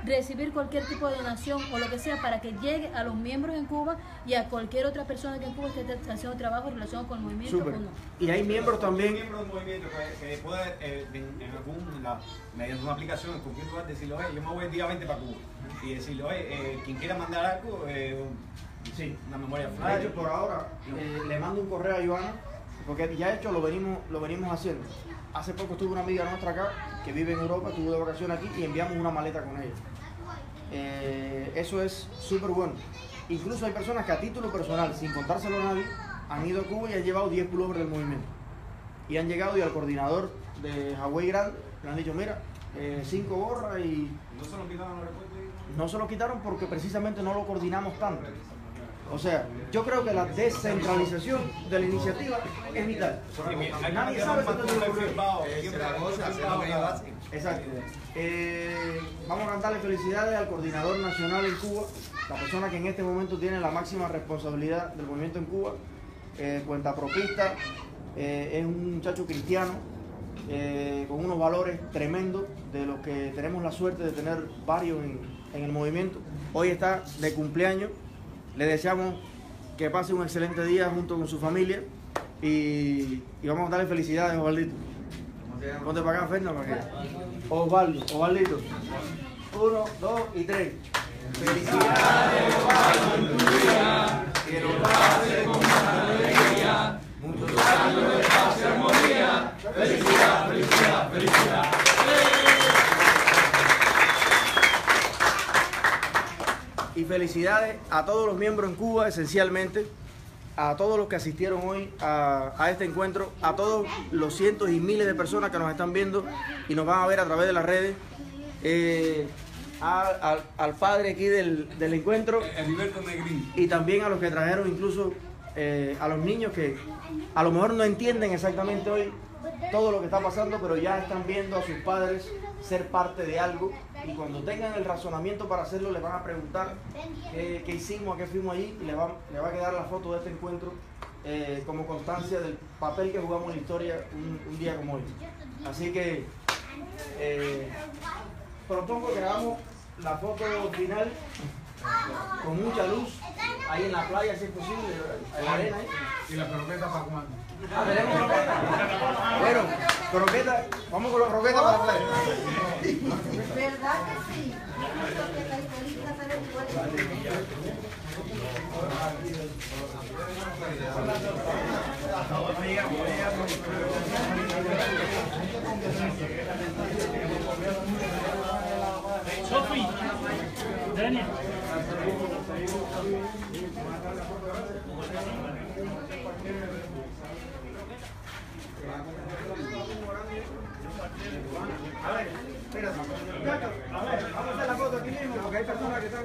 S10: Recibir cualquier tipo de donación o lo que sea para que llegue a los miembros en Cuba y a cualquier otra persona que en Cuba esté haciendo trabajo relacionado con el movimiento.
S1: Súper.
S10: O no.
S1: Y hay miembros también.
S19: Miembros del movimiento que puede, mediante una aplicación en cualquier lugar, decirle, oye, yo me voy el día 20 para Cuba. Y decirle, oye, quien quiera mandar algo,
S1: sí,
S19: una memoria
S1: de
S19: flash.
S1: hecho, por ahora le mando un correo a Joana, porque ya hecho lo venimos haciendo. Hace poco estuvo una amiga nuestra acá, que vive en Europa, estuvo de vacaciones aquí y enviamos una maleta con ella. Eso es súper bueno. Incluso hay personas que a título personal, sin contárselo a nadie, han ido a Cuba y han llevado 10 pullovers del movimiento. Y han llegado y al coordinador de Hawái Grande le han dicho, mira, 5 gorras y...
S19: ¿No se lo quitaron al aeropuerto?
S1: No se lo quitaron porque precisamente no lo coordinamos tanto. O sea, yo creo que la descentralización de la iniciativa es vital. Nadie sabe si esto es firmado. Exacto. Vamos a darle felicidades al coordinador nacional en Cuba, la persona que en este momento tiene la máxima responsabilidad del movimiento en Cuba, cuentapropista, es un muchacho cristiano, con unos valores tremendos, de los que tenemos la suerte de tener varios en el movimiento. Hoy está de cumpleaños, le deseamos que pase un excelente día junto con su familia y vamos a darle felicidades, Osvaldito. Ponte para acá, Fernando, para que... Osvaldito. 1, 2 y 3. Felicidades, Osvaldo, en tu día, que lo pases con mucha alegría, muchos años de paz y armonía. Felicidad, felicidad, felicidad. Y felicidades a todos los miembros en Cuba, esencialmente, a todos los que asistieron hoy a este encuentro, a todos los cientos y miles de personas que nos están viendo y nos van a ver a través de las redes, al padre aquí del encuentro,
S17: Heriberto Negrín,
S1: y también a los que trajeron incluso a los niños que a lo mejor no entienden exactamente hoy todo lo que está pasando, pero ya están viendo a sus padres ser parte de algo, y cuando tengan el razonamiento para hacerlo les van a preguntar qué hicimos, a qué fuimos allí, y le va a quedar la foto de este encuentro como constancia del papel que jugamos en la historia un día como hoy. Así que propongo que hagamos la foto final con mucha luz ahí en la playa, si es posible, en la arena ahí.
S16: ¿Y la croqueta para cuándo?
S1: ¿Tenemos croqueta? Bueno, croqueta, vamos con la croqueta para la playa.
S12: ¿Verdad que sí?
S7: Sofi, Daniel.
S1: A ver, espérate. Vamos a hacer la foto aquí mismo porque hay personas que están...